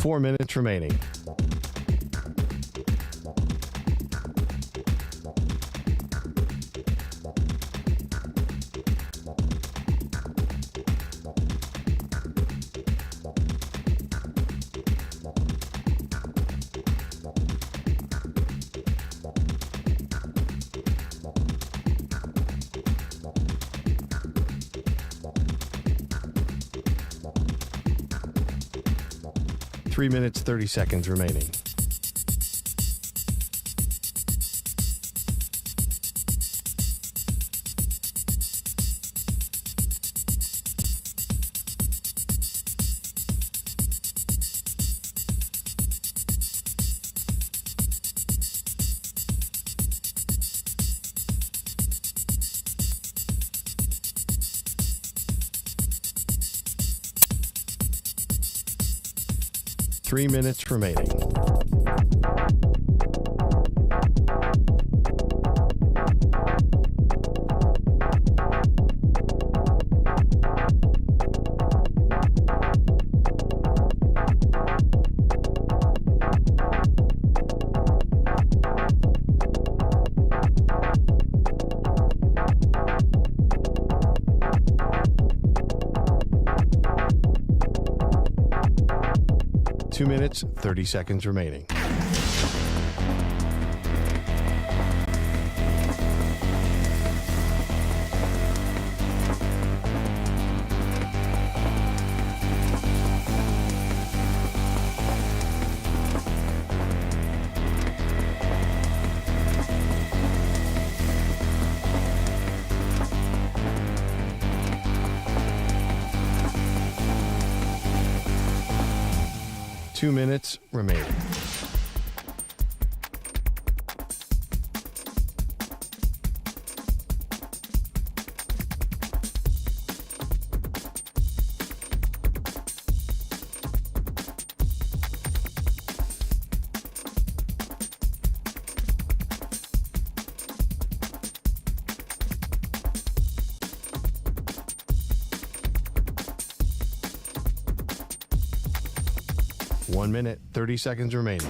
4 minutes remaining. Three minutes, 30 seconds remaining. Three minutes remaining. Two minutes, 30 seconds remaining. Two minutes remaining. One minute, 30 seconds remaining.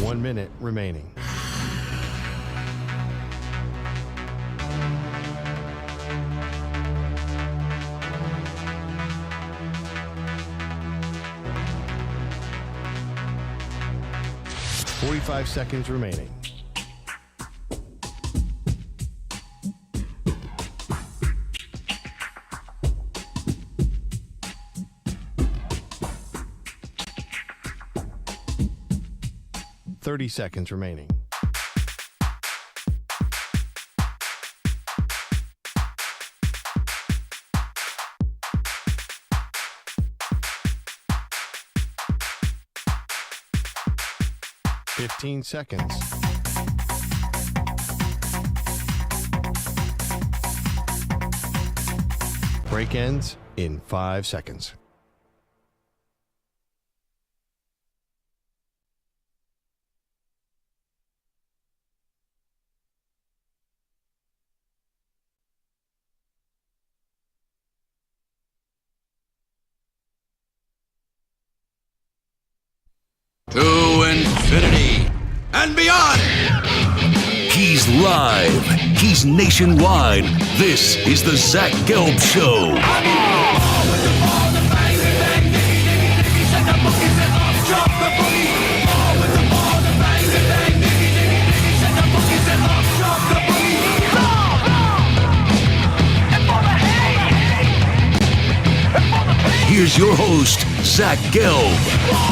One minute remaining. Forty-five seconds remaining. Thirty seconds remaining. Fifteen seconds. Break ends in 5 seconds. To infinity and beyond. He's live. He's nationwide. This is the Zach Gelb Show. Here's your host, Zach Gelb.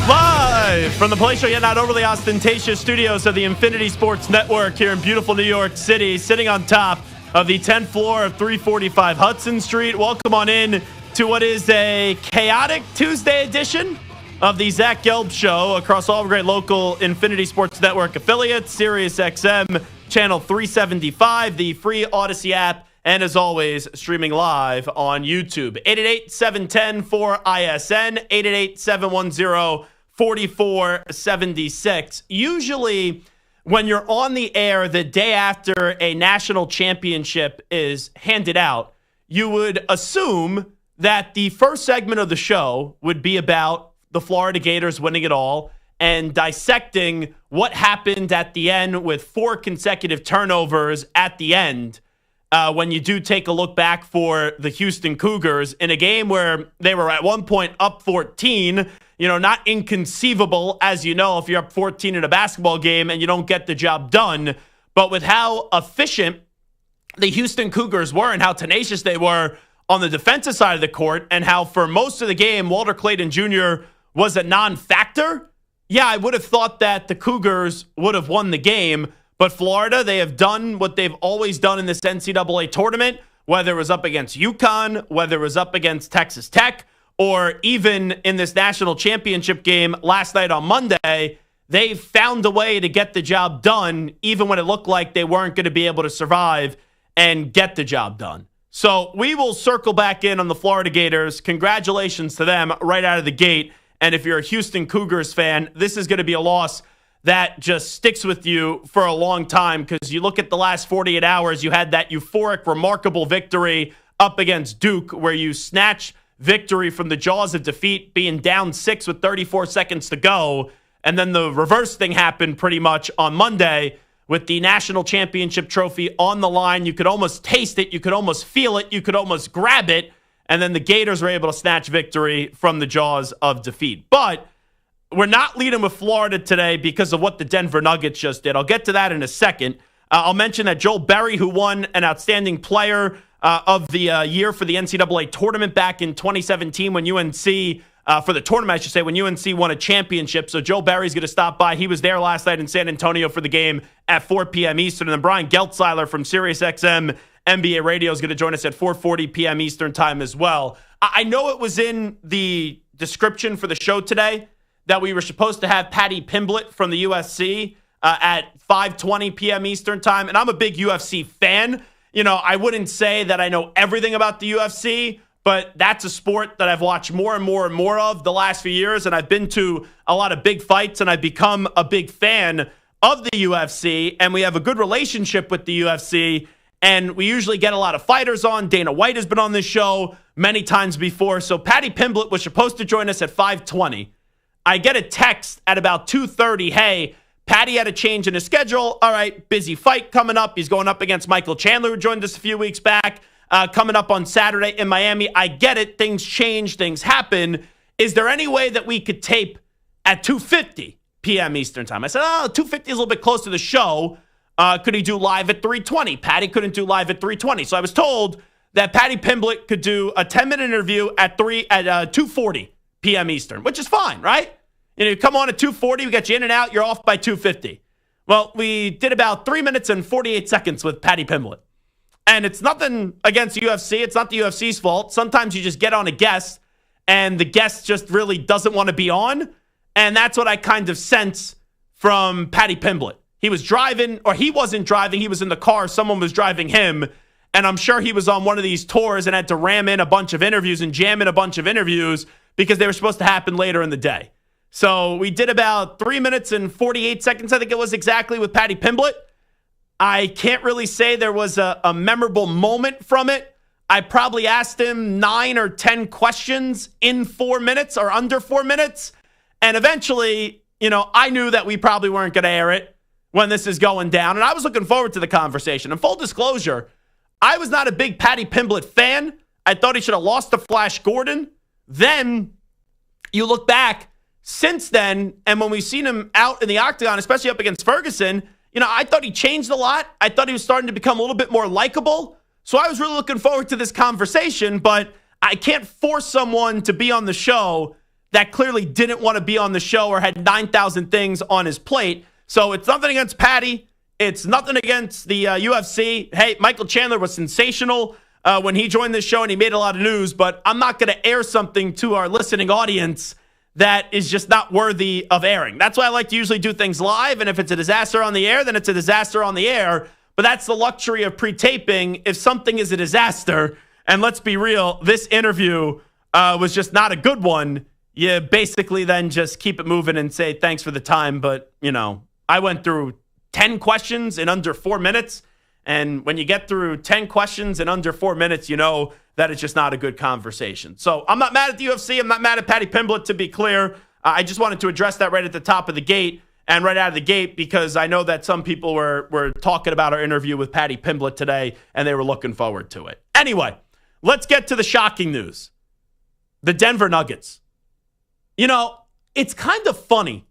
Live from the palatial yet not overly ostentatious studios of the Infinity Sports Network here in beautiful New York City, sitting on top of the 10th floor of 345 Hudson Street. Welcome on in to what is a chaotic Tuesday edition of the Zach Gelb Show across all great local Infinity Sports Network affiliates, Sirius XM, channel 375, the free Odyssey app, and as always, streaming live on YouTube. 888-710-4ISN, 888-710-4476. Usually, when you're on the air the day after a national championship is handed out, you would assume that the first segment of the show would be about the Florida Gators winning it all and dissecting what happened at the end with 4 consecutive turnovers at the end when you do take a look back for the Houston Cougars in a game where they were at one point up 14. Not inconceivable, as you know, if you're up 14 in a basketball game and you don't get the job done. But with how efficient the Houston Cougars were and how tenacious they were on the defensive side of the court, and how for most of the game Walter Clayton Jr. was a non-factor, I would have thought that the Cougars would have won the game. But Florida, they have done what they've always done in this NCAA tournament, whether it was up against UConn, whether it was up against Texas Tech, or even in this national championship game last night on Monday. They found a way to get the job done, even when it looked like they weren't going to be able to survive and get the job done. So we will circle back in on the Florida Gators. Congratulations to them right out of the gate. And if you're a Houston Cougars fan, this is going to be a loss that just sticks with you for a long time, because you look at the last 48 hours, you had that euphoric, remarkable victory up against Duke where you snatched victory from the jaws of defeat, being down 6 with 34 seconds to go. And then the reverse thing happened pretty much on Monday with the national championship trophy on the line. You could almost taste it. You could almost feel it. You could almost grab it. And then the Gators were able to snatch victory from the jaws of defeat. But we're not leading with Florida today because of what the Denver Nuggets just did. I'll get to that in a second. I'll mention that Joel Berry, who won an outstanding player of the year for the NCAA tournament back in 2017 when UNC, for the tournament, I should say, when UNC won a championship. So Joel Berry's going to stop by. He was there last night in San Antonio for the game at 4 p.m. Eastern. And then Brian Geltzeiler from Sirius XM NBA Radio is going to join us at 4:40 p.m. Eastern time as well. I know it was in the description for the show today that we were supposed to have Patty Pimblett from the UFC at 5:20 p.m. Eastern time. And I'm a big UFC fan. I wouldn't say that I know everything about the UFC, but that's a sport that I've watched more and more and more of the last few years. And I've been to a lot of big fights, and I've become a big fan of the UFC. And we have a good relationship with the UFC. And we usually get a lot of fighters on. Dana White has been on this show many times before. So Patty Pimblett was supposed to join us at 5:20. I get a text at about 2:30. Hey, Patty had a change in his schedule. All right, busy fight coming up. He's going up against Michael Chandler, who joined us a few weeks back, coming up on Saturday in Miami. I get it. Things change. Things happen. Is there any way that we could tape at 2:50 p.m. Eastern time? I said, 2:50 is a little bit close to the show. Could he do live at 3:20? Patty couldn't do live at 3:20. So I was told that Patty Pimblett could do a 10-minute interview at 2:40 p.m. Eastern, which is fine, right? You come on at 2:40, we get you in and out, you're off by 2:50. Well, we did about 3 minutes and 48 seconds with Patty Pimblett. And it's nothing against the UFC. It's not the UFC's fault. Sometimes you just get on a guest, and the guest just really doesn't want to be on. And that's what I kind of sense from Patty Pimblett. He was driving, or he wasn't driving. He was in the car. Someone was driving him. And I'm sure he was on one of these tours and had to ram in a bunch of interviews and jam in a bunch of interviews because they were supposed to happen later in the day. So we did about 3 minutes and 48 seconds, I think it was exactly, with Patty Pimblett. I can't really say there was a memorable moment from it. I probably asked him 9 or 10 questions in 4 minutes or under 4 minutes. And eventually, I knew that we probably weren't going to air it when this is going down. And I was looking forward to the conversation. And full disclosure, I was not a big Patty Pimblett fan. I thought he should have lost to Flash Gordon. Then you look back since then, and when we've seen him out in the octagon, especially up against Ferguson, I thought he changed a lot. I thought he was starting to become a little bit more likable. So I was really looking forward to this conversation, but I can't force someone to be on the show that clearly didn't want to be on the show or had 9,000 things on his plate. So it's nothing against Patty. It's nothing against the UFC. Hey, Michael Chandler was sensational when he joined this show, and he made a lot of news, but I'm not going to air something to our listening audience that is just not worthy of airing. That's why I like to usually do things live, and if it's a disaster on the air, then it's a disaster on the air. But that's the luxury of pre-taping. If something is a disaster, and let's be real, this interview was just not a good one, you basically then just keep it moving and say thanks for the time. But, I went through 10 questions in under 4 minutes. And when you get through 10 questions in under 4 minutes, you know that it's just not a good conversation. So I'm not mad at the UFC. I'm not mad at Patty Pimblett, to be clear. I just wanted to address that right at the top of the gate and right out of the gate because I know that some people were talking about our interview with Patty Pimblett today, and they were looking forward to it. Anyway, let's get to the shocking news. The Denver Nuggets. It's kind of funny.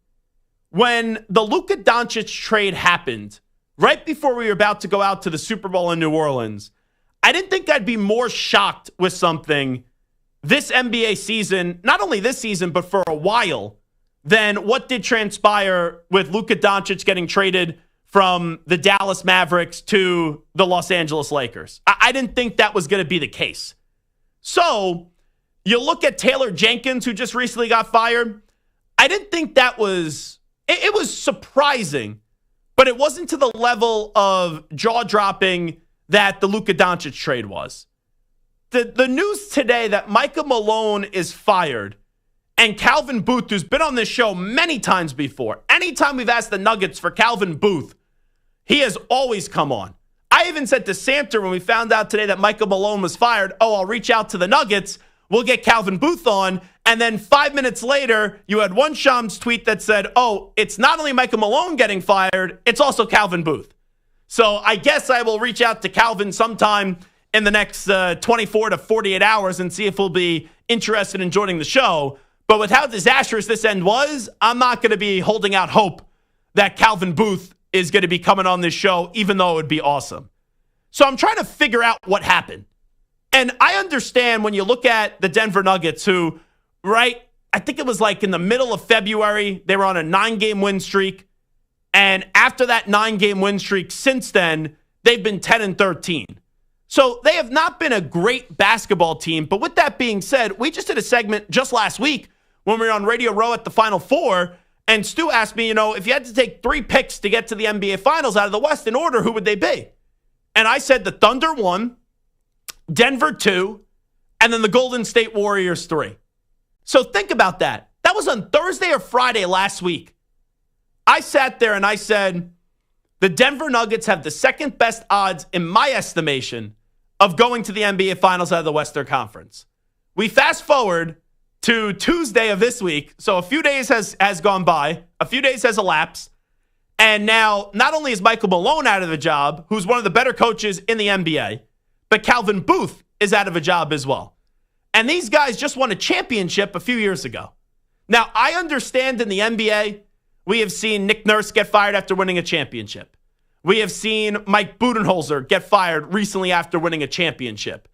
When the Luka Doncic trade happened, right before we were about to go out to the Super Bowl in New Orleans, I didn't think I'd be more shocked with something this NBA season, not only this season, but for a while, than what did transpire with Luka Doncic getting traded from the Dallas Mavericks to the Los Angeles Lakers. I didn't think that was going to be the case. So you look at Taylor Jenkins, who just recently got fired. I didn't think that was... It was surprising, but it wasn't to the level of jaw-dropping that the Luka Doncic trade was. The news today that Michael Malone is fired and Calvin Booth, who's been on this show many times before, anytime we've asked the Nuggets for Calvin Booth, he has always come on. I even said to Samter when we found out today that Michael Malone was fired, I'll reach out to the Nuggets. We'll get Calvin Booth on. And then 5 minutes later, you had one Shams tweet that said, it's not only Michael Malone getting fired, it's also Calvin Booth. So I guess I will reach out to Calvin sometime in the next 24 to 48 hours and see if he'll be interested in joining the show. But with how disastrous this end was, I'm not going to be holding out hope that Calvin Booth is going to be coming on this show, even though it would be awesome. So I'm trying to figure out what happened. And I understand when you look at the Denver Nuggets, who, I think it was like in the middle of February, they were on a 9-game win streak. And after that 9-game win streak, since then, they've been 10-13. So they have not been a great basketball team. But with that being said, we just did a segment just last week when we were on Radio Row at the Final Four. And Stu asked me, if you had to take 3 picks to get to the NBA Finals out of the West in order, who would they be? And I said the Thunder 1, Denver 2, and then the Golden State Warriors 3. So think about that. That was on Thursday or Friday last week. I sat there and I said, the Denver Nuggets have the second best odds, in my estimation, of going to the NBA Finals out of the Western Conference. We fast forward to Tuesday of this week. So a few days has gone by. A few days has elapsed. And now, not only is Michael Malone out of a job, who's one of the better coaches in the NBA, but Calvin Booth is out of a job as well. And these guys just won a championship a few years ago. Now, I understand in the NBA, we have seen Nick Nurse get fired after winning a championship. We have seen Mike Budenholzer get fired recently after winning a championship.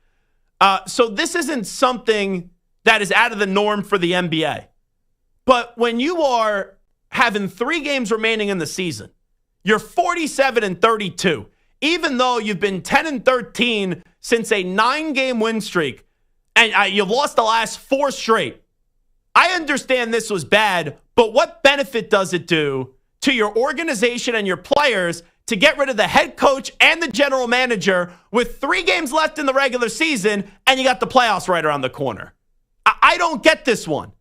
So this isn't something that is out of the norm for the NBA. But when you are having 3 games remaining in the season, you're 47-32. Even though you've been 10-13 since a 9-game win streak, and you've lost the last 4 straight. I understand this was bad, but what benefit does it do to your organization and your players to get rid of the head coach and the general manager with 3 games left in the regular season and you got the playoffs right around the corner? I don't get this one.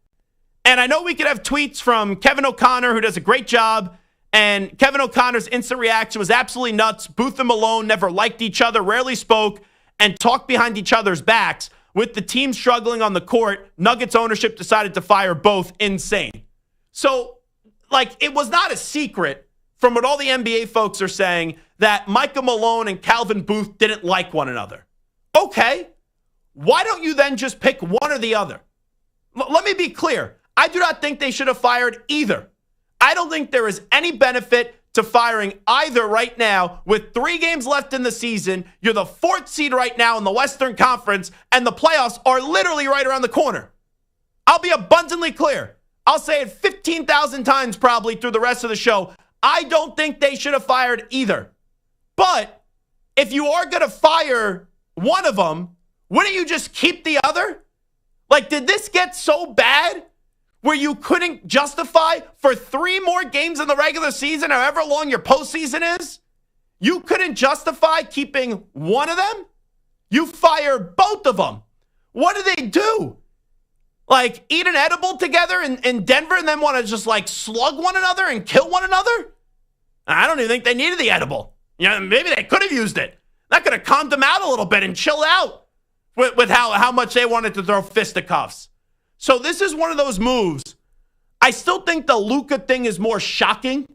And I know we could have tweets from Kevin O'Connor, who does a great job. And Kevin O'Connor's instant reaction was absolutely nuts. Booth and Malone never liked each other, rarely spoke, and talked behind each other's backs. With the team struggling on the court, Nuggets ownership decided to fire both. Insane. So, it was not a secret from what all the NBA folks are saying that Michael Malone and Calvin Booth didn't like one another. Okay. Why don't you then just pick one or the other? Let me be clear. I do not think they should have fired either. I don't think there is any benefit to firing either right now. With 3 games left in the season, you're the 4th seed right now in the Western Conference, and the playoffs are literally right around the corner. I'll be abundantly clear. I'll say it 15,000 times probably through the rest of the show. I don't think they should have fired either. But if you are going to fire one of them, wouldn't you just keep the other? Did this get so bad where you couldn't justify for 3 more games in the regular season, however long your postseason is, you couldn't justify keeping one of them? You fire both of them. What do they do? Like, eat an edible together in Denver and then want to just, like, slug one another and kill one another? I don't even think they needed the edible. You know, maybe they could have used it. That could have calmed them out a little bit and chilled out with how much they wanted to throw fisticuffs. So this is one of those moves. I still think the Luka thing is more shocking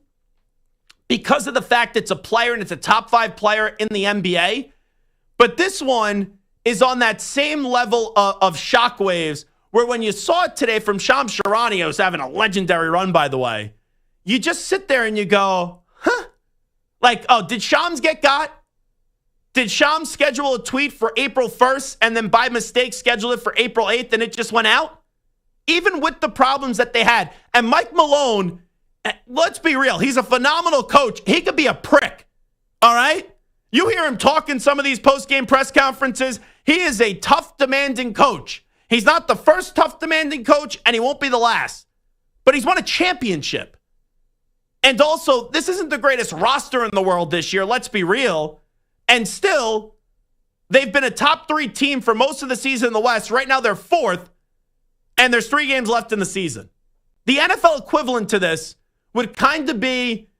because of the fact it's a player and it's a top 5 player in the NBA. But this one is on that same level of shockwaves where when you saw it today from Shams Charania, who's having a legendary run, by the way, you just sit there and you go, huh? Like, oh, did Shams get got? Did Shams schedule a tweet for April 1st and then by mistake schedule it for April 8th and it just went out? Even with the problems that they had. And Mike Malone, let's be real, he's a phenomenal coach. He could be a prick, all right? You hear him talk in some of these post-game press conferences. He is a tough, demanding coach. He's not the first tough, demanding coach, and he won't be the last. But he's won a championship. And also, this isn't the greatest roster in the world this year, let's be real. And still, they've been a top 3 team for most of the season in the West. Right now, they're 4th, and there's 3 games left in the season. The NFL equivalent to this would kind of be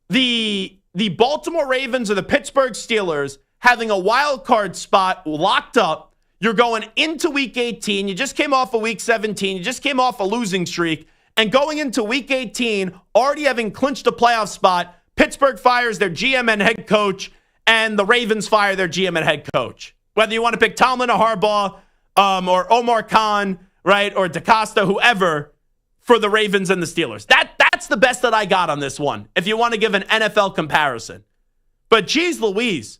the Baltimore Ravens or the Pittsburgh Steelers having a wild card spot locked up. You're going into week 18. You just came off of week 17. You just came off a losing streak. And going into week 18, already having clinched a playoff spot, Pittsburgh fires their GM and head coach, and the Ravens fire their GM and head coach. Whether you want to pick Tomlin or Harbaugh or Omar Khan, right, or DaCosta, whoever, for the Ravens and the Steelers. That's the best that I got on this one, if you want to give an NFL comparison. But geez Louise,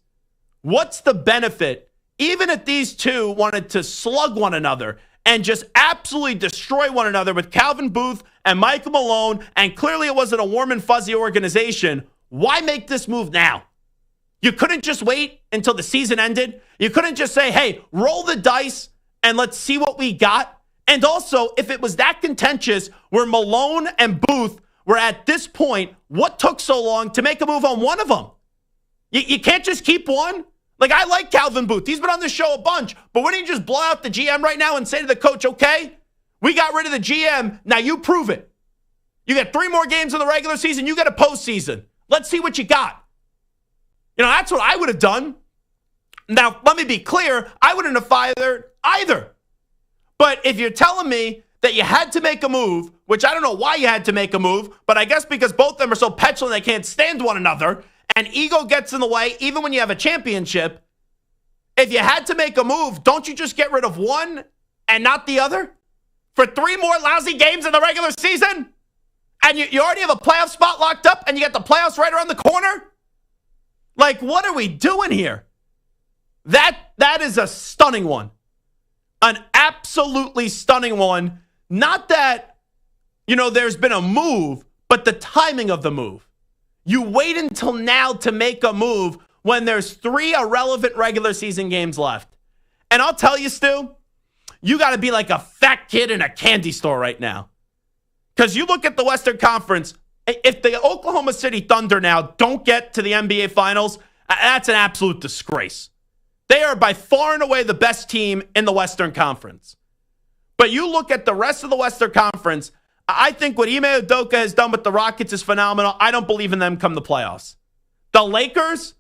what's the benefit, even if these two wanted to slug one another and just absolutely destroy one another with Calvin Booth and Michael Malone, and clearly it wasn't a warm and fuzzy organization, why make this move now? You couldn't just wait until the season ended? You couldn't just say, hey, roll the dice and let's see what we got? And also, if it was that contentious where Malone and Booth were at this point, what took so long to make a move on one of them? You can't just keep one? Like, I like Calvin Booth. He's been on the show a bunch. But wouldn't you just blow out the GM right now and say to the coach, okay, we got rid of the GM. Now you prove it. You got 3 more games in the regular season. You got a postseason. Let's see what you got. You know, that's what I would have done. Now, let me be clear. I wouldn't have fired either. But if you're telling me that you had to make a move, which I don't know why you had to make a move, but I guess because both of them are so petulant they can't stand one another, and ego gets in the way even when you have a championship, if you had to make a move, don't you just get rid of one and not the other? For 3 more lousy games in the regular season? And you already have a playoff spot locked up and you got the playoffs right around the corner? Like, what are we doing here? That is a stunning one. An absolutely stunning one. Not that, there's been a move, but the timing of the move. You wait until now to make a move when there's 3 irrelevant regular season games left. And I'll tell you, Stu, you got to be like a fat kid in a candy store right now. Because you look at the Western Conference, if the Oklahoma City Thunder now don't get to the NBA Finals, that's an absolute disgrace. They are by far and away the best team in the Western Conference. But you look at the rest of the Western Conference, I think what Ime Udoka has done with the Rockets is phenomenal. I don't believe in them come the playoffs. The Lakers,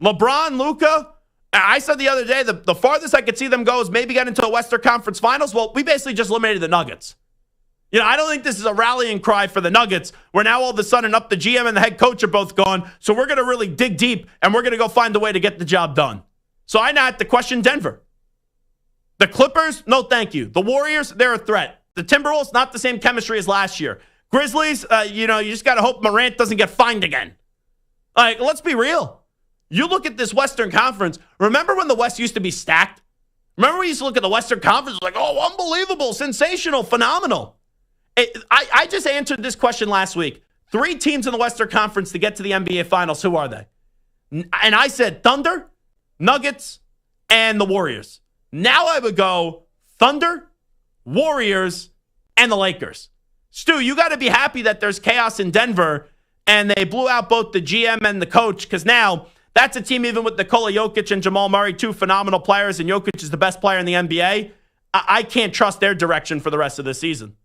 LeBron, Luka, I said the other day, the farthest I could see them go is maybe get into a Western Conference Finals. Well, we basically just eliminated the Nuggets. I don't think this is a rallying cry for the Nuggets, where now all of a sudden up the GM and the head coach are both gone. So we're going to really dig deep, and we're going to go find a way to get the job done. So I now have to question Denver. The Clippers, no thank you. The Warriors, they're a threat. The Timberwolves, not the same chemistry as last year. Grizzlies, you just got to hope Morant doesn't get fined again. Like, let's be real. You look at this Western Conference. Remember when the West used to be stacked? Remember we used to look at the Western Conference like, oh, unbelievable, sensational, phenomenal. I just answered this question last week. 3 teams in the Western Conference to get to the NBA Finals. Who are they? And I said Thunder, Nuggets, and the Warriors. Now I would go Thunder, Warriors, and the Lakers. Stu, you got to be happy that there's chaos in Denver and they blew out both the GM and the coach, because now that's a team, even with Nikola Jokic and Jamal Murray, two phenomenal players, and Jokic is the best player in the NBA. I can't trust their direction for the rest of the season.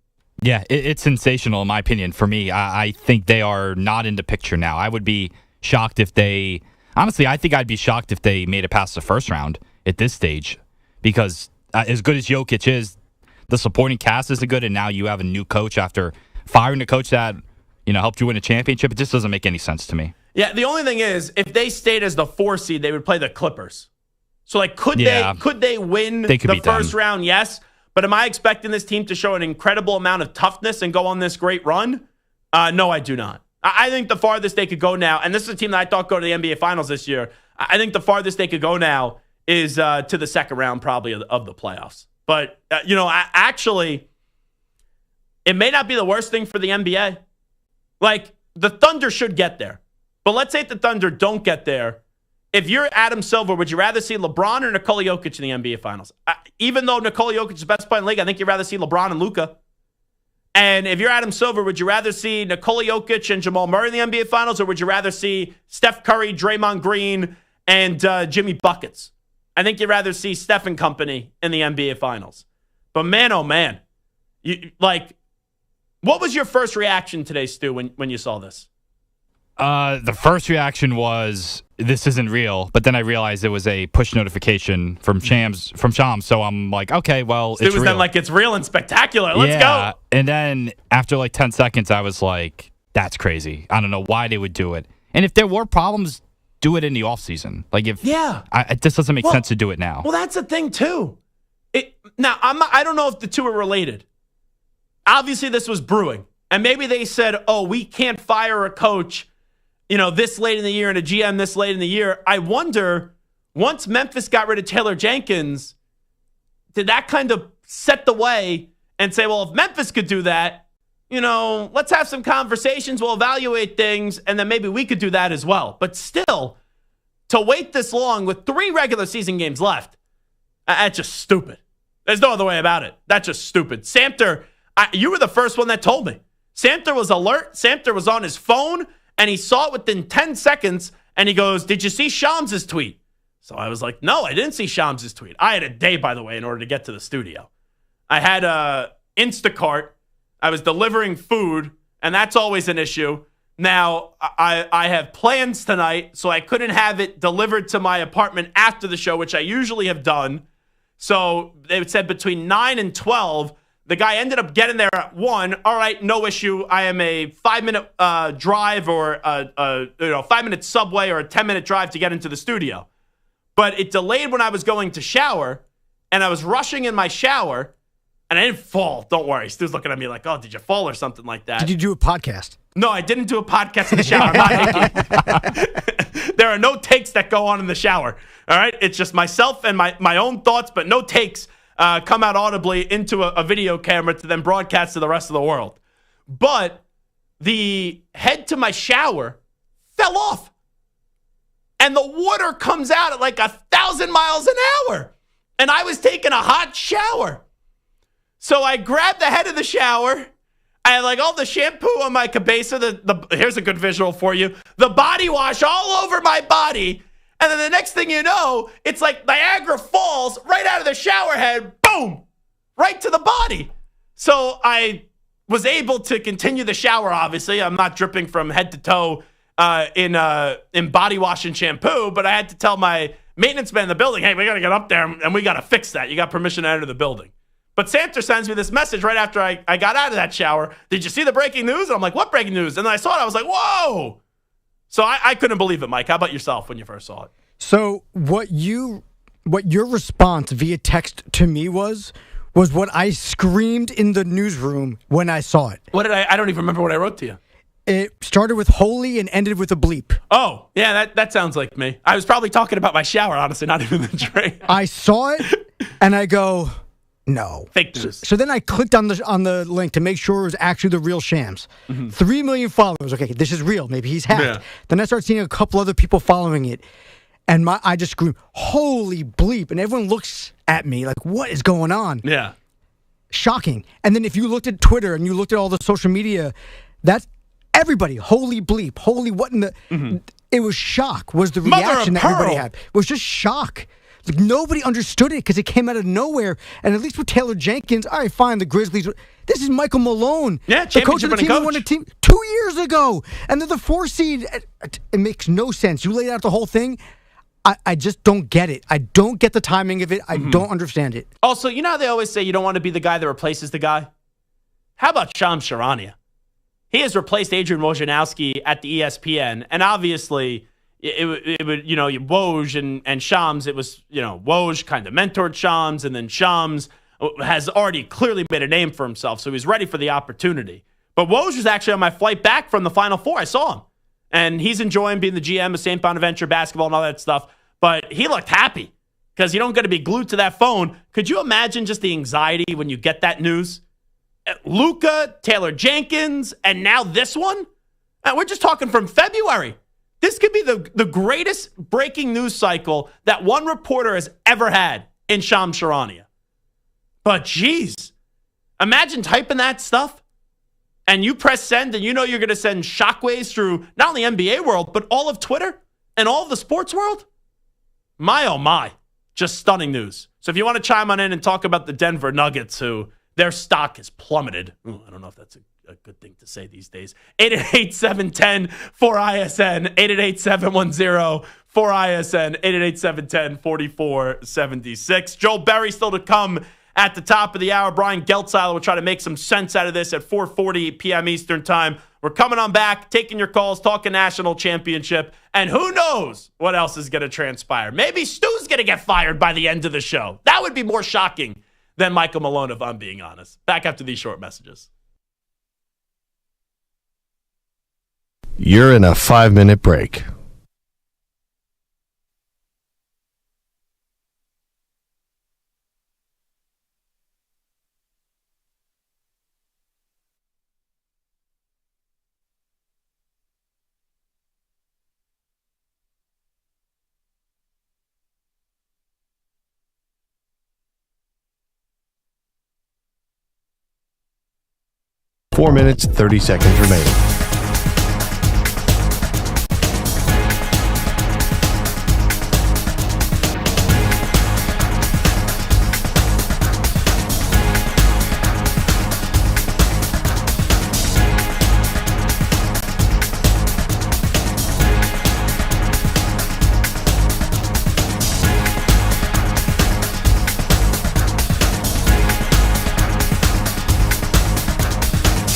Yeah, it's sensational in my opinion. For me, I think they are not in the picture now. I would be shocked if they... Honestly, I think I'd be shocked if they made it past the first round at this stage, because as good as Jokic is, the supporting cast isn't good, and now you have a new coach after firing the coach that helped you win a championship. It just doesn't make any sense to me. Yeah, the only thing is, if they stayed as the 4 seed, they would play the Clippers. So, could they win the first round? Yes. But am I expecting this team to show an incredible amount of toughness and go on this great run? No, I do not. I think the farthest they could go now, and this is a team that I thought go to the NBA Finals this year, I think the farthest they could go now is to the second round probably of the playoffs. But, actually, it may not be the worst thing for the NBA. The Thunder should get there. But let's say if the Thunder don't get there. If you're Adam Silver, would you rather see LeBron or Nikola Jokic in the NBA Finals? Even though Nikola Jokic is the best player in the league, I think you'd rather see LeBron and Luka. And if you're Adam Silver, would you rather see Nikola Jokic and Jamal Murray in the NBA Finals, or would you rather see Steph Curry, Draymond Green, and Jimmy Buckets? I think you'd rather see Steph and company in the NBA Finals. But man, oh man. What was your first reaction today, Stu, when you saw this? The first reaction was, this isn't real. But then I realized it was a push notification from Shams. So I'm like, okay, well, it's real. It was then it's real and spectacular. Let's go. And then after 10 seconds, I was like, that's crazy. I don't know why they would do it. And if there were problems, do it in the offseason. It just doesn't make sense to do it now. Well, that's the thing, too. I don't know if the two are related. Obviously, this was brewing. And maybe they said, oh, we can't fire a coach this late in the year and a GM this late in the year. I wonder, once Memphis got rid of Taylor Jenkins, did that kind of set the way and say, well, if Memphis could do that, let's have some conversations, we'll evaluate things, and then maybe we could do that as well. But still, to wait this long with 3 regular season games left, that's just stupid. There's no other way about it. That's just stupid. Samter, you were the first one that told me. Samter was alert. Samter was on his phone, and he saw it within 10 seconds, and he goes, did you see Shams' tweet? So I was like, no, I didn't see Shams' tweet. I had a day, by the way, in order to get to the studio. I had Instacart. I was delivering food, and that's always an issue. Now, I have plans tonight, so I couldn't have it delivered to my apartment after the show, which I usually have done. So they said between 9 and 12. The guy ended up getting there at 1. All right, no issue. I am a 5-minute drive or a 5-minute subway or a 10-minute drive to get into the studio. But it delayed when I was going to shower, and I was rushing in my shower, and I didn't fall. Don't worry. Stu's looking at me like, oh, did you fall or something like that? Did you do a podcast? No, I didn't do a podcast in the shower. I'm not taking. There are no takes that go on in the shower. All right? It's just myself and my own thoughts, but no takes come out audibly into a video camera to then broadcast to the rest of the world. But the head to my shower fell off. And the water comes out at 1,000 miles an hour. And I was taking a hot shower. So I grabbed the head of the shower. I had all the shampoo on my cabeza. Here's a good visual for you. The body wash all over my body. And then the next thing you know, it's like Niagara Falls right out of the shower head, boom, right to the body. So I was able to continue the shower, obviously. I'm not dripping from head to toe in body wash and shampoo, but I had to tell my maintenance man in the building, hey, we got to get up there and we got to fix that. You got permission to enter the building. But Samter sends me this message right after I got out of that shower. Did you see the breaking news? And I'm like, what breaking news? And then I saw it. I was like, whoa. So I couldn't believe it, Mike. How about yourself when you first saw it? So what your response via text to me was what I screamed in the newsroom when I saw it. What did I don't even remember what I wrote to you. It started with holy and ended with a bleep. Oh, yeah, that sounds like me. I was probably talking about my shower, honestly, not even the drain. I saw it and I go, no. Fake news. So then I clicked on the link to make sure it was actually the real Shams. 3 million followers. Okay, this is real. Maybe he's hacked. Yeah. Then I start seeing a couple other people following it. And I just scream, holy bleep. And everyone looks at me like, what is going on? Yeah. shocking. And then if you looked at Twitter and you looked at all the social media, that's everybody, holy bleep, holy what in the... It was shock, was the reaction that everybody had. It was just shock. Like, nobody understood it because it came out of nowhere. And at least with Taylor Jenkins, all right, fine, the Grizzlies. This is Michael Malone. Yeah, the coach of the team who won the team 2 years ago. And they're the 4 seed. It makes no sense. You laid out the whole thing. I just don't get it. I don't get the timing of it. I don't understand it. Also, you know how they always say you don't want to be the guy that replaces the guy? How about Shams Charania? He has replaced Adrian Wojnarowski at the ESPN, and obviously it would, Woj and Shams, it was, Woj kind of mentored Shams, and then Shams has already clearly made a name for himself, so he's ready for the opportunity. But Woj was actually on my flight back from the Final Four. I saw him, and he's enjoying being the GM of St. Bonaventure basketball and all that stuff, but he looked happy because you don't got to be glued to that phone. Could you imagine just the anxiety when you get that news? Luka, Taylor Jenkins, and now this one? And we're just talking from February. This could be the greatest breaking news cycle that one reporter has ever had in Shams Charania. But geez, imagine typing that stuff and you press send and you know you're going to send shockwaves through not only NBA world, but all of Twitter and all of the sports world. My, oh my, just stunning news. So if you want to chime on in and talk about the Denver Nuggets, who their stock has plummeted. Ooh, I don't know if that's a good thing to say these days. 888-710-4ISN, 888-710-4ISN, 888-710-4476. Joel Berry still to come at the top of the hour. Brian Geltzeiler will try to make some sense out of this at 4:40 p.m. Eastern time. We're coming on back, taking your calls, talking national championship, and who knows what else is going to transpire. Maybe Stu's going to get fired by the end of the show. That would be more shocking than Michael Malone, if I'm being honest. Back after these short messages. You're in a 5-minute break. Four minutes, 30 seconds remaining.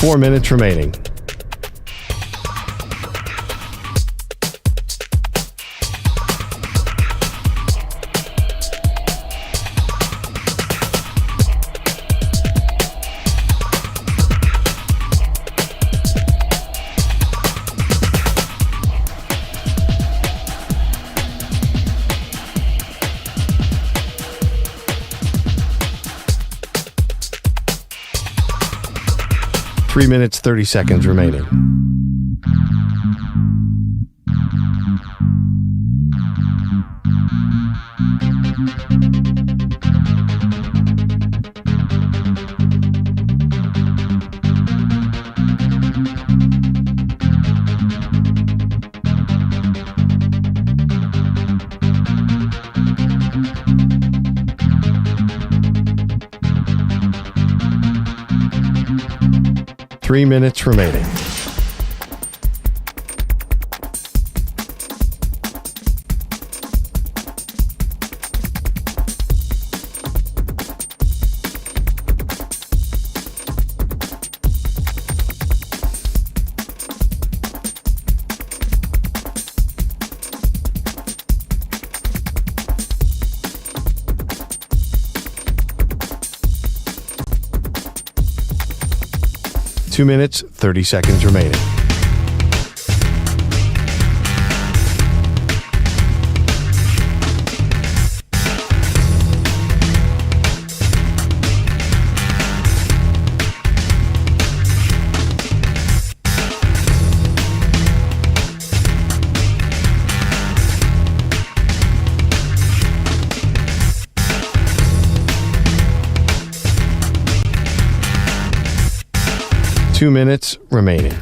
Four minutes remaining. Three minutes, 30 seconds remaining. Three minutes remaining. Two minutes, 30 seconds remaining. 2 minutes remaining.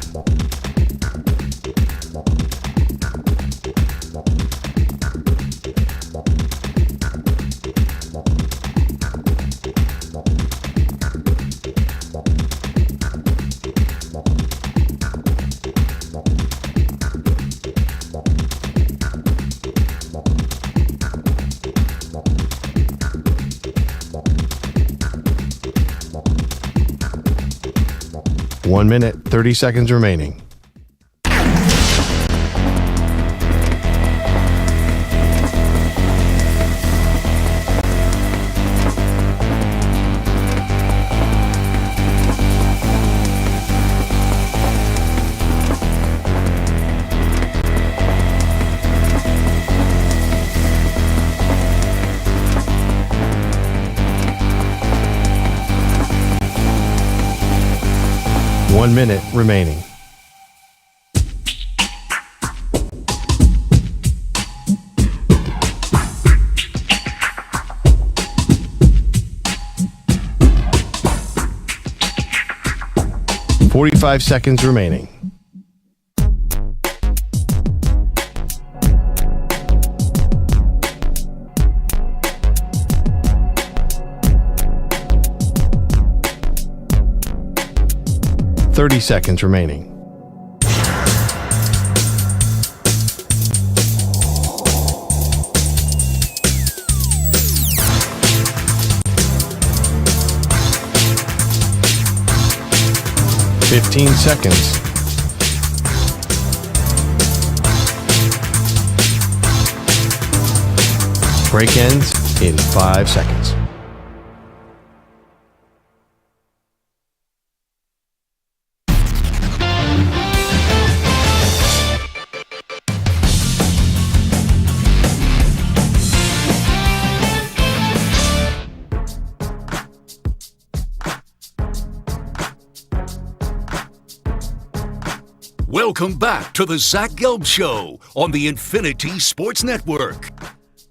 One minute, 30 seconds remaining. One minute remaining. Forty-five seconds remaining. Thirty seconds remaining. Fifteen seconds. Break ends in 5 seconds. Welcome back to the Zach Gelb Show on the Infinity Sports Network.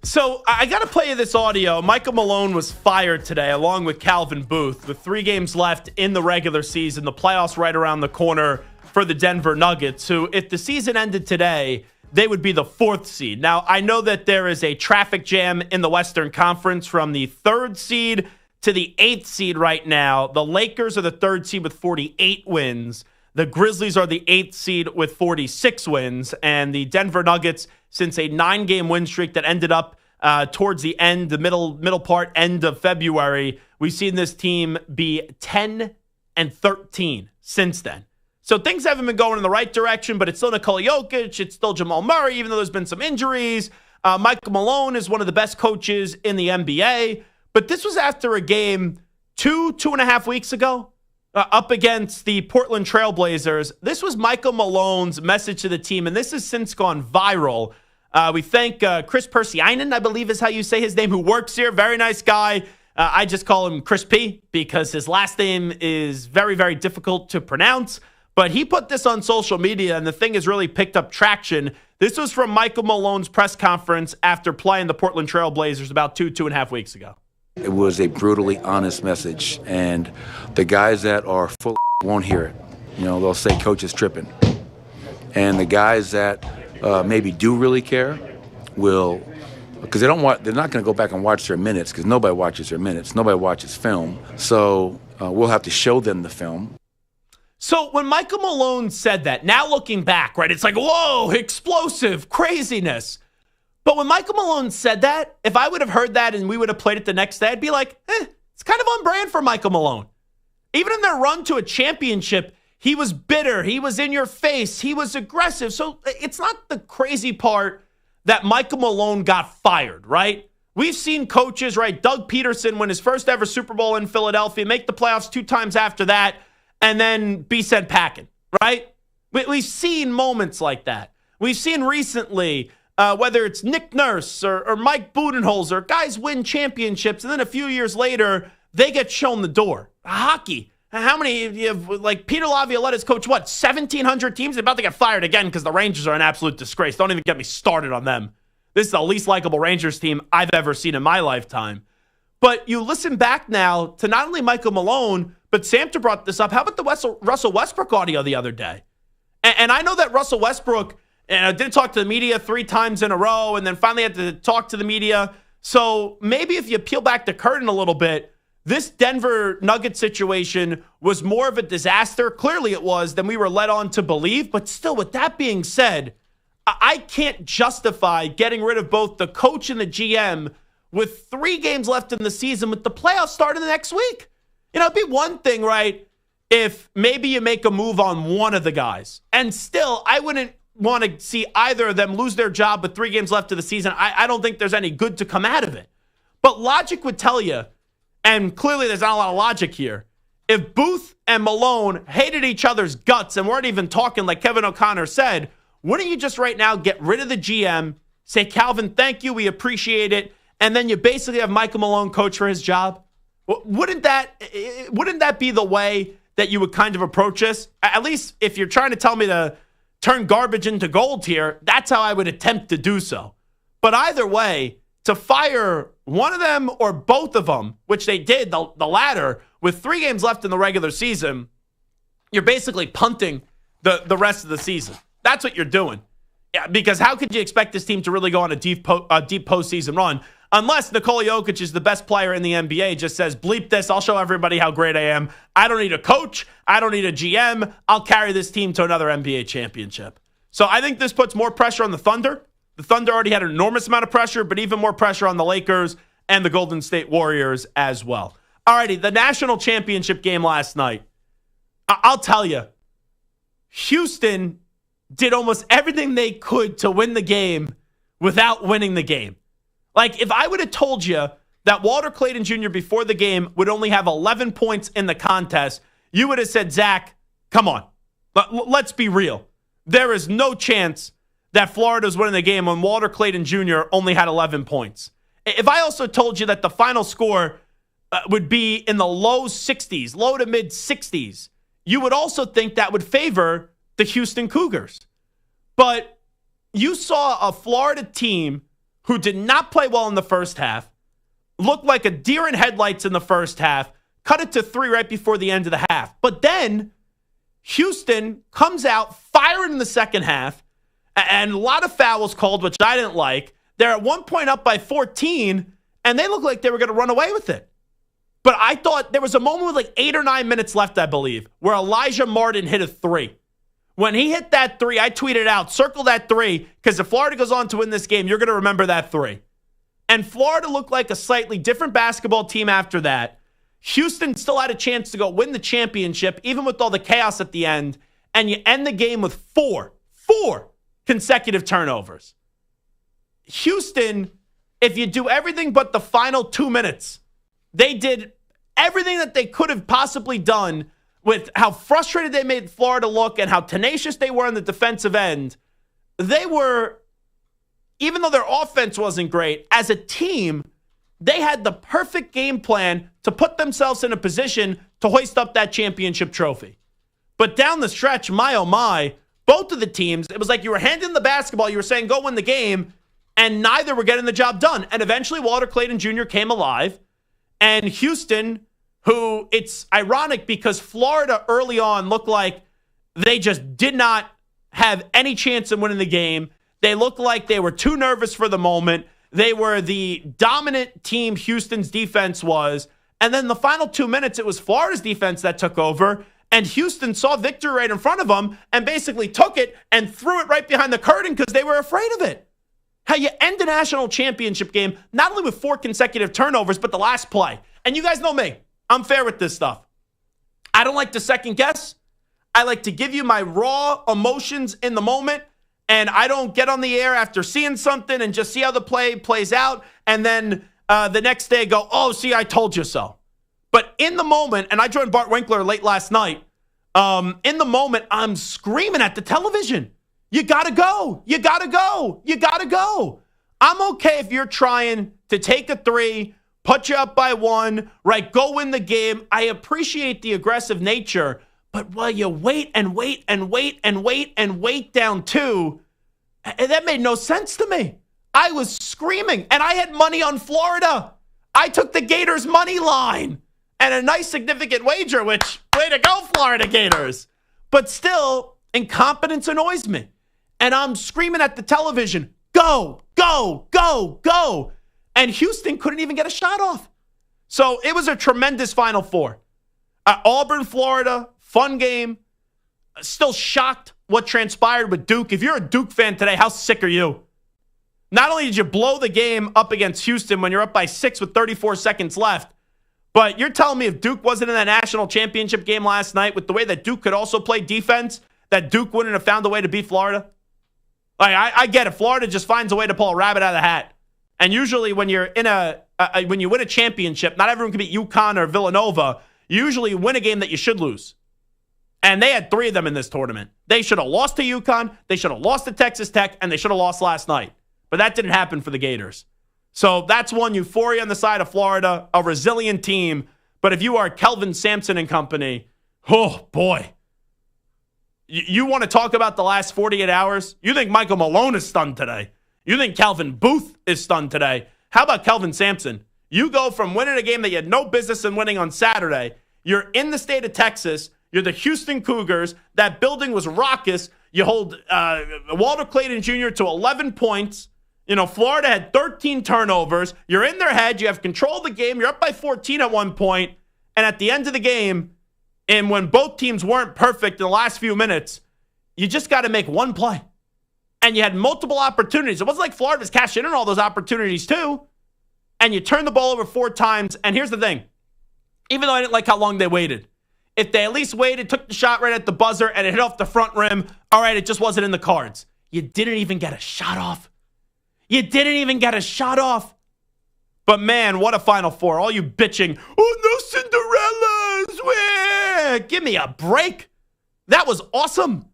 So I got to play you this audio. Michael Malone was fired today along with Calvin Booth with 3 games left in the regular season. The playoffs right around the corner for the Denver Nuggets, who, if the season ended today, they would be the 4th seed. Now, I know that there is a traffic jam in the Western Conference from the 3rd seed to the 8th seed right now. The Lakers are the 3rd seed with 48 wins. The Grizzlies are the 8th seed with 46 wins, and the Denver Nuggets, since a 9-game win streak that ended up towards the end, the middle part, end of February, we've seen this team be 10-13 since then. So things haven't been going in the right direction, but it's still Nikola Jokic, it's still Jamal Murray, even though there's been some injuries. Michael Malone is one of the best coaches in the NBA, but this was after a game 2.5 weeks ago. Up against the Portland Trailblazers. This was Michael Malone's message to the team, and this has since gone viral. We thank Chris Persianen, I believe is how you say his name, who works here. Very nice guy. I just call him Chris P because his last name is very, very difficult to pronounce. But he put this on social media, and the thing has really picked up traction. This was from Michael Malone's press conference after playing the Portland Trailblazers about 2.5 weeks ago. It was a brutally honest message, and the guys that are full won't hear it. You know, they'll say coach is tripping. And the guys that maybe do really care will, because they're not going to go back and watch their minutes, because nobody watches their minutes. Nobody watches film. So we'll have to show them the film. So when Michael Malone said that, now looking back, right, it's like, whoa, explosive, craziness. But when Michael Malone said that, if I would have heard that and we would have played it the next day, I'd be like, it's kind of on brand for Michael Malone. Even in their run to a championship, he was bitter. He was in your face. He was aggressive. So it's not the crazy part that Michael Malone got fired, right? We've seen coaches, right? Doug Peterson win his first ever Super Bowl in Philadelphia, make the playoffs 2 times after that, and then be sent packing, right? We've seen moments like that. We've seen recently... whether it's Nick Nurse or Mike Budenholzer, guys win championships, and then a few years later, they get shown the door. Hockey. How many, you have, like Peter Lavioletta's coach, 1,700 teams? They're about to get fired again because the Rangers are an absolute disgrace. Don't even get me started on them. This is the least likable Rangers team I've ever seen in my lifetime. But you listen back now to not only Michael Malone, but Samter brought this up. How about the Russell Westbrook audio the other day? And I know that Russell Westbrook didn't talk to the media 3 times in a row and then finally had to talk to the media. So maybe if you peel back the curtain a little bit, this Denver Nuggets situation was more of a disaster. Clearly it was than we were led on to believe. But still, with that being said, I can't justify getting rid of both the coach and the GM with 3 games left in the season with the playoffs starting the next week. It'd be one thing, right, if maybe you make a move on one of the guys. And still, I wouldn't want to see either of them lose their job with 3 games left of the season. I don't think there's any good to come out of it. But logic would tell you, and clearly there's not a lot of logic here, if Booth and Malone hated each other's guts and weren't even talking like Kevin O'Connor said, wouldn't you just right now get rid of the GM, say, Calvin, thank you, we appreciate it, and then you basically have Michael Malone coach for his job? Wouldn't that be the way that you would kind of approach this? At least if you're trying to tell me to turn garbage into gold here, that's how I would attempt to do so. But either way, to fire one of them or both of them, which they did, the latter, with 3 games left in the regular season, you're basically punting the rest of the season. That's what you're doing. Yeah, because how could you expect this team to really go on a deep postseason run unless Nikola Jokic is the best player in the NBA, just says, bleep this, I'll show everybody how great I am. I don't need a coach. I don't need a GM. I'll carry this team to another NBA championship. So I think this puts more pressure on the Thunder. The Thunder already had an enormous amount of pressure, but even more pressure on the Lakers and the Golden State Warriors as well. Alrighty, the national championship game last night. I'll tell you, Houston did almost everything they could to win the game without winning the game. Like, if I would have told you that Walter Clayton Jr. before the game would only have 11 points in the contest, you would have said, Zach, come on. Let's be real. There is no chance that Florida's winning the game when Walter Clayton Jr. only had 11 points. If I also told you that the final score would be in the low 60s, low to mid 60s, you would also think that would favor the Houston Cougars. But you saw a Florida team who did not play well in the first half, looked like a deer in headlights in the first half, cut it to 3 right before the end of the half. But then Houston comes out firing in the second half, and a lot of fouls called, which I didn't like. They're at one point up by 14, and they looked like they were going to run away with it. But I thought there was a moment with like 8 or 9 minutes left, I believe, where Elijah Martin hit a 3. When he hit that 3, I tweeted out, circle that 3, because if Florida goes on to win this game, you're going to remember that 3. And Florida looked like a slightly different basketball team after that. Houston still had a chance to go win the championship, even with all the chaos at the end. And you end the game with 4 consecutive turnovers. Houston, if you do everything but the final 2 minutes, they did everything that they could have possibly done with how frustrated they made Florida look and how tenacious they were on the defensive end. They were, even though their offense wasn't great, as a team, they had the perfect game plan to put themselves in a position to hoist up that championship trophy. But down the stretch, my oh my, both of the teams, it was like you were handing the basketball, you were saying, go win the game, and neither were getting the job done. And eventually Walter Clayton Jr. came alive, and Houston, who it's ironic because Florida early on looked like they just did not have any chance in winning the game. They looked like they were too nervous for the moment. They were the dominant team Houston's defense was. And then the final 2 minutes, it was Florida's defense that took over. And Houston saw victory right in front of them and basically took it and threw it right behind the curtain because they were afraid of it. How you end a national championship game, not only with 4 consecutive turnovers, but the last play. And you guys know me. I'm fair with this stuff. I don't like to second guess. I like to give you my raw emotions in the moment, and I don't get on the air after seeing something and just see how the play plays out, and then the next day go, oh, see, I told you so. But in the moment, and I joined Bart Winkler late last night, in the moment, I'm screaming at the television. You got to go. You got to go. You got to go. I'm okay if you're trying to take a 3, put you up by 1, right? Go win the game. I appreciate the aggressive nature, but while you wait and wait and wait and wait and wait down 2, that made no sense to me. I was screaming, and I had money on Florida. I took the Gators money line, and a nice significant wager, which, way to go, Florida Gators. But still, incompetence annoys me. And I'm screaming at the television, go, go, go, go. And Houston couldn't even get a shot off. So it was a tremendous Final Four. Auburn, Florida, fun game. Still shocked what transpired with Duke. If you're a Duke fan today, how sick are you? Not only did you blow the game up against Houston when you're up by 6 with 34 seconds left, but you're telling me if Duke wasn't in that national championship game last night with the way that Duke could also play defense, that Duke wouldn't have found a way to beat Florida? Like, I get it. Florida just finds a way to pull a rabbit out of the hat. And usually when you're in when you win a championship, not everyone can beat UConn or Villanova. You usually win a game that you should lose. And they had 3 of them in this tournament. They should have lost to UConn, they should have lost to Texas Tech, and they should have lost last night. But that didn't happen for the Gators. So that's one euphoria on the side of Florida, a resilient team. But if you are Kelvin Sampson and company, oh boy. You want to talk about the last 48 hours? You think Michael Malone is stunned today? You think Calvin Booth is stunned today? How about Kelvin Sampson? You go from winning a game that you had no business in winning on Saturday. You're in the state of Texas. You're the Houston Cougars. That building was raucous. You hold Walter Clayton Jr. to 11 points. You know, Florida had 13 turnovers. You're in their head. You have control of the game. You're up by 14 at one point. And at the end of the game, and when both teams weren't perfect in the last few minutes, you just got to make one play. And you had multiple opportunities. It wasn't like Florida was cashing in on all those opportunities too. And you turned the ball over 4 times. And here's the thing. Even though I didn't like how long they waited, if they at least waited, took the shot right at the buzzer, and it hit off the front rim, all right, it just wasn't in the cards. You didn't even get a shot off. You didn't even get a shot off. But man, what a Final Four. All you bitching, oh, no Cinderellas. Give me a break. That was awesome.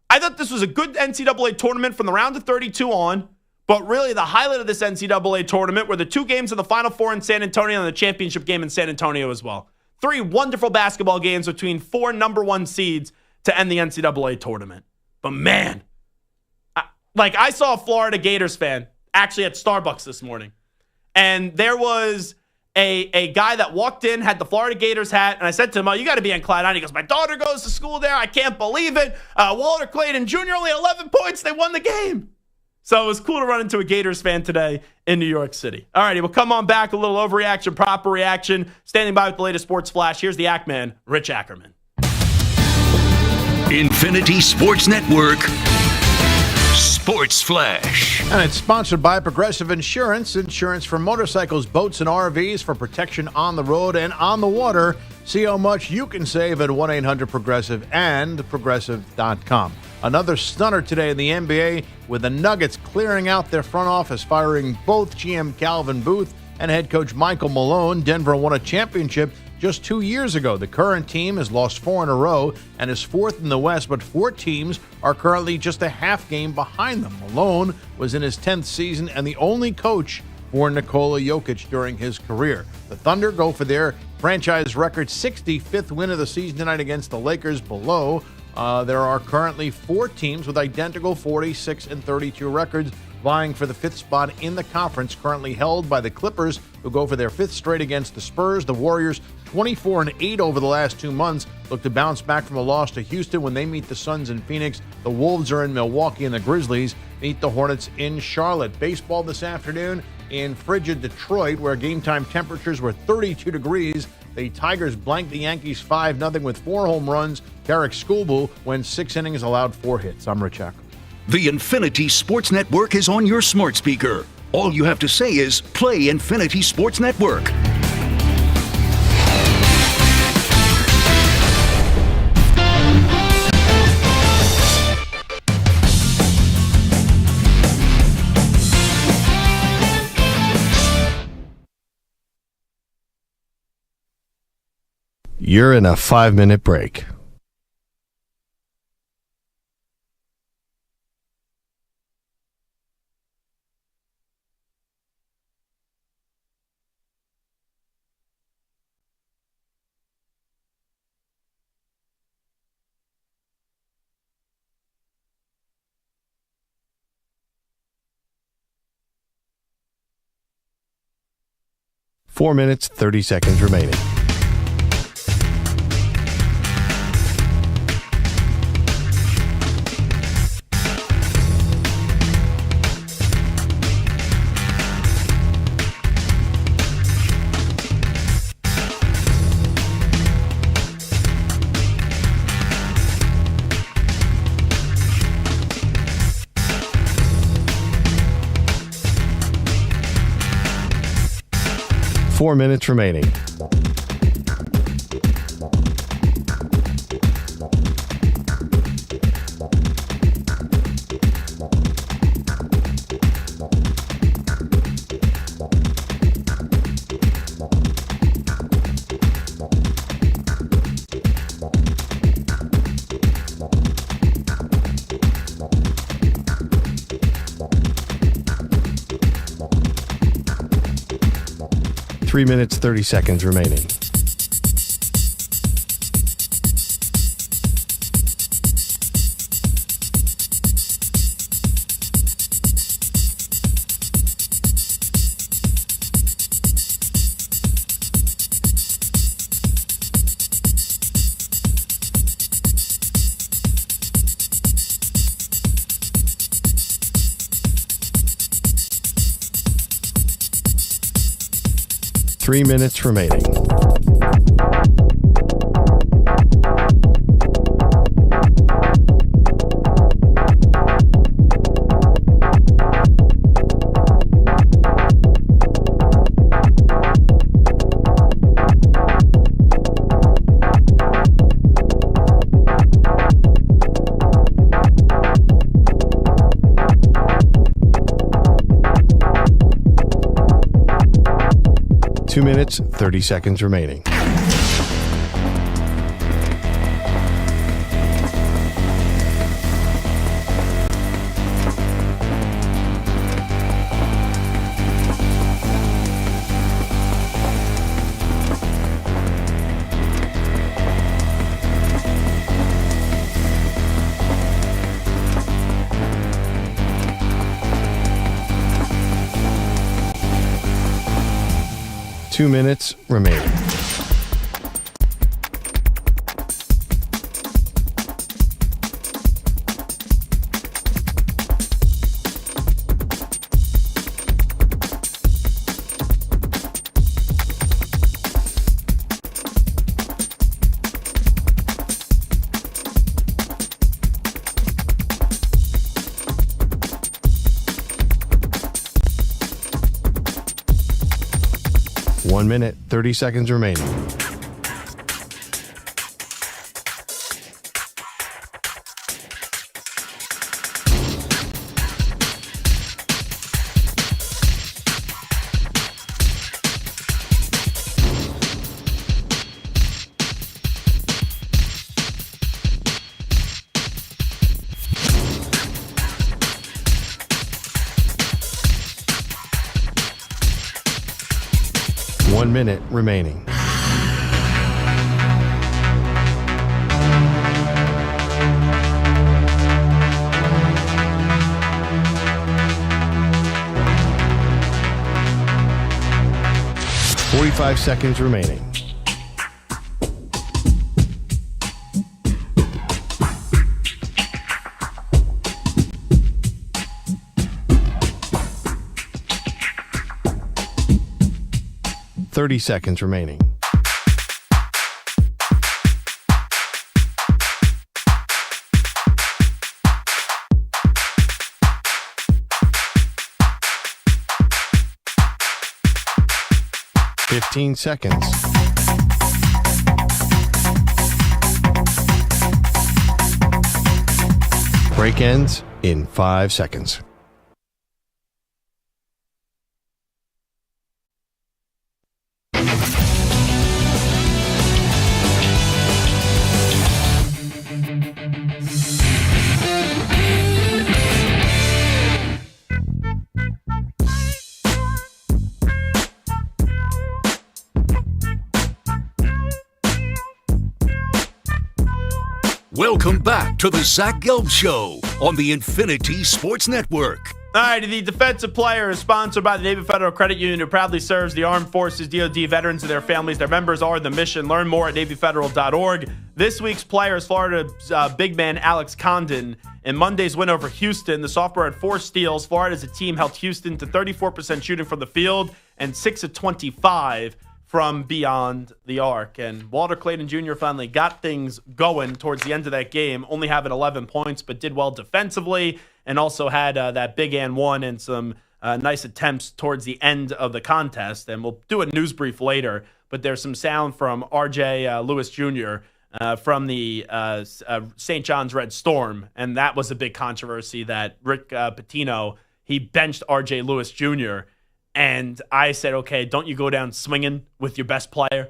I thought this was a good NCAA tournament from the round of 32 on. But really, the highlight of this NCAA tournament were the 2 games in the Final Four in San Antonio and the championship game in San Antonio as well. 3 wonderful basketball games between 4 number 1 seeds to end the NCAA tournament. But man, I saw a Florida Gators fan actually at Starbucks this morning. And there was a guy that walked in, had the Florida Gators hat, and I said to him, oh, you got to be on Cloud 9. He goes, my daughter goes to school there. I can't believe it. Walter Clayton Jr. only 11 points. They won the game. So it was cool to run into a Gators fan today in New York City. All righty, we'll come on back. A little overreaction, proper reaction. Standing by with the latest sports flash. Here's the Act Man, Rich Ackerman. Infinity Sports Network Sports Flash. And it's sponsored by Progressive Insurance. Insurance for motorcycles, boats, and RVs for protection on the road and on the water. See how much you can save at 1-800-PROGRESSIVE and Progressive.com. Another stunner today in the NBA with the Nuggets clearing out their front office, firing both GM Calvin Booth and head coach Michael Malone. Denver won a championship just 2 years ago. The current team has lost 4 in a row and is 4th in the West, but 4 teams are currently just a half game behind them. Malone was in his 10th season and the only coach for Nikola Jokic during his career. The Thunder go for their franchise record 65th win of the season tonight against the Lakers. Below, there are currently 4 teams with identical 46 and 32 records vying for the 5th spot in the conference, currently held by the Clippers, who go for their 5th straight against the Spurs. The Warriors, 24-8 over the last 2 months, look to bounce back from a loss to Houston when they meet the Suns in Phoenix. The Wolves are in Milwaukee, and the Grizzlies meet the Hornets in Charlotte. Baseball this afternoon in frigid Detroit, where game-time temperatures were 32 degrees. The Tigers blanked the Yankees 5-0 with 4 home runs. Derek Schoolbull went 6 innings, allowed 4 hits. I'm Rich Ackerman. The Infinity Sports Network is on your smart speaker. All you have to say is play Infinity Sports Network. You're in a 5-minute break. Four minutes, 30 seconds remaining. 4 minutes remaining. Three minutes, 30 seconds remaining. Three minutes remaining. Two minutes, 30 seconds remaining. Two minutes remaining. One minute, 30 seconds remaining. One minute remaining. Forty-five seconds remaining. Thirty seconds remaining. Fifteen seconds. Break ends in 5 seconds. Welcome back to the Zach Gelb Show on the Infinity Sports Network. All right, the defensive player is sponsored by the Navy Federal Credit Union, who proudly serves the Armed Forces, DoD veterans, and their families. Their members are the mission. Learn more at NavyFederal.org. This week's player is Florida's big man Alex Condon. In Monday's win over Houston, the sophomore had 4 steals. Florida as a team helped Houston to 34% shooting from the field and 6 of 25 from beyond the arc. And Walter Clayton Jr. finally got things going towards the end of that game, only having 11 points, but did well defensively, and also had that big and one and some nice attempts towards the end of the contest. And we'll do a news brief later, but there's some sound from R.J. Lewis Jr. From the St. John's Red Storm, and that was a big controversy that Rick Pitino, he benched R.J. Lewis Jr., and I said, okay, don't you go down swinging with your best player?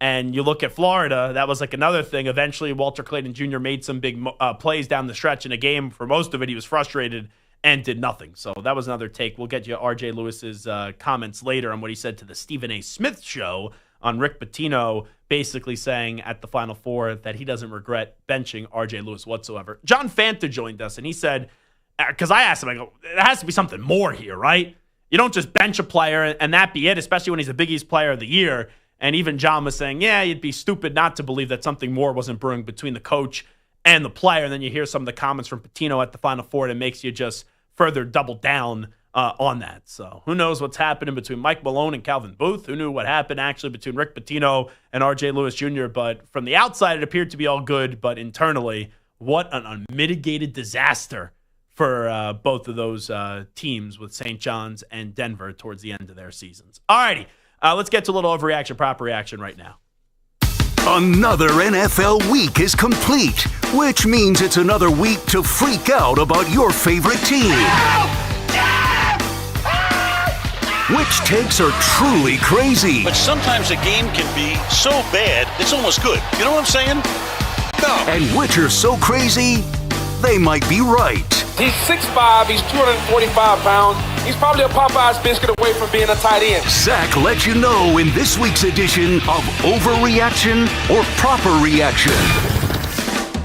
And you look at Florida, that was like another thing. Eventually, Walter Clayton Jr. made some big plays down the stretch in a game. For most of it, he was frustrated and did nothing. So that was another take. We'll get you R.J. Lewis's comments later on what he said to the Stephen A. Smith show on Rick Pitino, basically saying at the Final Four that he doesn't regret benching R.J. Lewis whatsoever. John Fanta joined us, and he said, because I asked him, I go, there has to be something more here, right? You don't just bench a player and that be it, especially when he's the Big East Player of the Year. And even John was saying, yeah, you'd be stupid not to believe that something more wasn't brewing between the coach and the player. And then you hear some of the comments from Pitino at the Final Four, and it makes you just further double down on that. So who knows what's happening between Mike Malone and Calvin Booth? Who knew what happened actually between Rick Pitino and R.J. Lewis Jr.? But from the outside, it appeared to be all good. But internally, what an unmitigated disaster for both of those teams with St. John's and Denver towards the end of their seasons. All righty, let's get to a little overreaction, proper reaction right now. Another NFL week is complete, which means it's another week to freak out about your favorite team. Which takes are truly crazy. But sometimes a game can be so bad, it's almost good. You know what I'm saying? No. And which are so crazy, they might be right. He's 6'5", he's 245 pounds. He's probably a Popeye's biscuit away from being a tight end. Zach let you know in this week's edition of Overreaction or Proper Reaction.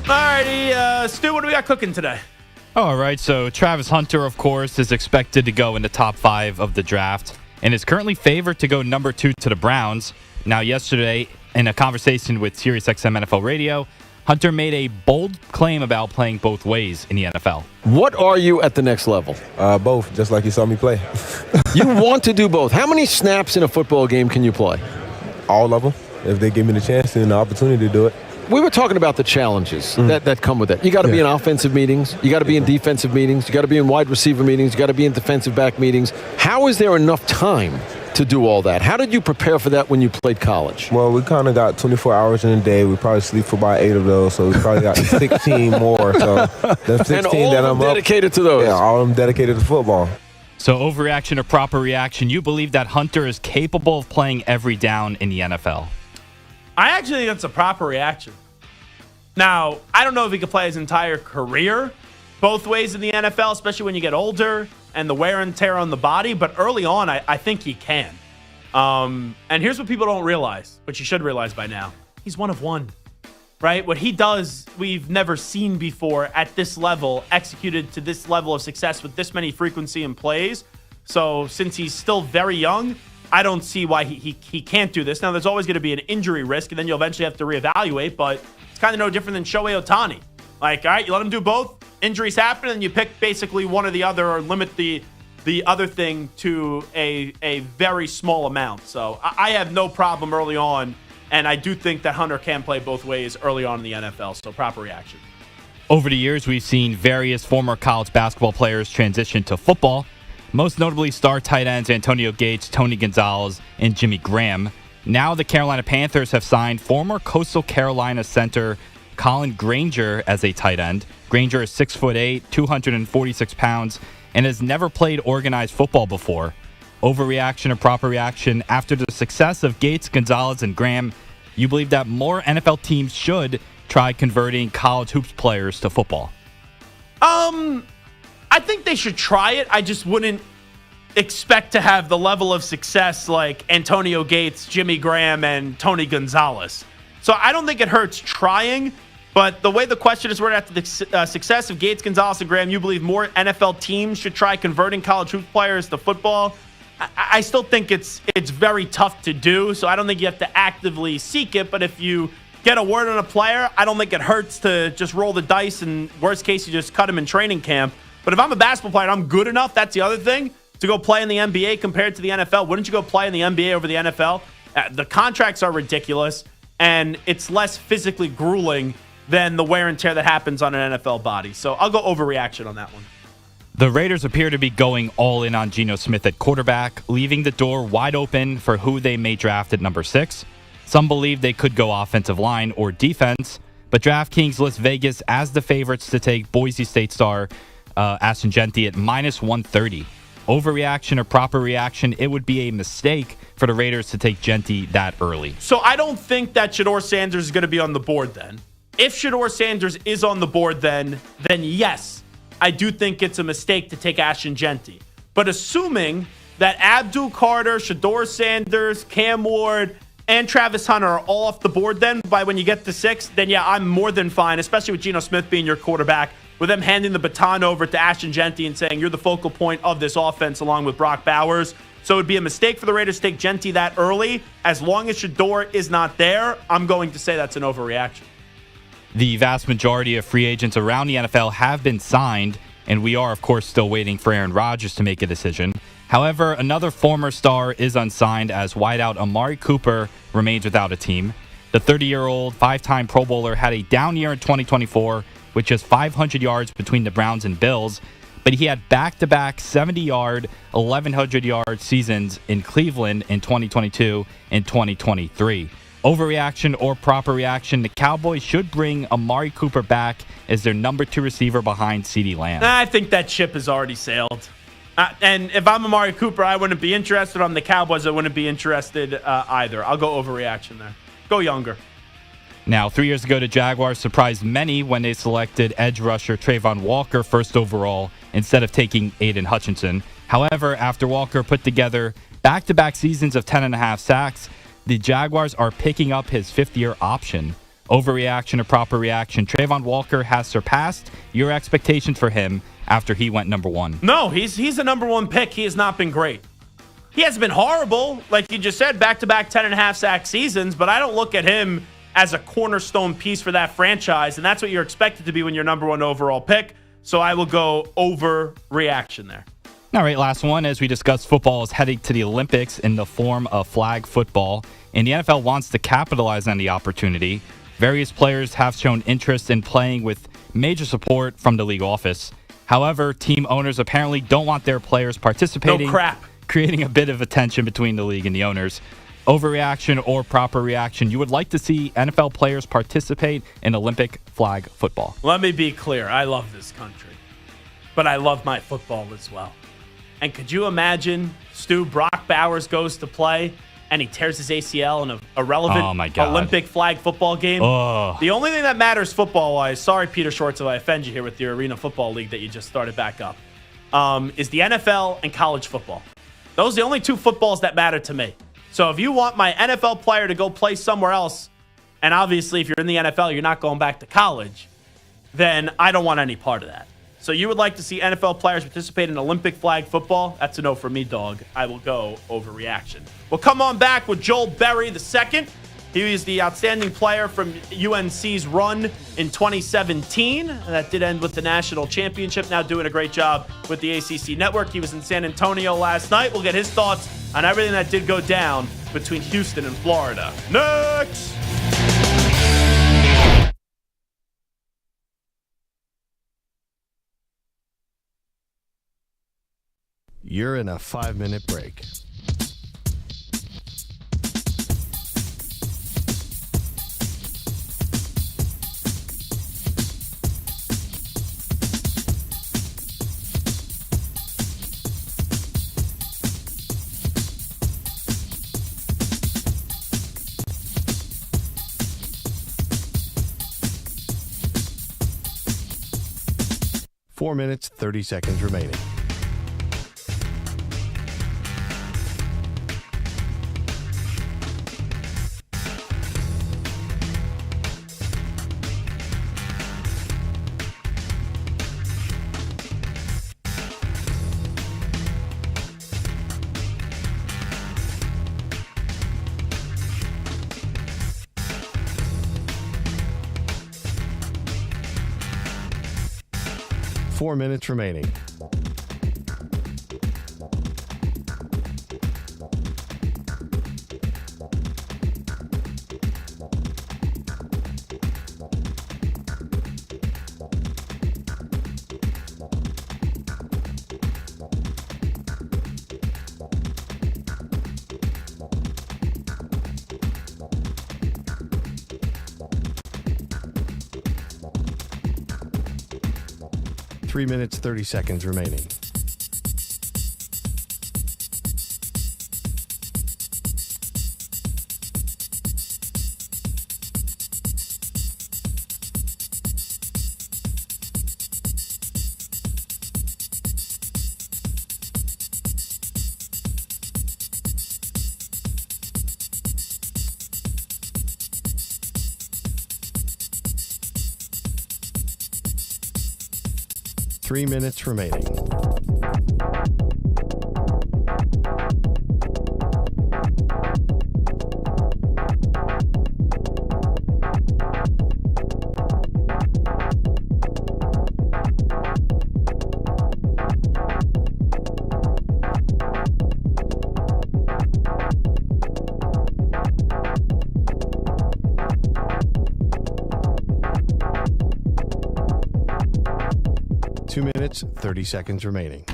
Alrighty, Stu, what do we got cooking today? All right, so Travis Hunter, of course, is expected to go in the top 5 of the draft and is currently favored to go number 2 to the Browns. Now, yesterday, in a conversation with SiriusXM NFL Radio, Hunter made a bold claim about playing both ways in the NFL. What are you at the next level? Both, just like you saw me play. You want to do both. How many snaps in a football game can you play? All of them, if they give me the chance and the opportunity to do it. We were talking about the challenges that come with it. You got to be in offensive meetings. You got to be in defensive meetings. You got to be in wide receiver meetings. You got to be in defensive back meetings. How is there enough time to do all that? How did you prepare for that when you played college? Well, we kind of got 24 hours in a day. We probably sleep for about 8 of those, so we probably got 16 more. So that's 16 and all that I'm I'm dedicated to those. Yeah, all of them dedicated to football. So overreaction or proper reaction, you believe that Hunter is capable of playing every down in the NFL? I actually think that's a proper reaction. Now, I don't know if he could play his entire career both ways in the NFL, especially when you get older and the wear and tear on the body. But early on, I think he can. And here's what people don't realize, but you should realize by now. He's one of one, right? What he does, we've never seen before at this level, executed to this level of success with this many frequency and plays. So since he's still very young, I don't see why he can't do this. Now, there's always going to be an injury risk, and then you'll eventually have to reevaluate, but it's kind of no different than Shohei Ohtani. Like, all right, you let him do both. Injuries happen, and you pick basically one or the other or limit the other thing to a very small amount. So I have no problem early on, and I do think that Hunter can play both ways early on in the NFL, so proper reaction. Over the years, we've seen various former college basketball players transition to football, most notably star tight ends Antonio Gates, Tony Gonzalez, and Jimmy Graham. Now the Carolina Panthers have signed former Coastal Carolina center Colin Granger as a tight end. Granger is 6'8", 246 pounds, and has never played organized football before. Overreaction or proper reaction, after the success of Gates, Gonzalez, and Graham, you believe that more NFL teams should try converting college hoops players to football? I think they should try it. I just wouldn't expect to have the level of success like Antonio Gates, Jimmy Graham, and Tony Gonzalez. So I don't think it hurts trying, but the way the question is worded after the success of Gates, Gonzalez, and Graham, you believe more NFL teams should try converting college hoops players to football. I still think it's very tough to do, so I don't think you have to actively seek it, but if you get a word on a player, I don't think it hurts to just roll the dice, and worst case, you just cut him in training camp. But if I'm a basketball player and I'm good enough, that's the other thing, to go play in the NBA compared to the NFL. Wouldn't you go play in the NBA over the NFL? The contracts are ridiculous, and it's less physically grueling than the wear and tear that happens on an NFL body. So I'll go overreaction on that one. The Raiders appear to be going all in on Geno Smith at quarterback, leaving the door wide open for who they may draft at number 6. Some believe they could go offensive line or defense, but DraftKings lists Vegas as the favorites to take Boise State star Ashton Jeanty at -130. Overreaction or proper reaction, it would be a mistake for the Raiders to take Jeanty that early. So I don't think that Shedeur Sanders is going to be on the board then. If Shedeur Sanders is on the board then yes, I do think it's a mistake to take Ashton Jeanty. But assuming that Abdul Carter, Shedeur Sanders, Cam Ward, and Travis Hunter are all off the board then by when you get to 6, then yeah, I'm more than fine, especially with Geno Smith being your quarterback, with them handing the baton over to Ashton Jeanty and saying you're the focal point of this offense along with Brock Bowers. So it would be a mistake for the Raiders to take Jeanty that early. As long as Shedeur is not there, I'm going to say that's an overreaction. The vast majority of free agents around the NFL have been signed, and we are, of course, still waiting for Aaron Rodgers to make a decision. However, another former star is unsigned as wideout Amari Cooper remains without a team. The 30-year-old, 5-time Pro Bowler had a down year in 2024 with just 500 yards between the Browns and Bills, but he had back-to-back 70-yard, 1,100-yard seasons in Cleveland in 2022 and 2023. Overreaction or proper reaction, the Cowboys should bring Amari Cooper back as their number 2 receiver behind CeeDee Lamb. I think that ship has already sailed. And if I'm Amari Cooper, I wouldn't be interested. On the Cowboys, I wouldn't be interested either. I'll go overreaction there. Go younger. Now, 3 years ago, the Jaguars surprised many when they selected edge rusher Trayvon Walker first overall instead of taking Aiden Hutchinson. However, after Walker put together back-to-back seasons of 10.5 sacks, the Jaguars are picking up his 5th-year option. Overreaction or proper reaction, Trayvon Walker has surpassed your expectations for him after he went number 1. No, he's a number 1 pick. He has not been great. He hasn't been horrible, like you just said, back-to-back 10.5 sack seasons, but I don't look at him as a cornerstone piece for that franchise, and that's what you're expected to be when you're number 1 overall pick. So I will go overreaction there. All right, last one. As we discussed, football is heading to the Olympics in the form of flag football, and the NFL wants to capitalize on the opportunity. Various players have shown interest in playing with major support from the league office. However, team owners apparently don't want their players participating. No crap. Creating a bit of a tension between the league and the owners. Overreaction or proper reaction, you would like to see NFL players participate in Olympic flag football. Let me be clear. I love this country, but I love my football as well. And could you imagine, Stu, Brock Bowers goes to play and he tears his ACL in a relevant Olympic flag football game? Oh. The only thing that matters football-wise, sorry, Peter Schwartz, if I offend you here with your Arena Football League that you just started back up, is the NFL and college football. Those are the only 2 footballs that matter to me. So if you want my NFL player to go play somewhere else, and obviously if you're in the NFL, you're not going back to college, then I don't want any part of that. So you would like to see NFL players participate in Olympic flag football? That's a no for me, dog. I will go overreaction. We'll come on back with Joel Berry II. He is the outstanding player from UNC's run in 2017. That did end with the national championship. Now doing a great job with the ACC network. He was in San Antonio last night. We'll get his thoughts on everything that did go down between Houston and Florida. Next! You're in a 5-minute break. Four minutes, 30 seconds remaining. Four minutes remaining. 3 minutes, 30 seconds remaining. Three minutes remaining. Two minutes, 30 seconds remaining.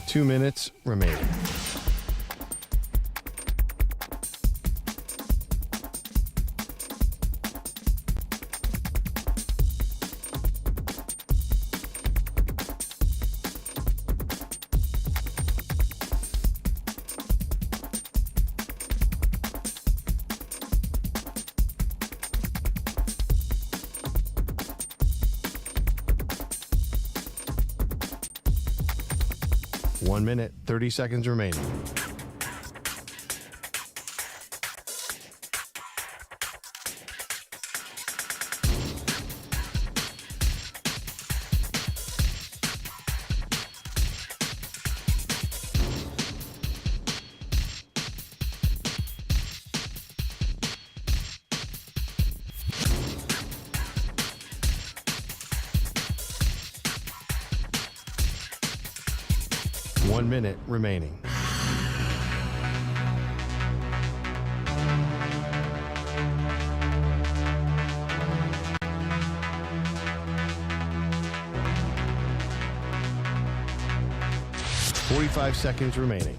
Two minutes remaining. One minute, 30 seconds remaining. One minute remaining. Forty-five seconds remaining.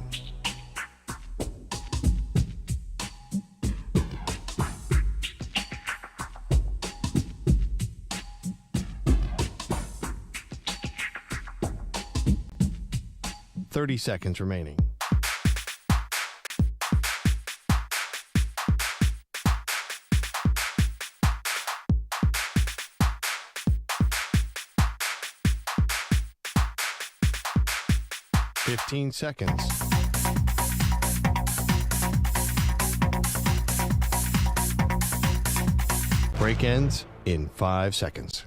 Thirty seconds remaining. Fifteen seconds. Break ends in 5 seconds.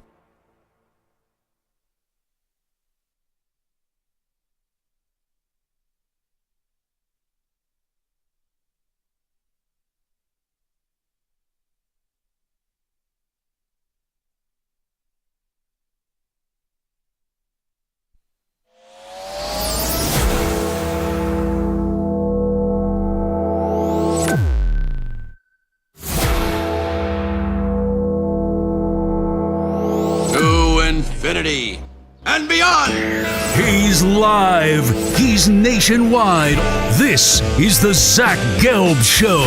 Infinity and beyond. He's live. He's nationwide. This is the Zach Gelb Show.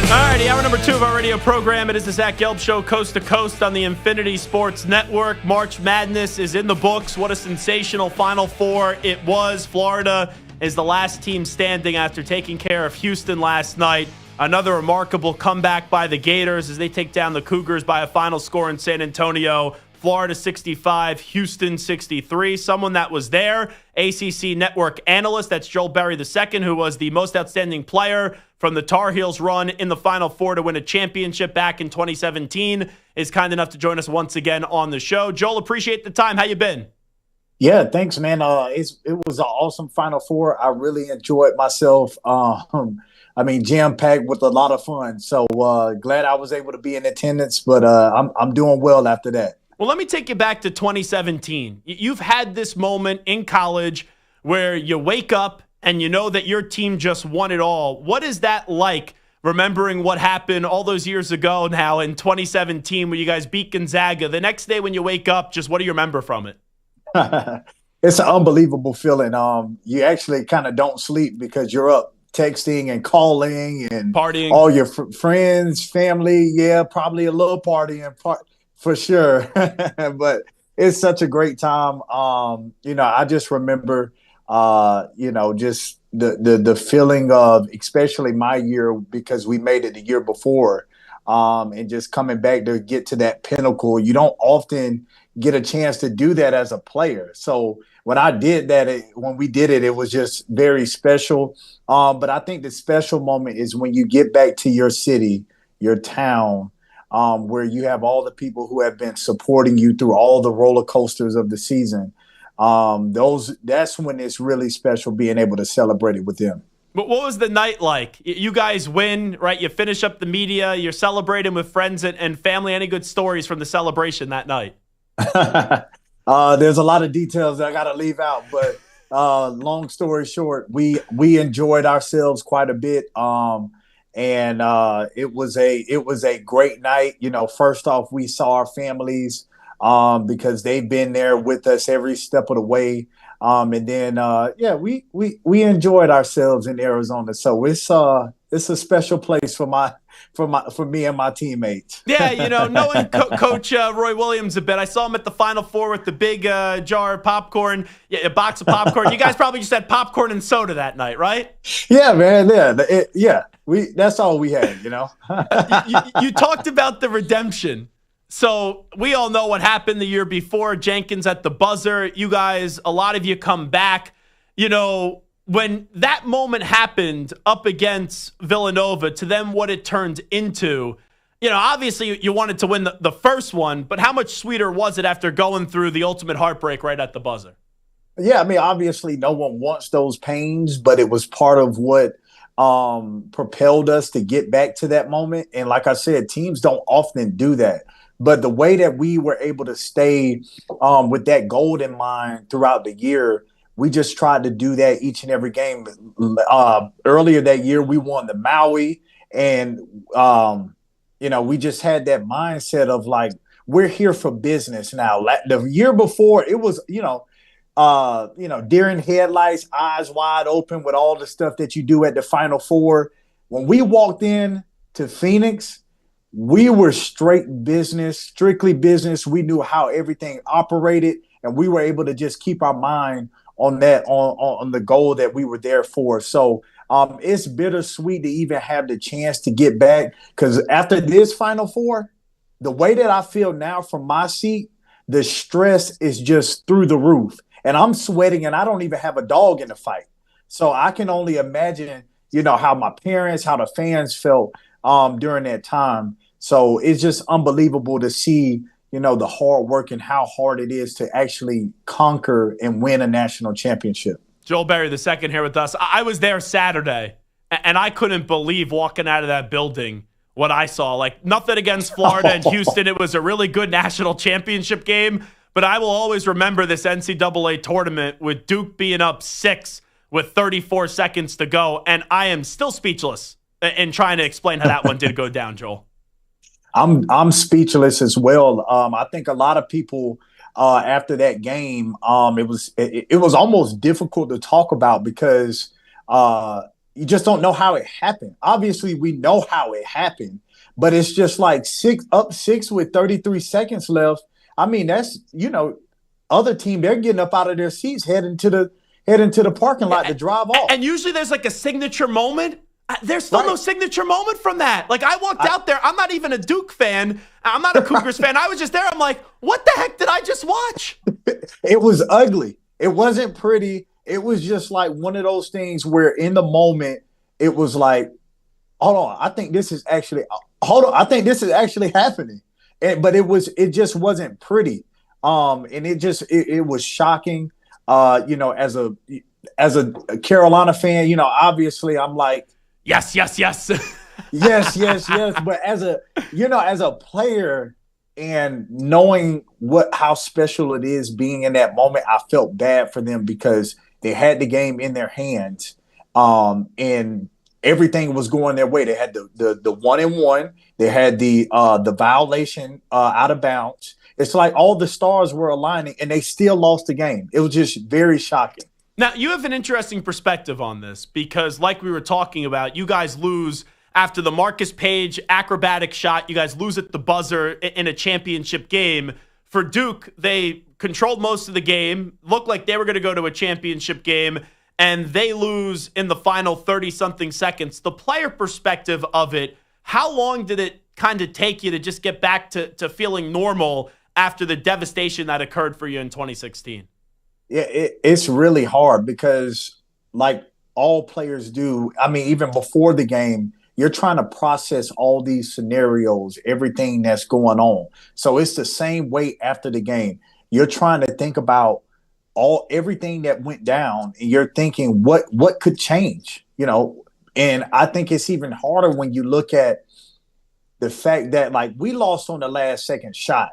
Alrighty, hour number 2 of our radio program. It is the Zach Gelb Show, coast to coast on the Infinity Sports Network. March Madness is in the books. What a sensational Final Four it was. Florida is the last team standing after taking care of Houston last night. Another remarkable comeback by the Gators as they take down the Cougars by a final score in San Antonio. Florida 65, Houston 63. Someone that was there, ACC Network analyst, that's Joel Berry II, who was the most outstanding player from the Tar Heels run in the Final Four to win a championship back in 2017, is kind enough to join us once again on the show. Joel, appreciate the time. How you been? Yeah, thanks, man. It was an awesome Final Four. I really enjoyed myself. Jam-packed with a lot of fun. So glad I was able to be in attendance, but I'm doing well after that. Well, let me take you back to 2017. You've had this moment in college where you wake up and you know that your team just won it all. What is that like, remembering what happened all those years ago now in 2017 when you guys beat Gonzaga? The next day when you wake up, just what do you remember from it? It's an unbelievable feeling. You actually kind of don't sleep because you're up texting and calling and partying. All your friends, family. Yeah, probably a little partying for sure. But it's such a great time. I just remember, just the feeling of, especially my year, because we made it the year before, and just coming back to get to that pinnacle. You don't often get a chance to do that as a player. So when I did that, when we did it, it was just very special. But I think the special moment is when you get back to your city, your town, where you have all the people who have been supporting you through all the roller coasters of the season. That's when it's really special, being able to celebrate it with them. But what was the night like? You guys win, right? You finish up the media, you're celebrating with friends and family. Any good stories from the celebration that night? There's a lot of details that I got to leave out, but long story short, we enjoyed ourselves quite a bit. And it was a great night. First off, we saw our families because they've been there with us every step of the way. And then we enjoyed ourselves in Arizona. So it's a special place for me and my teammates. Yeah, knowing Coach Roy Williams a bit, I saw him at the Final Four with the big jar of popcorn, a box of popcorn. You guys probably just had popcorn and soda that night, right? Yeah, man. Yeah, that's all we had. You talked about the redemption. So we all know what happened the year before. Jenkins at the buzzer. You guys, a lot of you come back. When that moment happened up against Villanova, to them what it turned into, obviously you wanted to win the first one, but how much sweeter was it after going through the ultimate heartbreak right at the buzzer? Yeah, I mean, obviously no one wants those pains, but it was part of what propelled us to get back to that moment. And like I said, teams don't often do that. But the way that we were able to stay with that goal in mind throughout the year, we just tried to do that each and every game. Earlier that year, we won the Maui, and we just had that mindset of like, we're here for business now. The year before, it was deer in headlights, eyes wide open with all the stuff that you do at the Final Four. When we walked in to Phoenix, we were strictly business. We knew how everything operated, and we were able to just keep our mind on that, on the goal that we were there for. So it's bittersweet to even have the chance to get back, because after this Final Four, the way that I feel now from my seat, the stress is just through the roof. And I'm sweating, and I don't even have a dog in the fight. So I can only imagine, how my parents, how the fans felt during that time. So it's just unbelievable to see, the hard work and how hard it is to actually conquer and win a national championship. Joel Berry II here with us. I was there Saturday, and I couldn't believe walking out of that building what I saw. Like, nothing against Florida and Houston. It was a really good national championship game. But I will always remember this NCAA tournament with Duke being up 6 with 34 seconds to go. And I am still speechless in trying to explain how that one did go down, Joel. I'm speechless as well. I think a lot of people after that game, it was almost difficult to talk about because you just don't know how it happened. Obviously, we know how it happened, but it's just like 6 with 33 seconds left. I mean, that's, other team, they're getting up out of their seats, heading to the parking lot to drive off. And usually there's like a signature moment. There's still no signature moment from that. Like, I walked out there. I'm not even a Duke fan. I'm not a Cougars fan. I was just there. I'm like, what the heck did I just watch? It was ugly. It wasn't pretty. It was just like one of those things where in the moment, it was like, hold on, I think this is actually happening. But it just wasn't pretty. And it was shocking. As a Carolina fan, obviously I'm like, yes. yes. But as a player and knowing how special it is being in that moment, I felt bad for them because They had the game in their hands, and everything was going their way. They had the 1-and-1. They had the violation out of bounds. It's like all the stars were aligning, and they still lost the game. It was just very shocking. Now, you have an interesting perspective on this because, like we were talking about, you guys lose after the Marcus Page acrobatic shot. You guys lose at the buzzer in a championship game. For Duke, they controlled most of the game, looked like they were going to go to a championship game, and they lose in the final 30-something seconds. The player perspective of it, how long did it kind of take you to just get back to feeling normal after the devastation that occurred for you in 2016? Yeah, it's really hard because, like all players do, I mean, even before the game, you're trying to process all these scenarios, everything that's going on. So it's the same way after the game. You're trying to think about everything that went down, and you're thinking what could change, And I think it's even harder when you look at the fact that, like, we lost on the last second shot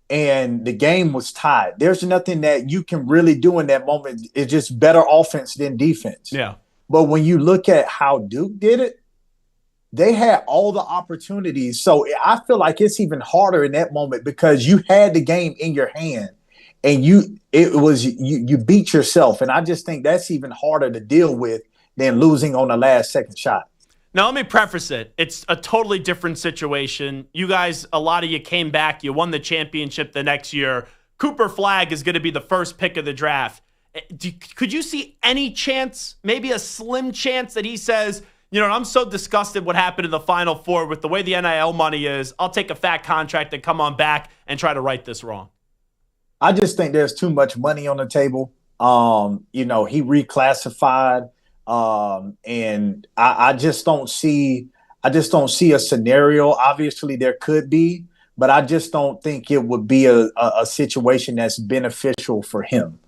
and the game was tied. There's nothing that you can really do in that moment. It's just better offense than defense. Yeah. But when you look at how Duke did it, they had all the opportunities. So I feel like it's even harder in that moment because you had the game in your hand and you beat yourself. And I just think that's even harder to deal with than losing on the last second shot. Now, let me preface it. It's a totally different situation. You guys, a lot of you came back. You won the championship the next year. Cooper Flagg is going to be the first pick of the draft. Could you see any chance, maybe a slim chance, that he says, I'm so disgusted what happened in the Final Four with the way the NIL money is, I'll take a fat contract and come on back and try to right this wrong? I just think there's too much money on the table. He reclassified. And I just don't see a scenario. Obviously there could be, but I just don't think it would be a situation that's beneficial for him.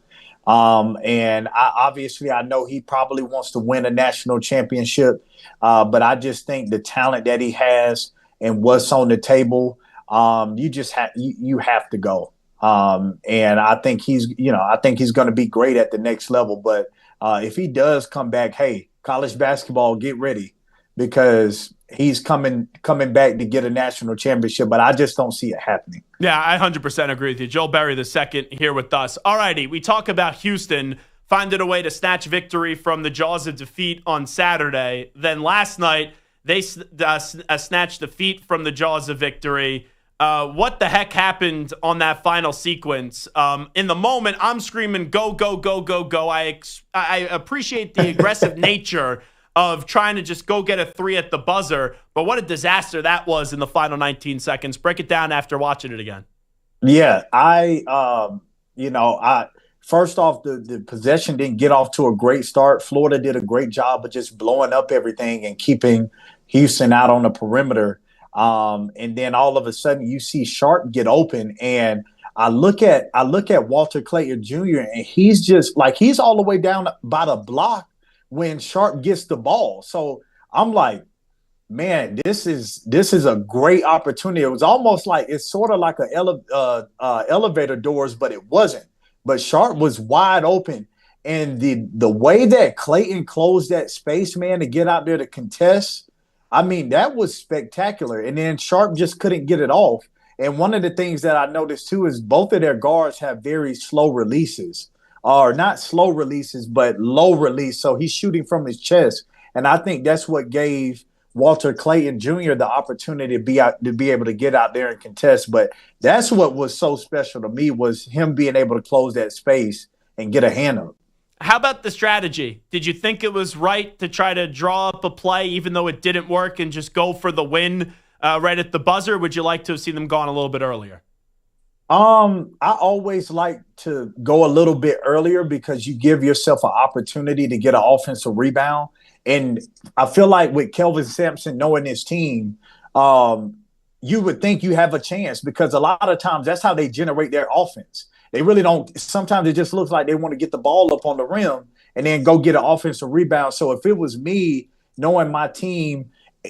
And I know he probably wants to win a national championship. But I just think the talent that he has and what's on the table, you have to go. And I think he's going to be great at the next level, but if he does come back, hey, college basketball, get ready because he's coming back to get a national championship, but I just don't see it happening. Yeah, I 100% agree with you. Joel Berry II here with us. All righty, we talk about Houston finding a way to snatch victory from the jaws of defeat on Saturday. Then last night, they snatched defeat from the jaws of victory. What the heck happened on that final sequence? In the moment, I'm screaming, go, go, go, go, go. I appreciate the aggressive nature of trying to just go get a three at the buzzer, but what a disaster that was in the final 19 seconds. Break it down after watching it again. Yeah, first off, the possession didn't get off to a great start. Florida did a great job of just blowing up everything and keeping Houston out on the perimeter. And then all of a sudden you see Sharp get open, and I look at Walter Clayton Jr. and he's just like, he's all the way down by the block when Sharp gets the ball. So I'm like, man, this is a great opportunity. It was almost like, it's sort of like elevator doors, but it wasn't. But Sharp was wide open, and the way that Clayton closed that space, man, to get out there to contest, I mean, that was spectacular. And then Sharp just couldn't get it off. And one of the things that I noticed too is both of their guards have very slow releases, or not slow releases, but low release. So he's shooting from his chest. And I think that's what gave Walter Clayton Jr. the opportunity to be able to get out there and contest. But that's what was so special to me, was him being able to close that space and get a hand up. How about the strategy? Did you think it was right to try to draw up a play even though it didn't work and just go for the win right at the buzzer? Would you like to have seen them gone a little bit earlier? I always like to go a little bit earlier because you give yourself an opportunity to get an offensive rebound. And I feel like with Kelvin Sampson knowing his team, you would think you have a chance, because a lot of times that's how they generate their offense. They really don't. Sometimes it just looks like they want to get the ball up on the rim and then go get an offensive rebound. So if it was me, knowing my team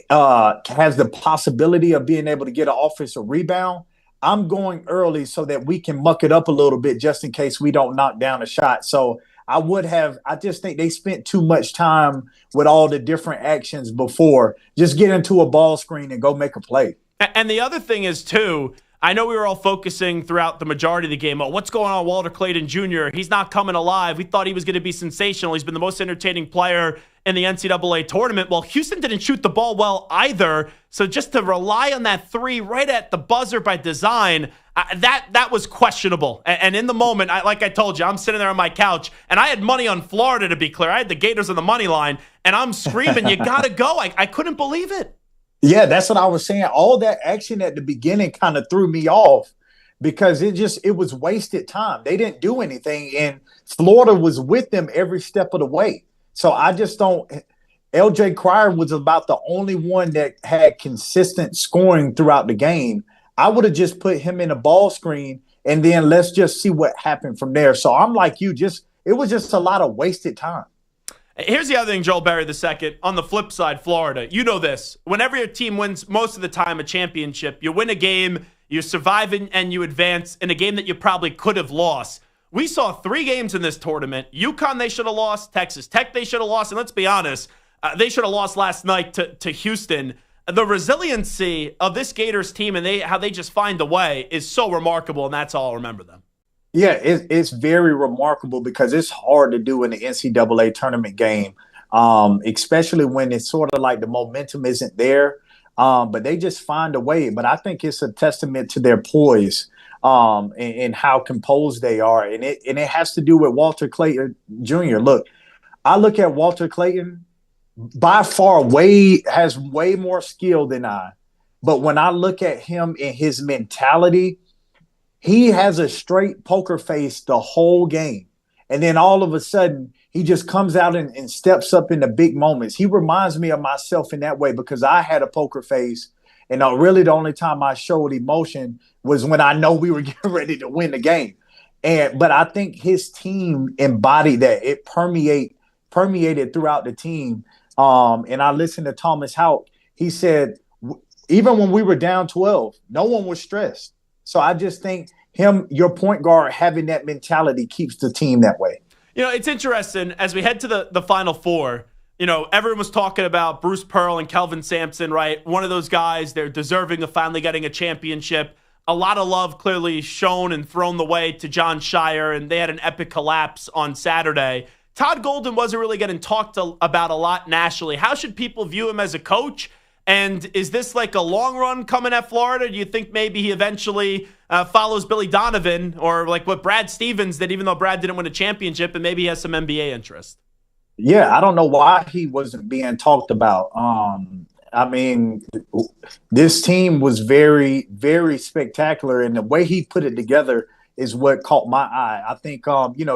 has the possibility of being able to get an offensive rebound, I'm going early so that we can muck it up a little bit just in case we don't knock down a shot. So I just think they spent too much time with all the different actions before. Just get into a ball screen and go make a play. And the other thing is, too, I know we were all focusing throughout the majority of the game, what's going on with Walter Clayton Jr.? He's not coming alive. We thought he was going to be sensational. He's been the most entertaining player in the NCAA tournament. Well, Houston didn't shoot the ball well either. So just to rely on that three right at the buzzer by design, that was questionable. And in the moment, like I told you, I'm sitting there on my couch, and I had money on Florida, to be clear. I had the Gators on the money line, and I'm screaming, you got to go. I couldn't believe it. Yeah, that's what I was saying. All that action at the beginning kind of threw me off because it was wasted time. They didn't do anything, and Florida was with them every step of the way. So I just don't – LJ Cryer was about the only one that had consistent scoring throughout the game. I would have just put him in a ball screen, and then let's just see what happened from there. So I'm like you, it was just a lot of wasted time. Here's the other thing, Joel Berry II. On the flip side, Florida, you know this. Whenever your team wins most of the time a championship, you win a game, you survive and you advance in a game that you probably could have lost. We saw 3 games in this tournament. UConn, they should have lost. Texas Tech, they should have lost. And let's be honest, they should have lost last night to Houston. The resiliency of this Gators team and how they just find a way is so remarkable, and that's all I'll remember them. Yeah, it's very remarkable because it's hard to do in the NCAA tournament game, especially when it's sort of like the momentum isn't there. But they just find a way. But I think it's a testament to their poise and how composed they are. And it has to do with Walter Clayton Jr. Look, I look at Walter Clayton, by far has way more skill than I. But when I look at him and his mentality, he has a straight poker face the whole game. And then all of a sudden, he just comes out and steps up in the big moments. He reminds me of myself in that way because I had a poker face. And really the only time I showed emotion was when I know we were getting ready to win the game. But I think his team embodied that. It permeated throughout the team. And I listened to Thomas Houck. He said, even when we were down 12, no one was stressed. So I just think your point guard, having that mentality keeps the team that way. You know, it's interesting as we head to the Final Four. You know, everyone was talking about Bruce Pearl and Kelvin Sampson, right? One of those guys, they're deserving of finally getting a championship. A lot of love clearly shown and thrown the way to John Shire, and they had an epic collapse on Saturday. Todd Golden wasn't really getting talked about a lot nationally. How should people view him as a coach? And is this like a long run coming at Florida? Do you think maybe he eventually follows Billy Donovan or like what Brad Stevens did, even though Brad didn't win a championship, and maybe he has some NBA interest? Yeah, I don't know why he wasn't being talked about. I mean, this team was very, very spectacular, and the way he put it together is what caught my eye. I think,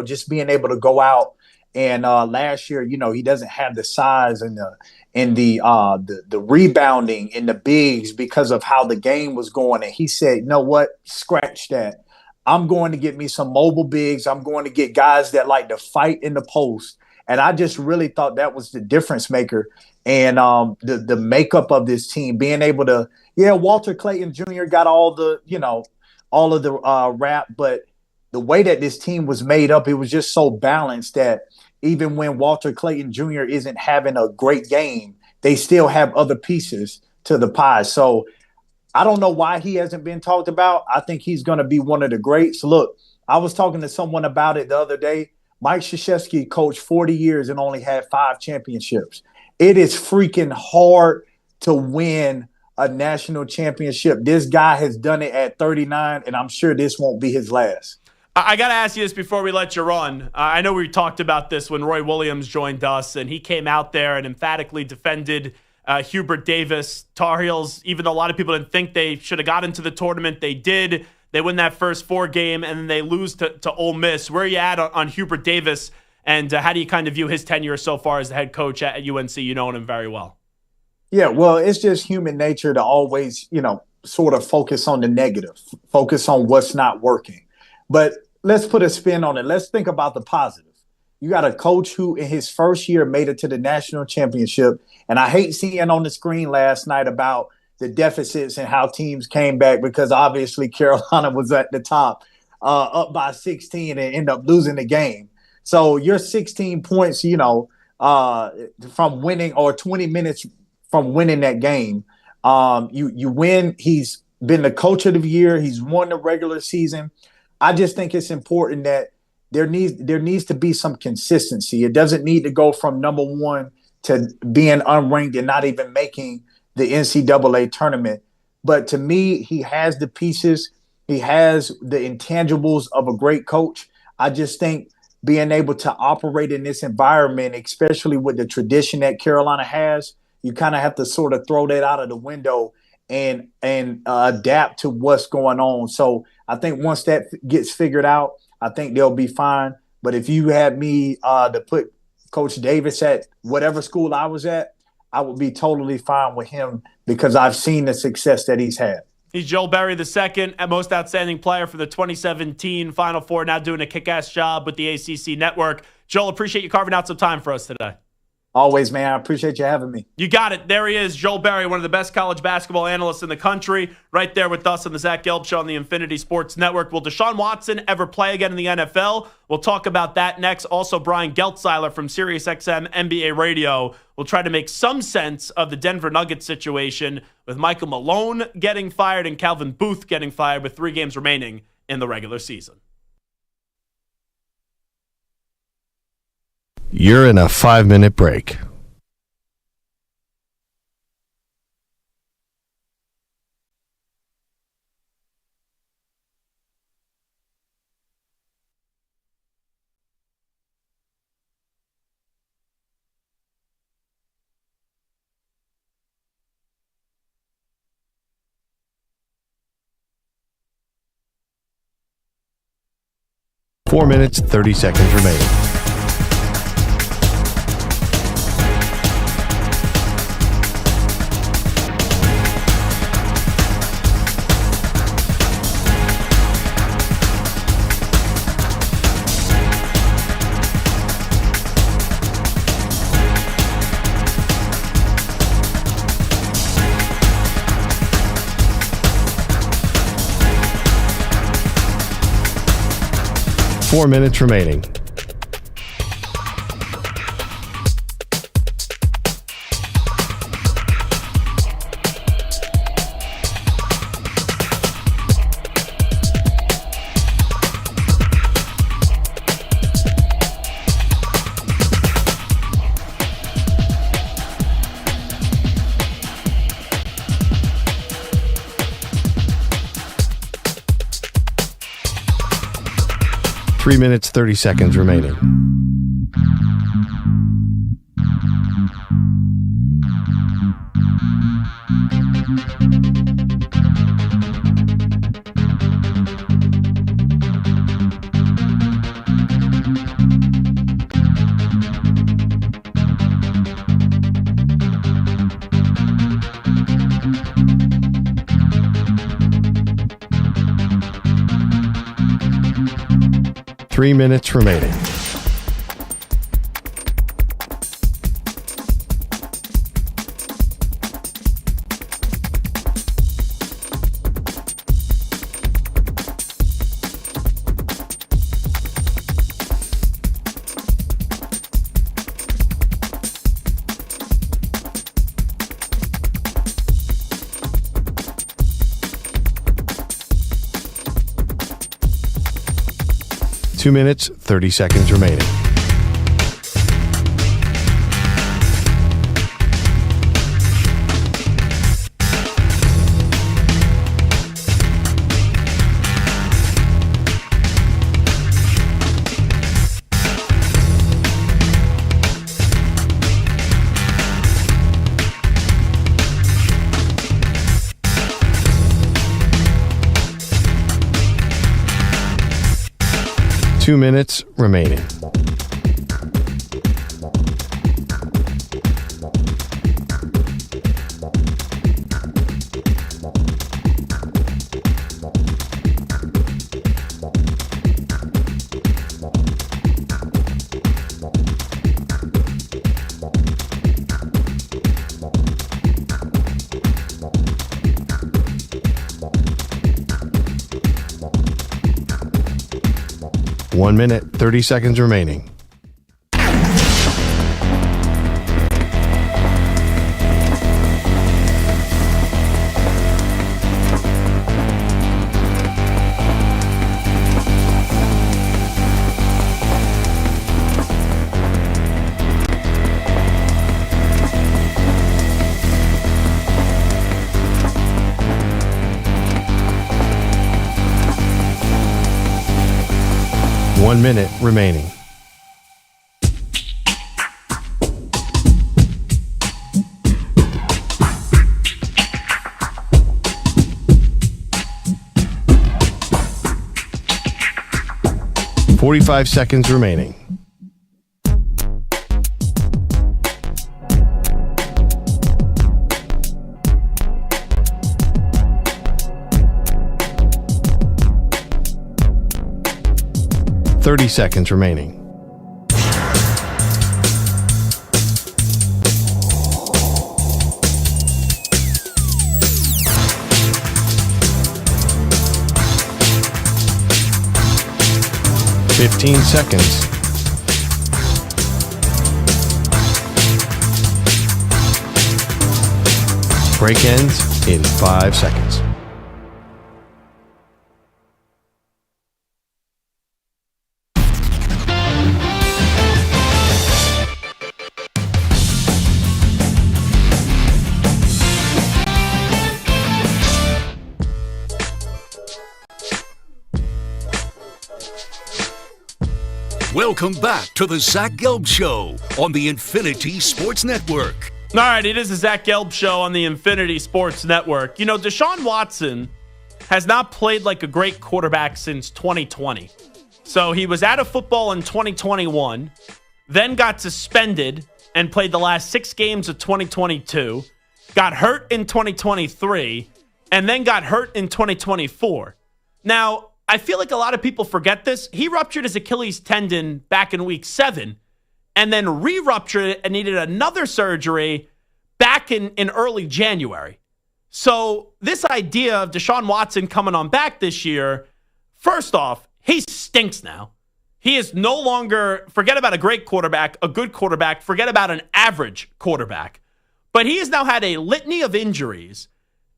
just being able to go out and last year, he doesn't have the size and the rebounding in the bigs because of how the game was going. And he said, you know what, scratch that. I'm going to get me some mobile bigs. I'm going to get guys that like to fight in the post. And I just really thought that was the difference maker. And the makeup of this team, being able to, Walter Clayton Jr. got all of the rap, but the way that this team was made up, it was just so balanced that even when Walter Clayton Jr. isn't having a great game, they still have other pieces to the pie. So I don't know why he hasn't been talked about. I think he's going to be one of the greats. Look, I was talking to someone about it the other day. Mike Krzyzewski coached 40 years and only had 5 championships. It is freaking hard to win a national championship. This guy has done it at 39, and I'm sure this won't be his last. I got to ask you this before we let you run. I know we talked about this when Roy Williams joined us, and he came out there and emphatically defended Hubert Davis. Tar Heels, even though a lot of people didn't think they should have got into the tournament, they did. They win that first 4 game, and then they lose to Ole Miss. Where are you at on Hubert Davis, and how do you kind of view his tenure so far as the head coach at UNC? You know him very well. Yeah, well, it's just human nature to always, sort of focus on the negative, focus on what's not working. But let's put a spin on it. Let's think about the positive. You got a coach who in his first year made it to the national championship. And I hate seeing on the screen last night about the deficits and how teams came back because obviously Carolina was at the top, up by 16 and ended up losing the game. So you're 16 points, from winning, or 20 minutes from winning that game. You win. He's been the coach of the year. He's won the regular season. I just think it's important that there needs to be some consistency. It doesn't need to go from number one to being unranked and not even making the NCAA tournament. But to me, he has the pieces. He has the intangibles of a great coach. I just think being able to operate in this environment, especially with the tradition that Carolina has, you kind of have to sort of throw that out of the window and adapt to what's going on. So I think once that gets figured out, I think they'll be fine. But if you had me to put Coach Davis at whatever school I was at, I would be totally fine with him because I've seen the success that he's had. He's Joel Berry, the second most outstanding player for the 2017 Final Four, now doing a kick-ass job with the ACC Network. Joel, appreciate you carving out some time for us today. Always, man. I appreciate you having me. You got it. There he is, Joel Berry, one of the best college basketball analysts in the country, right there with us on the Zach Gelb Show on the Infinity Sports Network. Will Deshaun Watson ever play again in the NFL? We'll talk about that next. Also, Brian Geltzeiler from SiriusXM NBA Radio will try to make some sense of the Denver Nuggets situation with Michael Malone getting fired and Calvin Booth getting fired with 3 games remaining in the regular season. You're in a 5-minute break. Four minutes, 30 seconds remaining. Four minutes remaining. Three minutes, 30 seconds remaining. Three minutes remaining. Two minutes, 30 seconds remaining. Two minutes remaining. One minute, 30 seconds remaining. 1 minute remaining. .45 seconds remaining. .30 seconds remaining. .15 seconds. Break ends in 5 seconds. Welcome back to the Zach Gelb Show on the Infinity Sports Network. All right, it is the Zach Gelb Show on the Infinity Sports Network. You know, Deshaun Watson has not played like a great quarterback since 2020. So he was out of football in 2021, then got suspended and played the last 6 games of 2022, got hurt in 2023, and then got hurt in 2024. Now, I feel like a lot of people forget this. He ruptured his Achilles tendon back in week 7 and then re-ruptured it and needed another surgery back in early January. So this idea of Deshaun Watson coming on back this year, first off, he stinks now. He is no longer, forget about a great quarterback, a good quarterback, forget about an average quarterback. But he has now had a litany of injuries.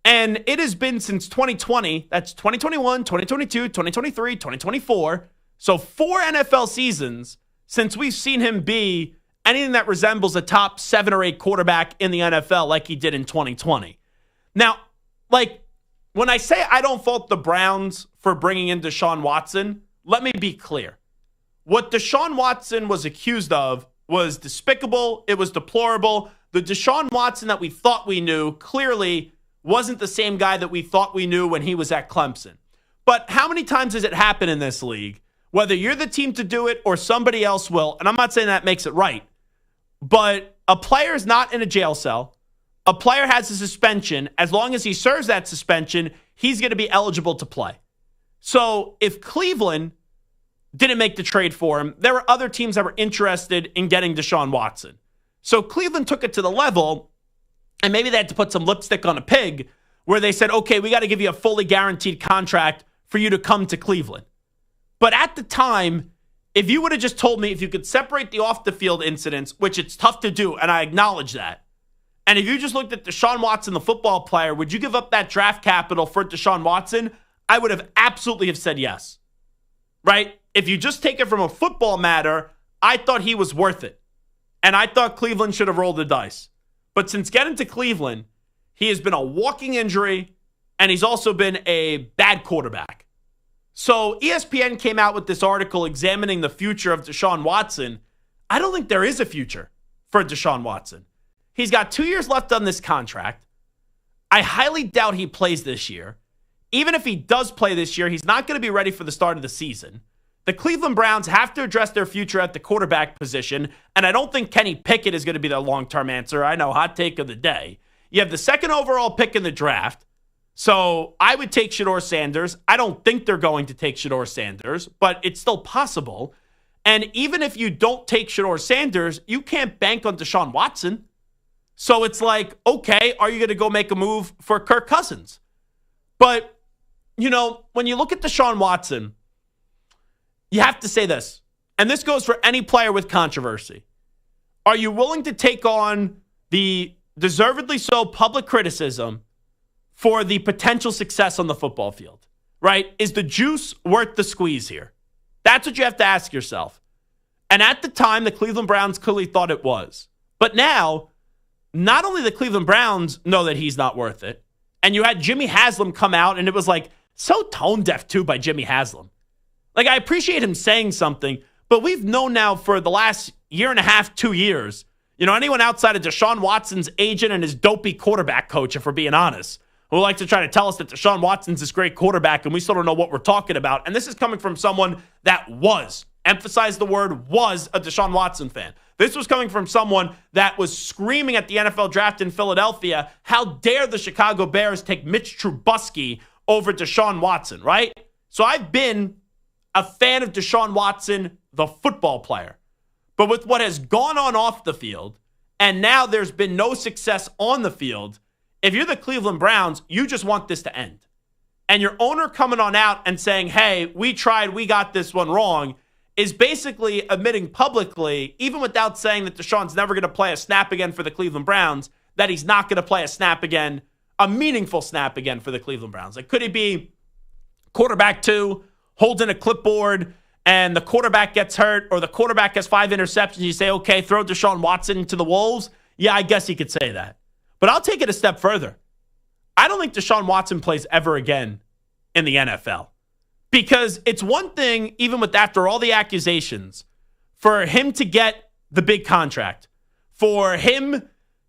And it has been since 2020, that's 2021, 2022, 2023, 2024. So 4 NFL seasons since we've seen him be anything that resembles a top 7 or 8 quarterback in the NFL like he did in 2020. Now, like, when I say I don't fault the Browns for bringing in Deshaun Watson, let me be clear. What Deshaun Watson was accused of was despicable. It was deplorable. The Deshaun Watson that we thought we knew clearly wasn't the same guy that we thought we knew when he was at Clemson. But how many times has it happened in this league? Whether you're the team to do it or somebody else will, and I'm not saying that makes it right, but a player is not in a jail cell. A player has a suspension. As long as he serves that suspension, he's going to be eligible to play. So if Cleveland didn't make the trade for him, there were other teams that were interested in getting Deshaun Watson. So Cleveland took it to the level, and maybe they had to put some lipstick on a pig, where they said, okay, we got to give you a fully guaranteed contract for you to come to Cleveland. But at the time, if you would have just told me if you could separate the off-the-field incidents, which it's tough to do, and I acknowledge that, and if you just looked at Deshaun Watson, the football player, would you give up that draft capital for Deshaun Watson? I would have absolutely have said yes. Right? If you just take it from a football matter, I thought he was worth it. And I thought Cleveland should have rolled the dice. But since getting to Cleveland, he has been a walking injury, and he's also been a bad quarterback. So ESPN came out with this article examining the future of Deshaun Watson. I don't think there is a future for Deshaun Watson. He's got 2 years left on this contract. I highly doubt he plays this year. Even if he does play this year, he's not going to be ready for the start of the season. The Cleveland Browns have to address their future at the quarterback position, and I don't think Kenny Pickett is going to be their long-term answer. I know, hot take of the day. You have the 2nd overall pick in the draft, so I would take Shedeur Sanders. I don't think they're going to take Shedeur Sanders, but it's still possible. And even if you don't take Shedeur Sanders, you can't bank on Deshaun Watson. So it's like, okay, are you going to go make a move for Kirk Cousins? But, you know, when you look at Deshaun Watson, you have to say this, and this goes for any player with controversy. Are you willing to take on the deservedly so public criticism for the potential success on the football field, right? Is the juice worth the squeeze here? That's what you have to ask yourself. And at the time, the Cleveland Browns clearly thought it was. But now, not only the Cleveland Browns know that he's not worth it, and you had Jimmy Haslam come out, and it was like so tone deaf too by Jimmy Haslam. Like, I appreciate him saying something, but we've known now for the last year and a half, 2 years, anyone outside of Deshaun Watson's agent and his dopey quarterback coach, if we're being honest, who like to try to tell us that Deshaun Watson's this great quarterback and we still don't know what we're talking about. And this is coming from someone that emphasize the word was, a Deshaun Watson fan. This was coming from someone that was screaming at the NFL draft in Philadelphia, how dare the Chicago Bears take Mitch Trubisky over Deshaun Watson, right? So I've been a fan of Deshaun Watson, the football player. But with what has gone on off the field, and now there's been no success on the field, if you're the Cleveland Browns, you just want this to end. And your owner coming on out and saying, hey, we tried, we got this one wrong, is basically admitting publicly, even without saying that Deshaun's never going to play a snap again for the Cleveland Browns, that he's not going to play a snap again, a meaningful snap again for the Cleveland Browns. Like, could he be quarterback 2, holding a clipboard, and the quarterback gets hurt, or the quarterback has 5 interceptions, you say, okay, throw Deshaun Watson into the Wolves? Yeah, I guess he could say that. But I'll take it a step further. I don't think Deshaun Watson plays ever again in the NFL. Because it's one thing, even with after all the accusations, for him to get the big contract, for him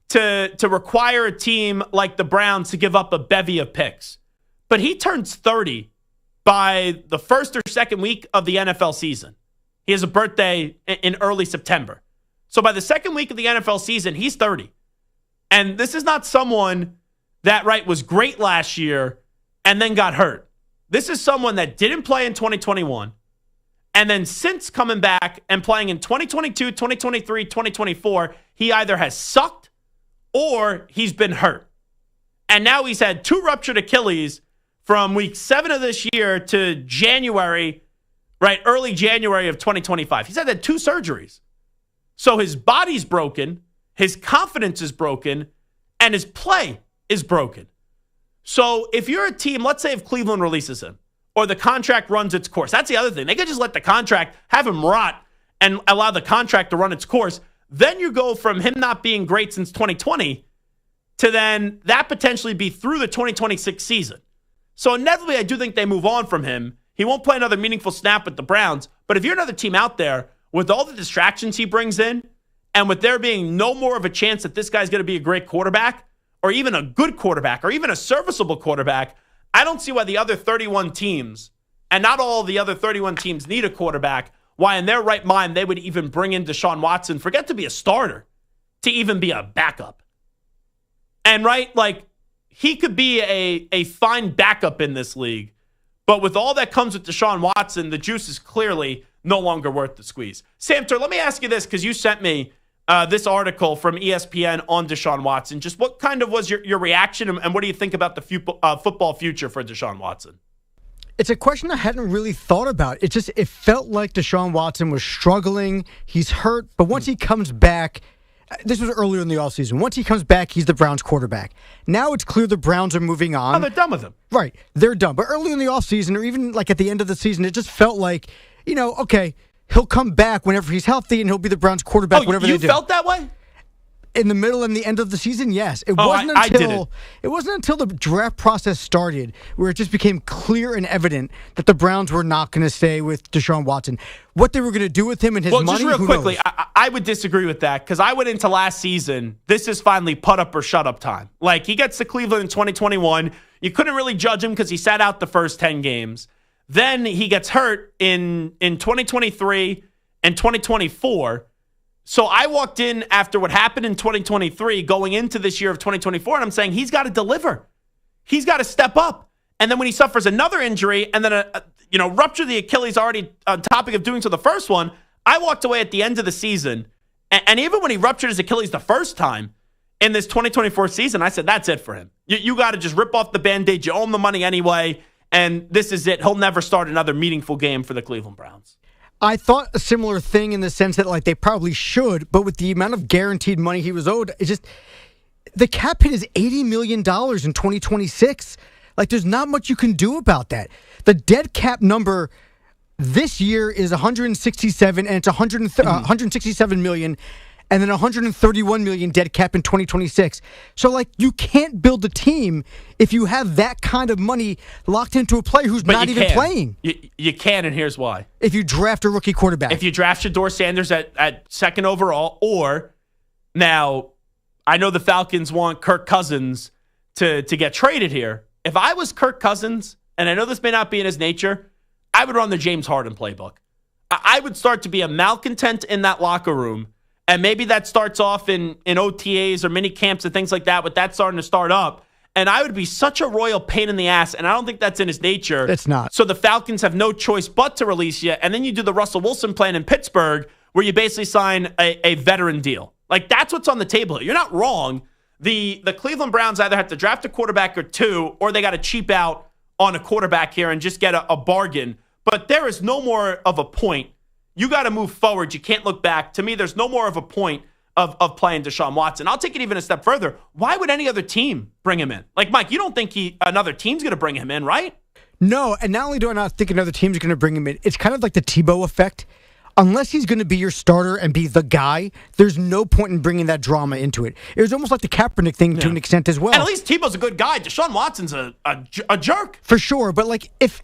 to require a team like the Browns to give up a bevy of picks. But he turns 30 by the first or second week of the NFL season. He has a birthday in early September. So by the second week of the NFL season, he's 30. And this is not someone that, was great last year and then got hurt. This is someone that didn't play in 2021, and then since coming back and playing in 2022, 2023, 2024, he either has sucked or he's been hurt. And now he's had 2 ruptured Achilles from week 7 of this year to January, early January of 2025. He's had 2 surgeries. So his body's broken, his confidence is broken, and his play is broken. So if you're a team, let's say if Cleveland releases him or the contract runs its course, that's the other thing. They could just let the contract, have him rot and allow the contract to run its course. Then you go from him not being great since 2020 to then that potentially be through the 2026 season. So inevitably, I do think they move on from him. He won't play another meaningful snap with the Browns. But if you're another team out there with all the distractions he brings in and with there being no more of a chance that this guy's going to be a great quarterback, or even a good quarterback, or even a serviceable quarterback, I don't see why the other 31 teams, and not all the other 31 teams need a quarterback, why in their right mind they would even bring in Deshaun Watson, forget to be a starter, to even be a backup. And he could be a fine backup in this league, but with all that comes with Deshaun Watson, the juice is clearly no longer worth the squeeze. Samter, let me ask you this, because you sent me this article from ESPN on Deshaun Watson. Just what kind of was your reaction, and what do you think about the football future for Deshaun Watson? It's a question I hadn't really thought about. It felt like Deshaun Watson was struggling. He's hurt, but once he comes back, this was earlier in the offseason. Once he comes back, he's the Browns quarterback. Now it's clear the Browns are moving on. Oh, they're done with him. Right. They're done. But early in the offseason, or even at the end of the season, it just felt like, okay, he'll come back whenever he's healthy and he'll be the Browns quarterback, whatever they do. You felt that way? In the middle and the end of the season, yes. It wasn't until the draft process started where it just became clear and evident that the Browns were not going to stay with Deshaun Watson. What they were going to do with him and his money, just real quickly, I would disagree with that, because I went into last season, this is finally put up or shut up time. He gets to Cleveland in 2021. You couldn't really judge him because he sat out the first 10 games. Then he gets hurt in 2023 and 2024. So I walked in after what happened in 2023 going into this year of 2024, and I'm saying he's got to deliver. He's got to step up. And then when he suffers another injury and then, rupture the Achilles already on topic of doing so the first one, I walked away at the end of the season. And even when he ruptured his Achilles the first time in this 2024 season, I said, that's it for him. You got to just rip off the Band-Aid. You owe him the money anyway. And this is it. He'll never start another meaningful game for the Cleveland Browns. I thought a similar thing in the sense that they probably should, but with the amount of guaranteed money he was owed, the cap hit is $80 million in 2026. There's not much you can do about that. The dead cap number this year is 167, and it's 167 million. and then $131 million dead cap in 2026. So, like, you can't build a team if you have that kind of money locked into a player who's not even playing. You can, and here's why. If you draft a rookie quarterback. If you draft Shedeur Sanders at second overall, or now, I know the Falcons want Kirk Cousins to get traded here. If I was Kirk Cousins, and I know this may not be in his nature, I would run the James Harden playbook. I would start to be a malcontent in that locker room, and maybe that starts off in OTAs or mini camps and things like that, with that starting to start up. And I would be such a royal pain in the ass, and I don't think that's in his nature. It's not. So the Falcons have no choice but to release you, and then you do the Russell Wilson plan in Pittsburgh, where you basically sign a veteran deal. Like, that's what's on the table here. You're not wrong. The Cleveland Browns either have to draft a quarterback or two, or they got to cheap out on a quarterback here and just get a bargain. But there is no more of a point. You got to move forward. You can't look back. To me, there's no more of a point of playing Deshaun Watson. I'll take it even a step further. Why would any other team bring him in? Like, Mike, you don't think another team's going to bring him in, right? No, and not only do I not think another team's going to bring him in, it's kind of like the Tebow effect. Unless he's going to be your starter and be the guy, there's no point in bringing that drama into it. It was almost like the Kaepernick thing to an extent as well. And at least Tebow's a good guy. Deshaun Watson's a jerk. For sure, but like if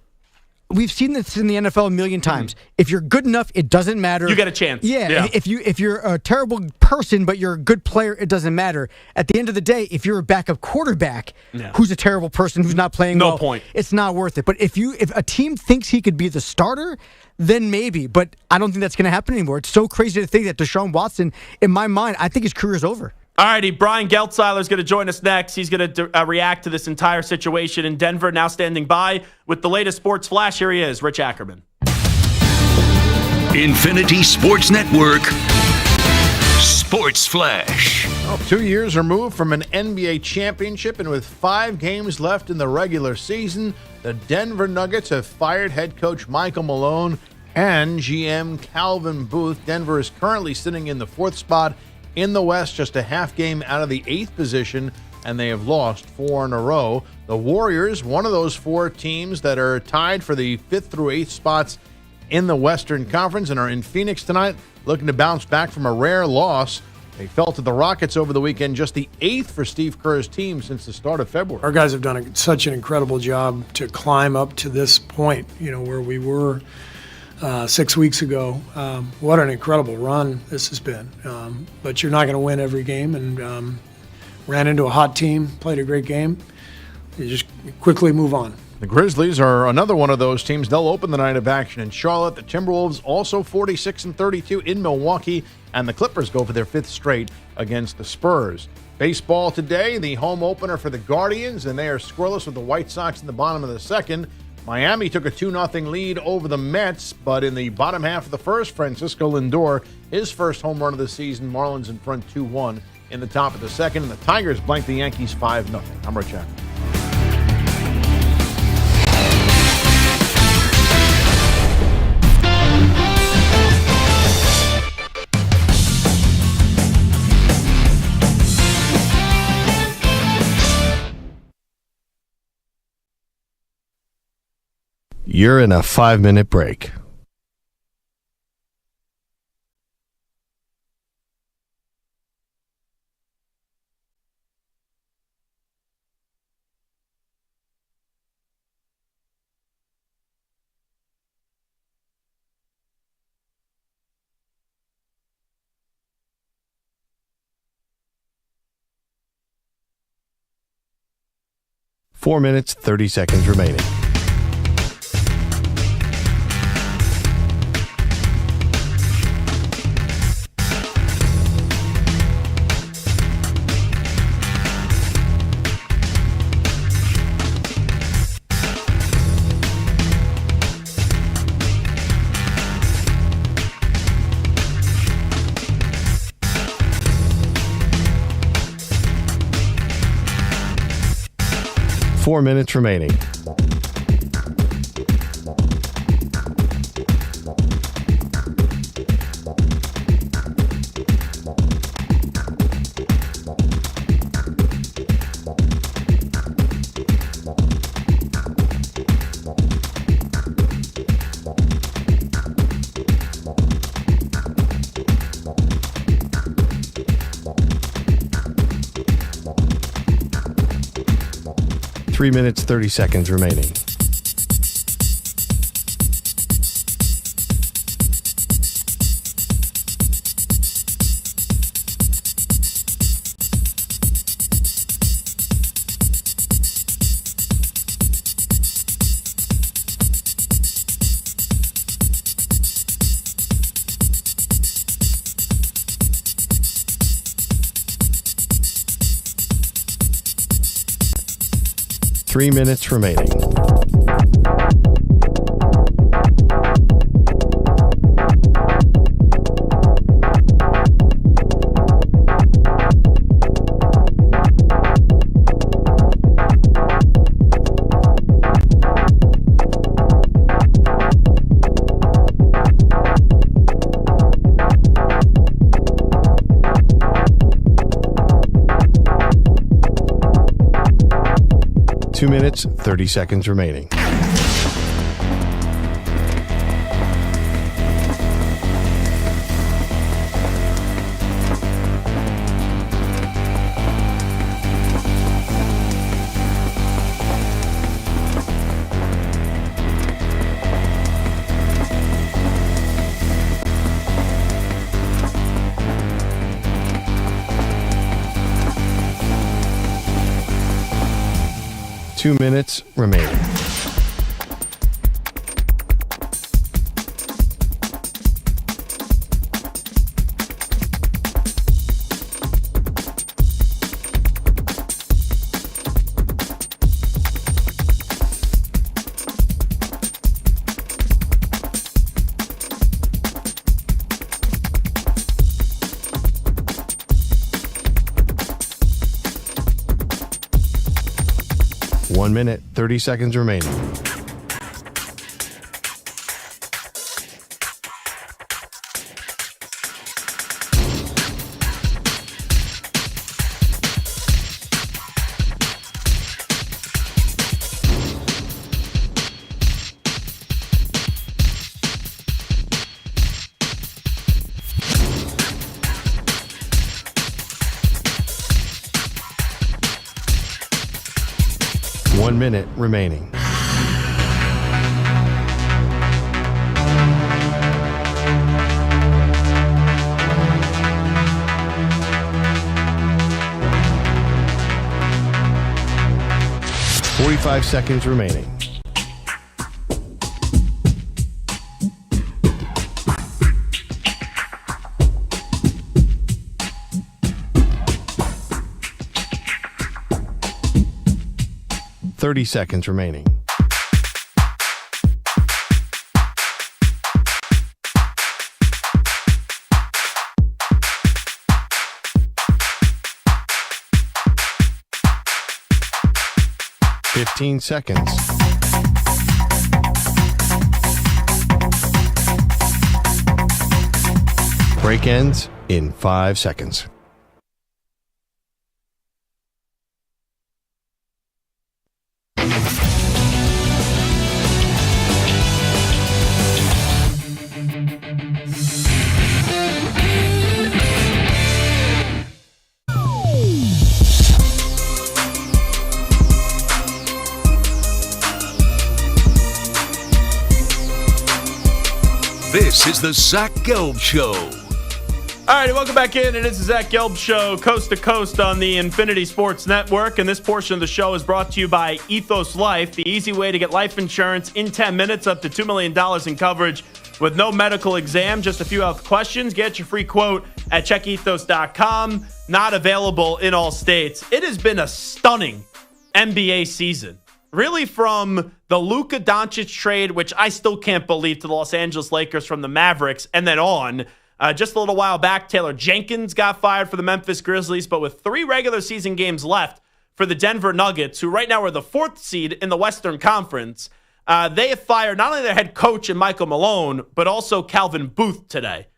we've seen this in the NFL a million times. If you're good enough, it doesn't matter. You get a chance. Yeah. If you're a terrible person but you're a good player, it doesn't matter. At the end of the day, if you're a backup quarterback who's a terrible person who's not playing well, point. It's not worth it. But if a team thinks he could be the starter, then maybe. But I don't think that's going to happen anymore. It's so crazy to think that Deshaun Watson, in my mind, I think his career is over. All righty, Brian Geltzeiler is going to join us next. He's going to react to this entire situation in Denver. Now standing by with the latest sports flash. Here he is, Rich Ackerman. Infinity Sports Network Sports Flash. Well, 2 years removed from an NBA championship and with 5 games left in the regular season, the Denver Nuggets have fired head coach Michael Malone and GM Calvin Booth. Denver is currently sitting in the 4th spot in the West, just a half game out of the 8th position, and they have lost 4 in a row. The Warriors, one of those 4 teams that are tied for the 5th through 8th spots in the Western Conference and are in Phoenix tonight, looking to bounce back from a rare loss. They fell to the Rockets over the weekend, just the 8th for Steve Kerr's team since the start of February. Our guys have done such an incredible job to climb up to this point, where we were 6 weeks ago. What an incredible run this has been. But you're not going to win every game, and ran into a hot team, played a great game. You just quickly move on. The Grizzlies are another one of those teams. They'll open the night of action in Charlotte. The Timberwolves also 46-32 in Milwaukee, and the Clippers go for their 5th straight against the Spurs. Baseball today, the home opener for the Guardians, and they are scoreless with the White Sox in the bottom of the 2nd. Miami took a 2-0 lead over the Mets, but in the bottom half of the 1st, Francisco Lindor, his first home run of the season, Marlins in front 2-1 in the top of the 2nd, and the Tigers blanked the Yankees 5-0. I'm Rich Ackerman. You're in a 5-minute break. Four minutes, 30 seconds remaining. Four minutes remaining. 3 minutes, 30 seconds remaining. Three minutes remaining. Two minutes, 30 seconds remaining. Two minutes remaining. One minute, 30 seconds remaining. One minute remaining. Forty-five seconds remaining. Thirty seconds remaining. Fifteen seconds. Break ends in 5 seconds. This is the Zach Gelb Show. All right, welcome back in. It is the Zach Gelb Show, coast to coast on the Infinity Sports Network. And this portion of the show is brought to you by Ethos Life, the easy way to get life insurance in 10 minutes, up to $2 million in coverage with no medical exam, just a few health questions. Get your free quote at checkethos.com. Not available in all states. It has been a stunning NBA season. Really, from the Luka Doncic trade, which I still can't believe, to the Los Angeles Lakers from the Mavericks, and then on. Just a little while back, Taylor Jenkins got fired for the Memphis Grizzlies, but with 3 regular season games left for the Denver Nuggets, who right now are the 4th seed in the Western Conference, they have fired not only their head coach and Michael Malone, but also Calvin Booth today,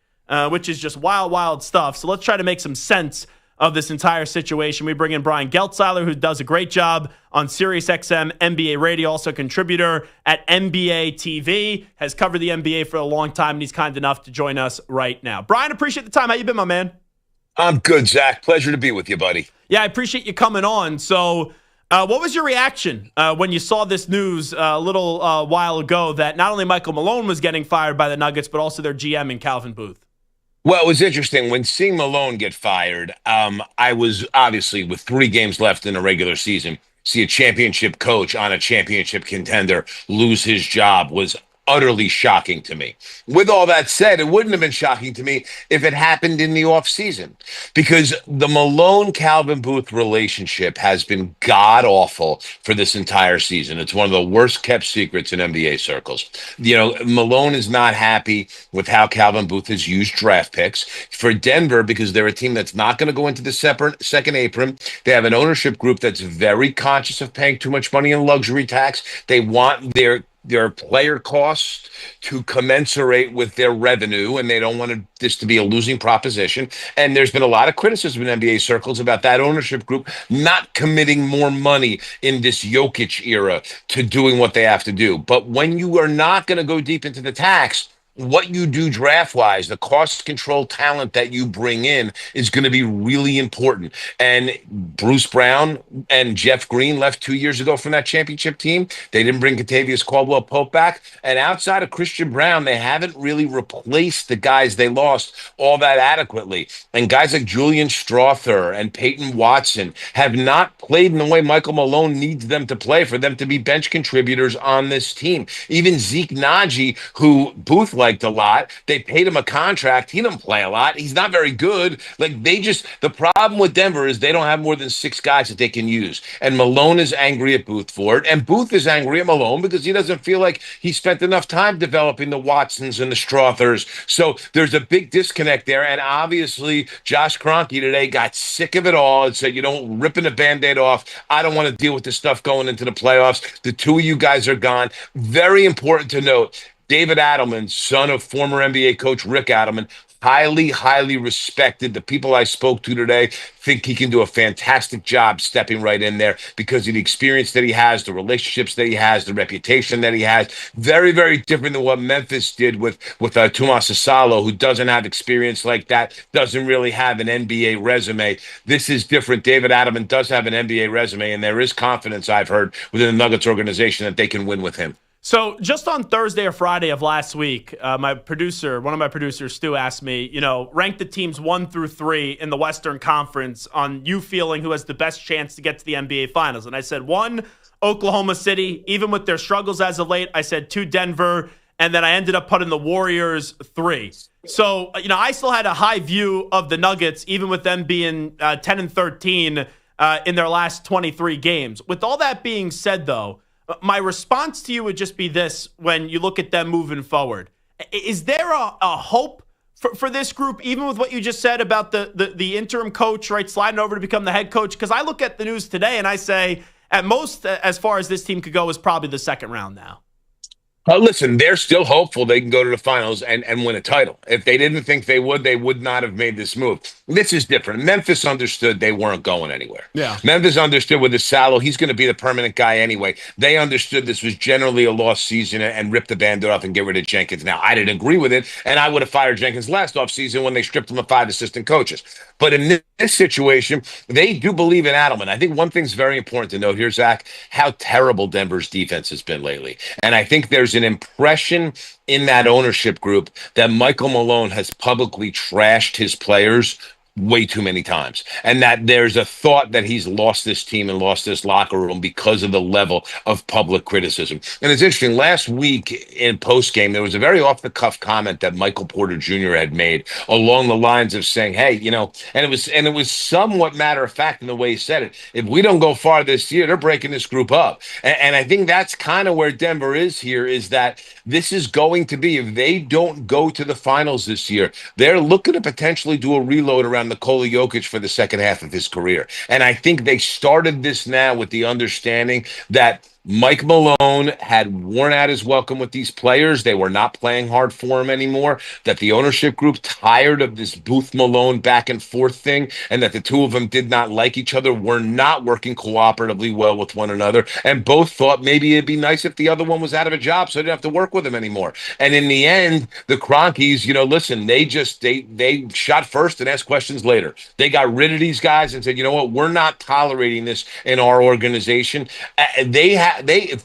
which is just wild, wild stuff. So let's try to make some sense of this entire situation. We bring in Brian Geltzeiler, who does a great job on SiriusXM NBA Radio, also contributor at NBA TV, has covered the NBA for a long time, and he's kind enough to join us right now. Brian, appreciate the time. How you been, my man? I'm good, Zach. Pleasure to be with you, buddy. Yeah, I appreciate you coming on. So What was your reaction when you saw this news a little while ago that not only Michael Malone was getting fired by the Nuggets, but also their GM in Calvin Booth? Well, it was interesting. When seeing Malone get fired, I was obviously, with 3 games left in a regular season, see a championship coach on a championship contender lose his job was utterly shocking to me. With all that said, it wouldn't have been shocking to me if it happened in the offseason, because the Malone-Calvin Booth relationship has been god-awful for this entire season. It's one of the worst-kept secrets in NBA circles. You know, Malone is not happy with how Calvin Booth has used draft picks. For Denver, because they're a team that's not going to go into the second apron, they have an ownership group that's very conscious of paying too much money in luxury tax. They want their player costs to commensurate with their revenue, and they don't want this to be a losing proposition. And there's been a lot of criticism in NBA circles about that ownership group not committing more money in this Jokic era to doing what they have to do. But when you are not going to go deep into the tax, what you do draft-wise, the cost control talent that you bring in is going to be really important. And Bruce Brown and Jeff Green left 2 years ago from that championship team. They didn't bring Kentavious Caldwell-Pope back. And outside of Christian Brown, they haven't really replaced the guys they lost all that adequately. And guys like Julian Strawther and Peyton Watson have not played in the way Michael Malone needs them to play for them to be bench contributors on this team. Even Zeke Naji, who Booth liked a lot. They paid him a contract. He didn't play a lot. He's not very good. The problem with Denver is they don't have more than 6 guys that they can use. And Malone is angry at Booth for it. And Booth is angry at Malone because he doesn't feel like he spent enough time developing the Watsons and the Strawthers. So there's a big disconnect there. And obviously, Josh Kroenke today got sick of it all and said, ripping the Band-Aid off. I don't want to deal with this stuff going into the playoffs. The 2 of you guys are gone. Very important to note, David Adelman, son of former NBA coach Rick Adelman, highly, highly respected. The people I spoke to today think he can do a fantastic job stepping right in there because of the experience that he has, the relationships that he has, the reputation that he has. Very, very different than what Memphis did with Tomas Asalo, who doesn't have experience like that, doesn't really have an NBA resume. This is different. David Adelman does have an NBA resume, and there is confidence, I've heard, within the Nuggets organization that they can win with him. So just on Thursday or Friday of last week, one of my producers, Stu, asked me, rank the teams 1 through 3 in the Western Conference on you feeling who has the best chance to get to the NBA Finals. And I said 1, Oklahoma City, even with their struggles as of late. I said 2, Denver, and then I ended up putting the Warriors 3. So, I still had a high view of the Nuggets, even with them being 10-13 in their last 23 games. With all that being said, though, my response to you would just be this when you look at them moving forward. Is there a hope for this group, even with what you just said about the interim coach, right, sliding over to become the head coach? Because I look at the news today and I say, at most, as far as this team could go, is probably the second round now. Listen, they're still hopeful they can go to the finals and win a title. If they didn't think they would not have made this move. This is different. Memphis understood they weren't going anywhere. Yeah. Memphis understood with Asalo, he's going to be the permanent guy anyway. They understood this was generally a lost season and ripped the Band-Aid off and get rid of Jenkins. Now, I didn't agree with it, and I would have fired Jenkins last offseason when they stripped him of 5 assistant coaches. But in this situation, they do believe in Adelman. I think one thing's very important to note here, Zach, how terrible Denver's defense has been lately. And I think there's an impression in that ownership group that Michael Malone has publicly trashed his players way too many times, and that there's a thought that he's lost this team and lost this locker room because of the level of public criticism. And it's interesting, last week in postgame, there was a very off-the-cuff comment that Michael Porter Jr. had made along the lines of saying, hey, and it was somewhat matter of fact in the way he said it. If we don't go far this year, they're breaking this group up. And I think that's kind of where Denver is here, is that this is going to be, if they don't go to the finals this year, they're looking to potentially do a reload around Nikola Jokic for the second half of his career. And I think they started this now with the understanding that Mike Malone had worn out his welcome with these players. They were not playing hard for him anymore. That the ownership group tired of this Booth Malone back and forth thing, and that the two of them did not like each other, were not working cooperatively well with one another, and both thought maybe it'd be nice if the other one was out of a job so they didn't have to work with him anymore. And in the end, the Cronkies, listen, they shot first and asked questions later. They got rid of these guys and said, you know what, we're not tolerating this in our organization.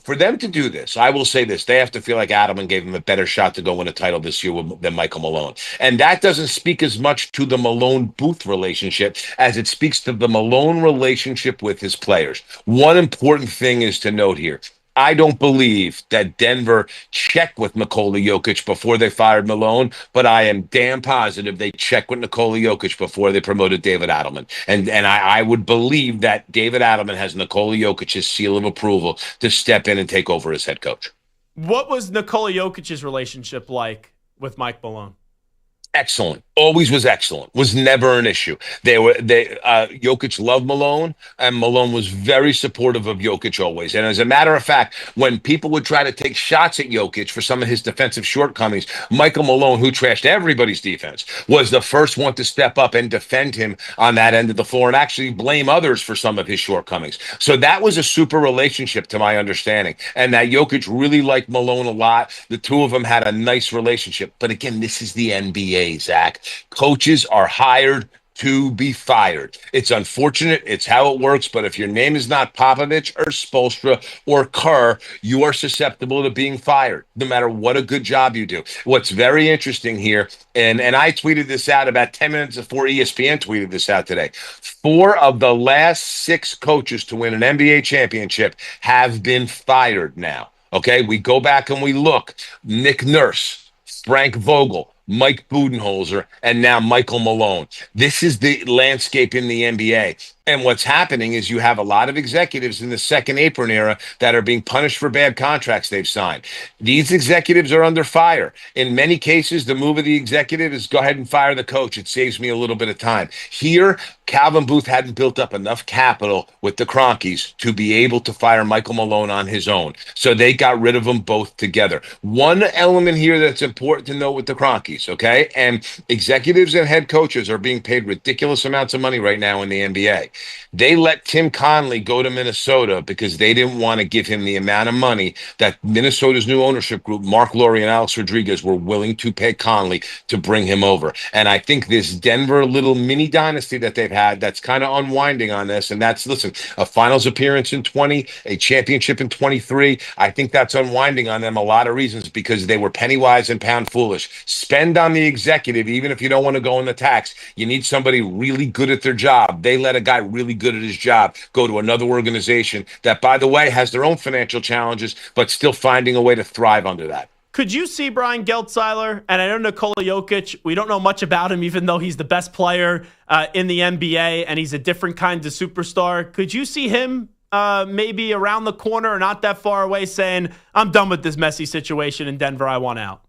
For them to do this, I will say this, they have to feel like Adelman gave them a better shot to go win a title this year than Michael Malone. And that doesn't speak as much to the Malone-Booth relationship as it speaks to the Malone relationship with his players. One important thing is to note here. I don't believe that Denver checked with Nikola Jokic before they fired Malone, but I am damn positive they checked with Nikola Jokic before they promoted David Adelman. And I would believe that David Adelman has Nikola Jokic's seal of approval to step in and take over as head coach. What was Nikola Jokic's relationship like with Mike Malone? Excellent. Always was excellent. Was never an issue. Jokic loved Malone, and Malone was very supportive of Jokic always. And as a matter of fact, when people would try to take shots at Jokic for some of his defensive shortcomings, Michael Malone, who trashed everybody's defense, was the first one to step up and defend him on that end of the floor and actually blame others for some of his shortcomings. So that was a super relationship to my understanding. And that Jokic really liked Malone a lot. The two of them had a nice relationship. But again, this is the NBA. Zach, coaches are hired to be fired. It's unfortunate. It's how it works. But if your name is not Popovich or Spoelstra or Kerr, you are susceptible to being fired, no matter what a good job you do. What's very interesting here, and I tweeted this out about 10 minutes before ESPN tweeted this out today. 4 of the last 6 coaches to win an NBA championship have been fired now. Okay, we go back and we look. Nick Nurse, Frank Vogel, Mike Budenholzer, and now Michael Malone. This is the landscape in the NBA. And what's happening is you have a lot of executives in the second apron era that are being punished for bad contracts they've signed. These executives are under fire. In many cases, the move of the executive is go ahead and fire the coach. It saves me a little bit of time. Here, Calvin Booth hadn't built up enough capital with the Cronkies to be able to fire Michael Malone on his own. So they got rid of them both together. One element here that's important to note with the Cronkies, okay? And executives and head coaches are being paid ridiculous amounts of money right now in the NBA. They let Tim Connelly go to Minnesota because they didn't want to give him the amount of money that Minnesota's new ownership group, Mark Laurie and Alex Rodriguez, were willing to pay Connelly to bring him over. And I think this Denver little mini dynasty that they've had that's kind of unwinding on this, and that's, listen, a finals appearance in 20, a championship in 23. I think that's unwinding on them a lot of reasons because they were penny wise and pound foolish. Spend on the executive, even if you don't want to go in the tax. You need somebody really good at their job. They let a guy really good at his job go to another organization that, by the way, has their own financial challenges, but still finding a way to thrive under that. Could you see Brian Geltzeiler, and I know Nikola Jokic, we don't know much about him, even though he's the best player in the NBA and he's a different kind of superstar. Could you see him maybe around the corner or not that far away saying, I'm done with this messy situation in Denver, I want out?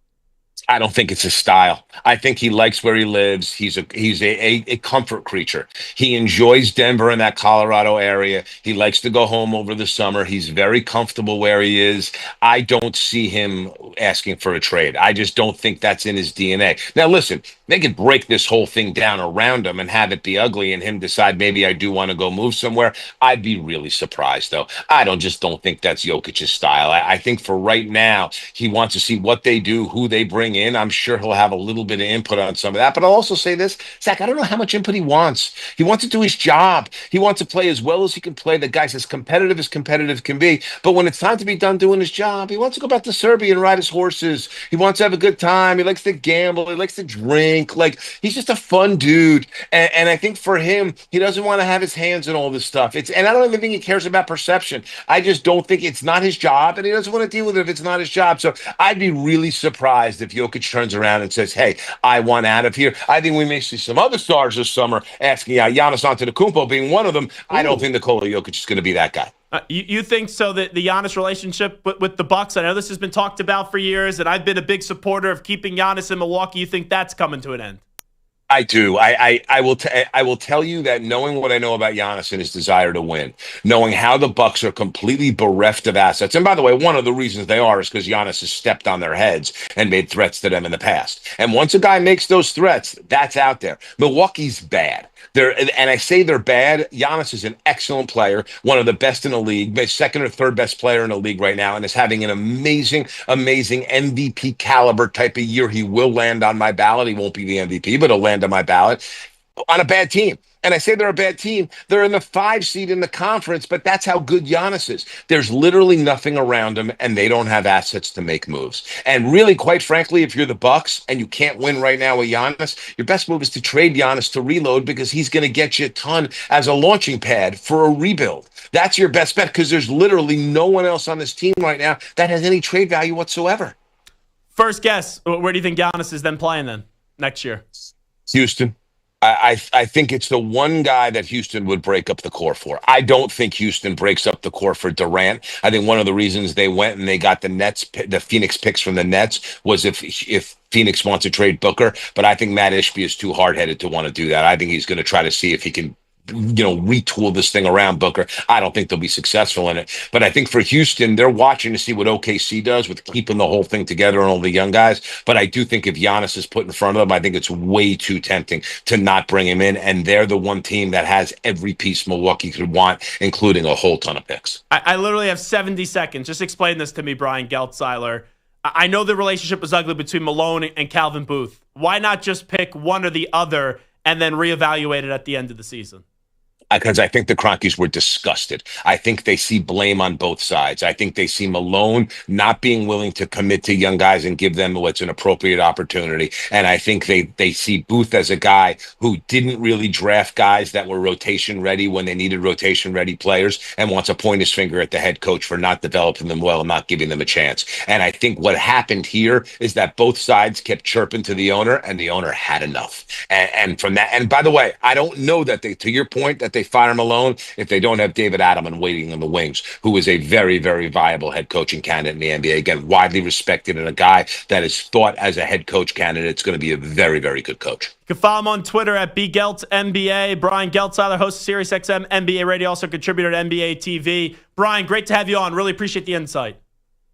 I don't think it's his style. I think he likes where he lives. He's a comfort creature. He enjoys Denver and that Colorado area. He likes to go home over the summer. He's very comfortable where he is. I don't see him asking for a trade. I just don't think that's in his DNA. Now, listen, they could break this whole thing down around him and have it be ugly and him decide maybe I do want to go move somewhere. I'd be really surprised, though. I don't think that's Jokic's style. I think for right now, he wants to see what they do, who they bring in. I'm sure he'll have a little bit of input on some of that. But I'll also say this, Zach, I don't know how much input he wants. He wants to do his job. He wants to play as well as he can play. The guy's as competitive can be. But when it's time to be done doing his job, he wants to go back to Serbia and ride his horses. He wants to have a good time. He likes to gamble. He likes to drink. Like, he's just a fun dude. And I think for him, he doesn't want to have his hands in all this stuff. And I don't even think he cares about perception. I just don't think it's not his job, and he doesn't want to deal with it if it's not his job. So I'd be really surprised if Jokic turns around and says, hey, I want out of here. I think we may see some other stars this summer asking out, Giannis Antetokounmpo being one of them. I don't think Nikola Jokic is going to be that guy. You think so, that the Giannis relationship with the Bucks, I know this has been talked about for years, and I've been a big supporter of keeping Giannis in Milwaukee. You think that's coming to an end? I do. I will tell you that knowing what I know about Giannis and his desire to win, knowing how the Bucks are completely bereft of assets. And by the way, one of the reasons they are is because Giannis has stepped on their heads and made threats to them in the past. And once a guy makes those threats, that's out there. Milwaukee's bad. And I say they're bad. Giannis is an excellent player, one of the best in the league, second or third best player in the league right now, and is having an amazing MVP caliber type of year. He will land on my ballot. He won't be the MVP, but he'll land on my ballot on a bad team. And I say they're a bad team. They're in the 5 seed in the conference, but that's how good Giannis is. There's literally nothing around him, and they don't have assets to make moves. And really, quite frankly, if you're the Bucks and you can't win right now with Giannis, your best move is to trade Giannis to reload, because he's going to get you a ton as a launching pad for a rebuild. That's your best bet, because there's literally no one else on this team right now that has any trade value whatsoever. First guess, where do you think Giannis is then playing then next year? Houston. I think it's the one guy that Houston would break up the core for. I don't think Houston breaks up the core for Durant. I think one of the reasons they went and they got the Phoenix picks from the Nets was if Phoenix wants to trade Booker. But I think Matt Ishbia is too hard-headed to want to do that. I think he's going to try to see if he can retool this thing around Booker. I don't think they'll be successful in it. But I think for Houston, they're watching to see what OKC does with keeping the whole thing together and all the young guys. But I do think if Giannis is put in front of them, I think it's way too tempting to not bring him in. And they're the one team that has every piece Milwaukee could want, including a whole ton of picks. I literally have 70 seconds. Just explain this to me, Brian Geltzeiler. I know the relationship was ugly between Malone and Calvin Booth. Why not just pick one or the other and then reevaluate it at the end of the season? Because I think the Cronkies were disgusted. I think they see blame on both sides. I think they see Malone not being willing to commit to young guys and give them what's an appropriate opportunity. And I think they see Booth as a guy who didn't really draft guys that were rotation ready when they needed rotation ready players, and wants to point his finger at the head coach for not developing them well and not giving them a chance. And I think what happened here is that both sides kept chirping to the owner, and the owner had enough. And from that, and by the way, I don't know that to your point, that they fire Malone if they don't have David Adelman waiting in the wings, who is a very, very viable head coaching candidate in the NBA. Again, widely respected, and a guy that is thought as a head coach candidate. It's going to be a very, very good coach. You can follow him on Twitter at BGeltzNBA. Brian Geltzeiler, host of SiriusXM NBA Radio, also contributor to NBA TV. Brian, great to have you on. Really appreciate the insight.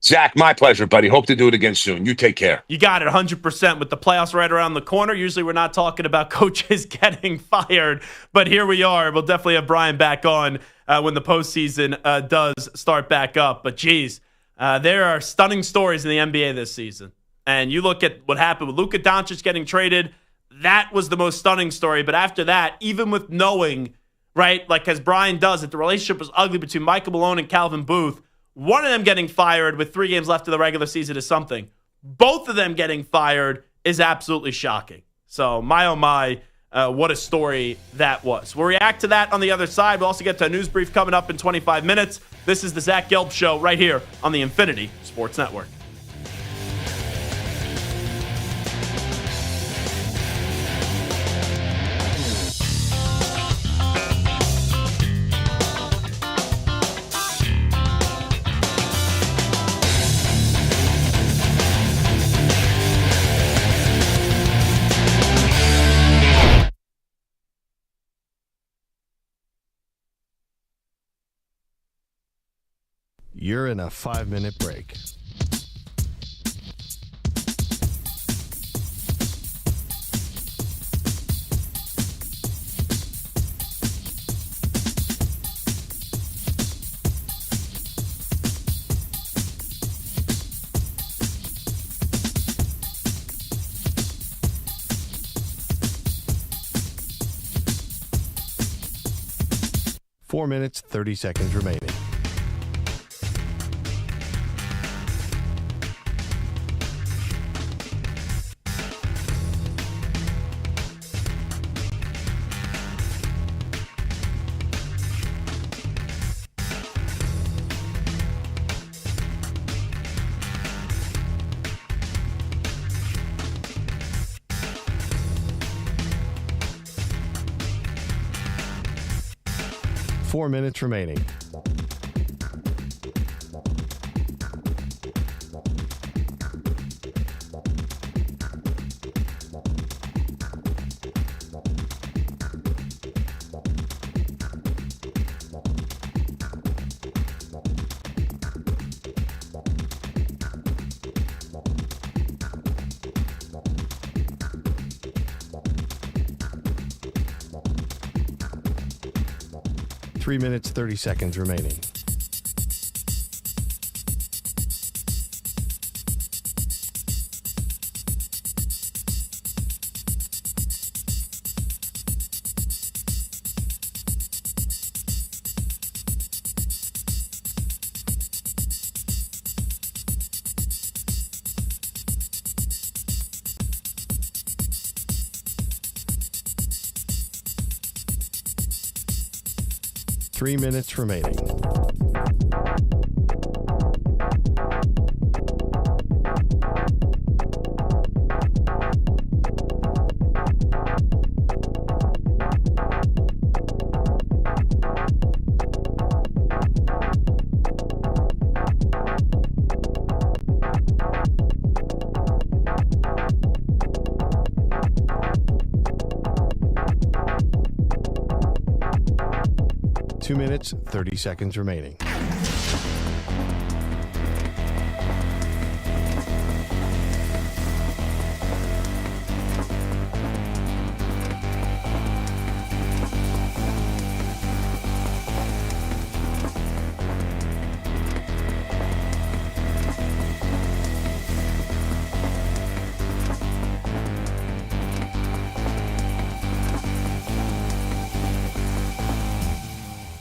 Zach, my pleasure, buddy. Hope to do it again soon. You take care. You got it, 100%. With the playoffs right around the corner, usually we're not talking about coaches getting fired, but here we are. We'll definitely have Brian back on when the postseason does start back up. But, geez, there are stunning stories in the NBA this season. And you look at what happened with Luka Doncic getting traded. That was the most stunning story. But after that, even with knowing, right, like as Brian does, that the relationship was ugly between Michael Malone and Calvin Booth, one of them getting fired with 3 games left of the regular season is something. Both of them getting fired is absolutely shocking. So, my oh my, what a story that was. We'll react to that on the other side. We'll also get to a news brief coming up in 25 minutes. This is the Zach Gelb Show right here on the Infinity Sports Network. You're in a 5-minute break. Four minutes, 30 seconds remaining. Four minutes remaining. 3 minutes, 30 seconds remaining. Three minutes remaining. Two minutes, 30 seconds remaining.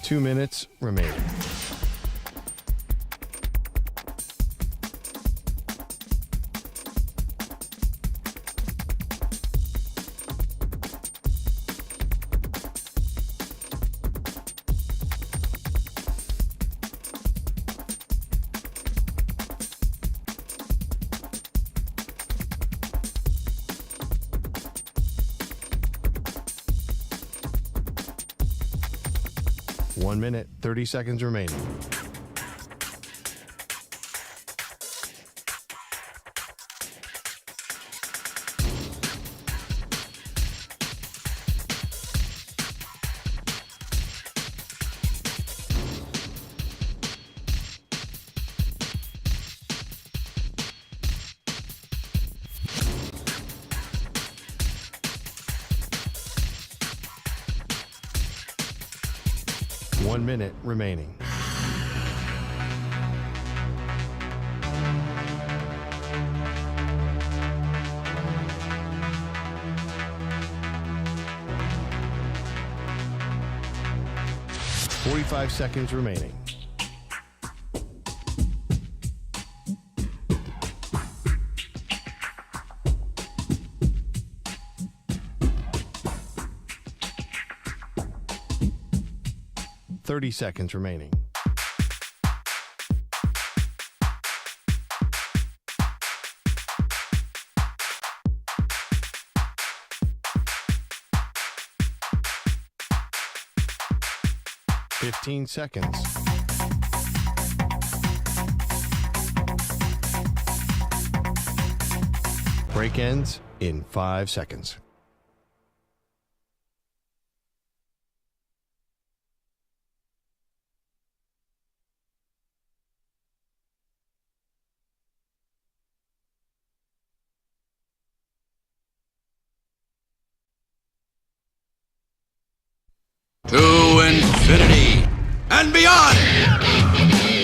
Two minutes remaining. One minute, 30 seconds remaining. One minute remaining. Forty-five seconds remaining. Thirty seconds remaining. Fifteen seconds. Break ends in 5 seconds. To infinity and beyond.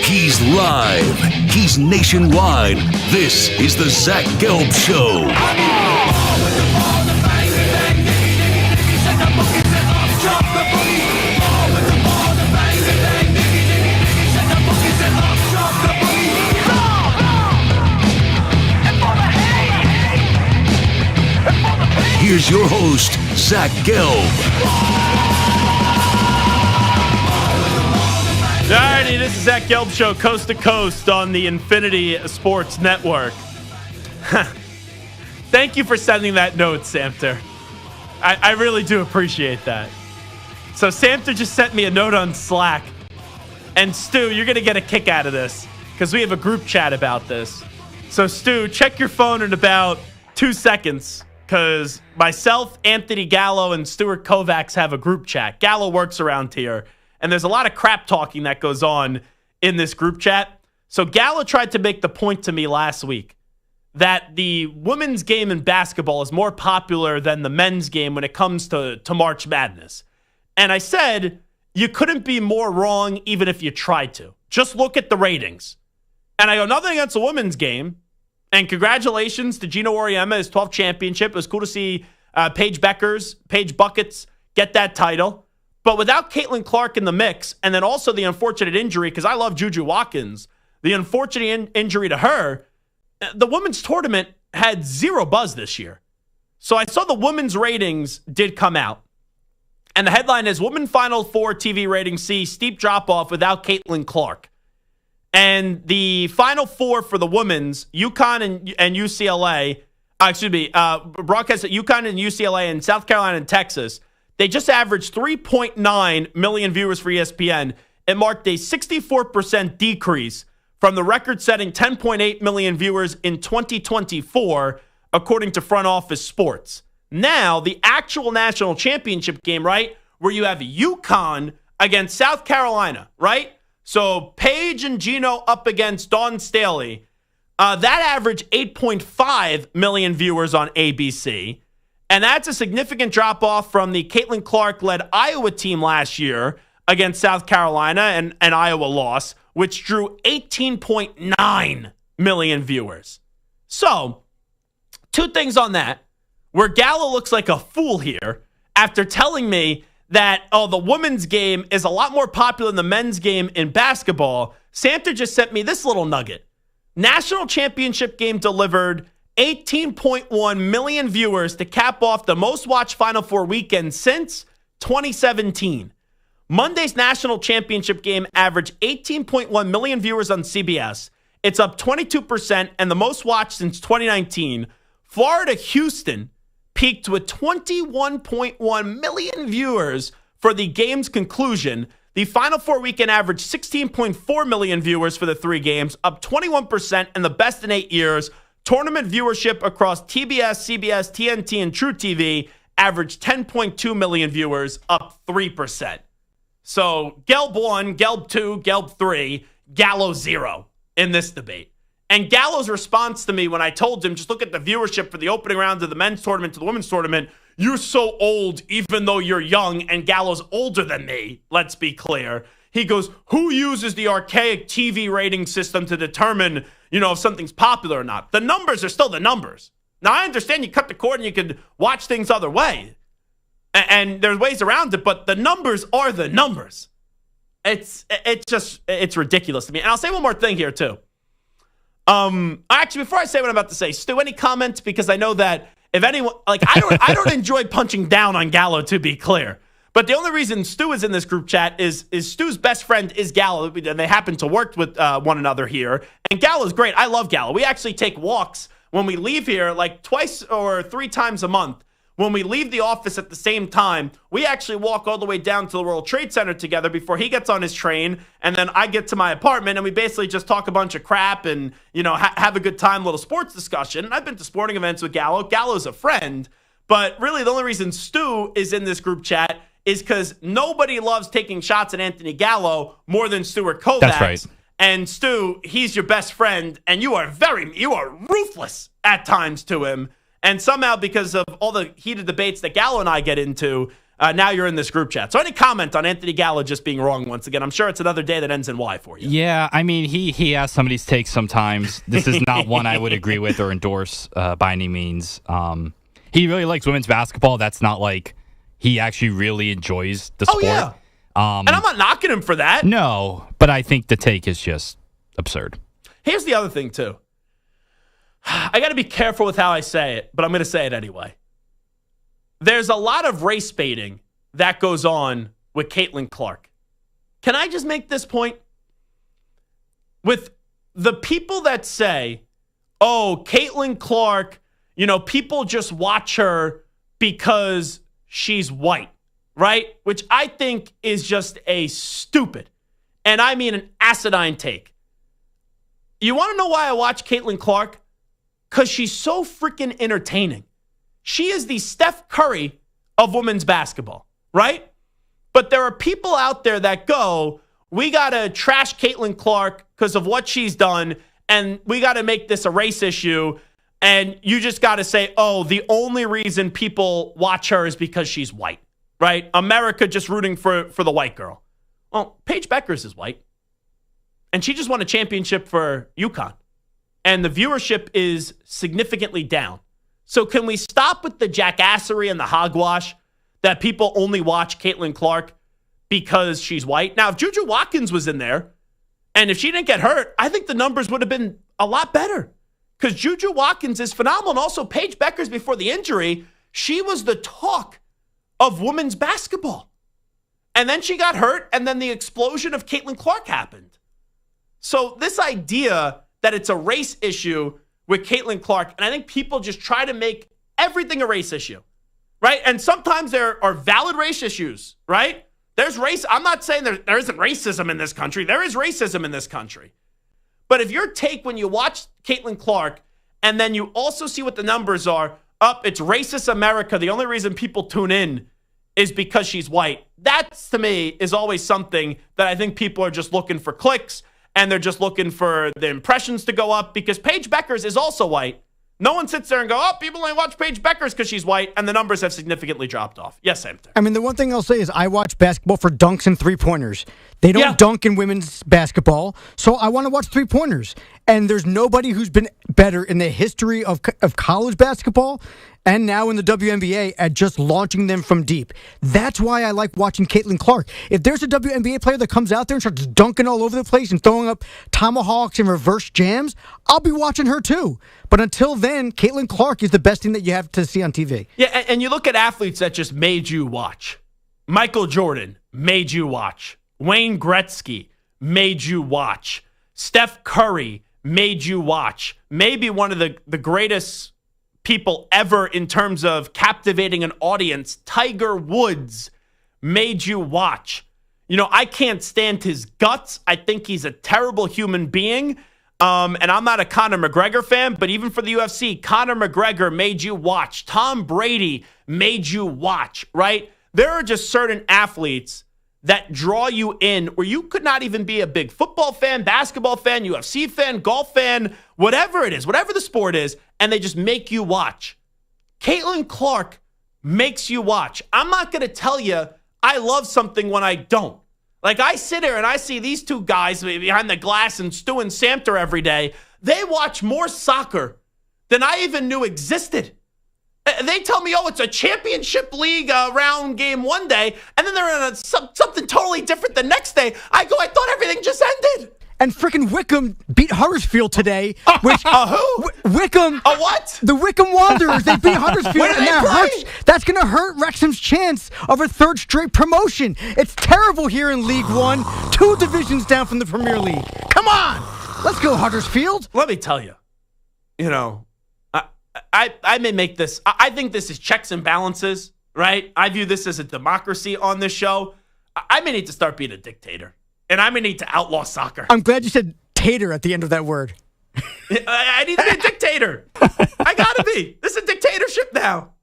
He's live. He's nationwide. This is the Zach Gelb Show. Here's your host, Zach Gelb. Alrighty, this is Zach Gelb Show, coast to coast on the Infinity Sports Network. Thank you for sending that note, Samter. I really do appreciate that. So Samter just sent me a note on Slack. And Stu, you're going to get a kick out of this because we have a group chat about this. So Stu, check your phone in about 2 seconds because myself, Anthony Gallo, and Stuart Kovacs have a group chat. Gallo works around here. And there's a lot of crap talking that goes on in this group chat. So Gallo tried to make the point to me last week that the women's game in basketball is more popular than the men's game when it comes to March Madness. And I said, you couldn't be more wrong even if you tried to. Just look at the ratings. And I go, nothing against the women's game. And congratulations to Gino Auriemma, his 12th championship. It was cool to see Paige Buckets get that title. But without Caitlin Clark in the mix, and then also the unfortunate injury, because I love Juju Watkins, the unfortunate injury to her, the women's tournament had zero buzz this year. So I saw the women's ratings did come out. And the headline is, Women Final Four TV ratings see steep drop-off without Caitlin Clark. And the Final Four for the women's, UConn and UCLA, broadcast at UConn and UCLA and South Carolina and Texas, they just averaged 3.9 million viewers for ESPN. It marked a 64% decrease from the record-setting 10.8 million viewers in 2024, according to Front Office Sports. Now, the actual national championship game, right, where you have UConn against South Carolina, right? So Paige and Gino up against Dawn Staley. That averaged 8.5 million viewers on ABC. And that's a significant drop-off from the Caitlin Clark-led Iowa team last year against South Carolina, and Iowa lost, which drew 18.9 million viewers. So, two things on that. Where Gallo looks like a fool here after telling me that, the women's game is a lot more popular than the men's game in basketball. Samter just sent me this little nugget. National championship game delivered 18.1 million viewers to cap off the most watched Final Four weekend since 2017. Monday's national championship game averaged 18.1 million viewers on CBS. It's up 22% and the most watched since 2019. Florida-Houston peaked with 21.1 million viewers for the game's conclusion. The Final Four weekend averaged 16.4 million viewers for the three games, up 21% and the best in 8 years. Tournament viewership across TBS, CBS, TNT, and True TV averaged 10.2 million viewers, up 3%. So Gelb 1, Gelb 2, Gelb 3, Gallo 0 in this debate. And Gallo's response to me when I told him, just look at the viewership for the opening round of the men's tournament to the women's tournament, you're so old even though you're young, and Gallo's older than me, let's be clear. He goes, who uses the archaic TV rating system to determine, if something's popular or not? The numbers are still the numbers. Now, I understand you cut the cord and you can watch things other way. And there's ways around it, but the numbers are the numbers. It's ridiculous to me. And I'll say one more thing here, too. Actually, before I say what I'm about to say, Stu, any comments? Because I know that if anyone, I don't enjoy punching down on Gallo, to be clear. But the only reason Stu is in this group chat is Stu's best friend is Gallo, and they happen to work with one another here. And Gallo's great. I love Gallo. We actually take walks when we leave here, like twice or three times a month. When we leave the office at the same time, we actually walk all the way down to the World Trade Center together before he gets on his train, and then I get to my apartment, and we basically just talk a bunch of crap and, have a good time, little sports discussion. And I've been to sporting events with Gallo. Gallo's a friend, but really the only reason Stu is in this group chat is because nobody loves taking shots at Anthony Gallo more than Stuart Kovacs. That's right. And Stu, he's your best friend, and you are ruthless at times to him. And somehow, because of all the heated debates that Gallo and I get into, now you're in this group chat. So any comment on Anthony Gallo just being wrong once again? I'm sure it's another day that ends in Y for you. Yeah, I mean, he has some of these takes sometimes. This is not one I would agree with or endorse by any means. He really likes women's basketball. That's not like he actually really enjoys the sport. Yeah. And I'm not knocking him for that. No, but I think the take is just absurd. Here's the other thing, too. I got to be careful with how I say it, but I'm going to say it anyway. There's a lot of race baiting that goes on with Caitlin Clark. Can I just make this point? With the people that say, Caitlin Clark, people just watch her because she's white, right? Which I think is just a stupid, and I mean an asinine take. You want to know why I watch Caitlin Clark? Because she's so freaking entertaining. She is the Steph Curry of women's basketball, right? But there are people out there that go, we got to trash Caitlin Clark because of what she's done, and we got to make this a race issue, and you just got to say, the only reason people watch her is because she's white, right? America just rooting for the white girl. Well, Paige Beckers is white. And she just won a championship for UConn. And the viewership is significantly down. So can we stop with the jackassery and the hogwash that people only watch Caitlin Clark because she's white? Now, if Juju Watkins was in there, and if she didn't get hurt, I think the numbers would have been a lot better. Because Juju Watkins is phenomenal. And also, Paige Beckers, before the injury, she was the talk of women's basketball. And then she got hurt, and then the explosion of Caitlin Clark happened. So this idea that it's a race issue with Caitlin Clark, and I think people just try to make everything a race issue, right? And sometimes there are valid race issues, right? There's race. I'm not saying there isn't racism in this country. There is racism in this country. But if your take when you watch Caitlin Clark and then you also see what the numbers are, it's racist America. The only reason people tune in is because she's white. That, to me, is always something that I think people are just looking for clicks and they're just looking for the impressions to go up because Paige Beckers is also white. No one sits there and go, people only watch Paige Beckers because she's white, and the numbers have significantly dropped off. Yes, Sam. I mean, the one thing I'll say is I watch basketball for dunks and three-pointers. They don't dunk in women's basketball, so I want to watch three-pointers. And there's nobody who's been better in the history of college basketball and now in the WNBA at just launching them from deep. That's why I like watching Caitlin Clark. If there's a WNBA player that comes out there and starts dunking all over the place and throwing up tomahawks and reverse jams, I'll be watching her too. But until then, Caitlin Clark is the best thing that you have to see on TV. Yeah, and you look at athletes that just made you watch. Michael Jordan made you watch. Wayne Gretzky made you watch. Steph Curry made you watch. Maybe one of the greatest people ever in terms of captivating an audience, Tiger Woods, made you watch. You know, I can't stand his guts. I think he's a terrible human being. And I'm not a Conor McGregor fan, but even for the UFC, Conor McGregor made you watch. Tom Brady made you watch, right? There are just certain athletes that draw you in where you could not even be a big football fan, basketball fan, UFC fan, golf fan, whatever it is, whatever the sport is, and they just make you watch. Caitlin Clark makes you watch. I'm not going to tell you I love something when I don't. Like, I sit here and I see these two guys behind the glass and Stu and Samter every day. They watch more soccer than I even knew existed. They tell me, it's a championship league round game one day, and then they're in something totally different the next day. I thought everything just ended. And freaking Wickham beat Huddersfield today. Which who? Wickham. What? The Wickham Wanderers. They beat Huddersfield. Where do they play? That's going to hurt Wrexham's chance of a third straight promotion. It's terrible here in League One. 2 divisions down from the Premier League. Come on. Let's go, Huddersfield. Let me tell you, I may make this. I think this is checks and balances, right? I view this as a democracy on this show. I may need to start being a dictator, and I may need to outlaw soccer. I'm glad you said tater at the end of that word. I need to be a dictator. I gotta be. This is a dictatorship now.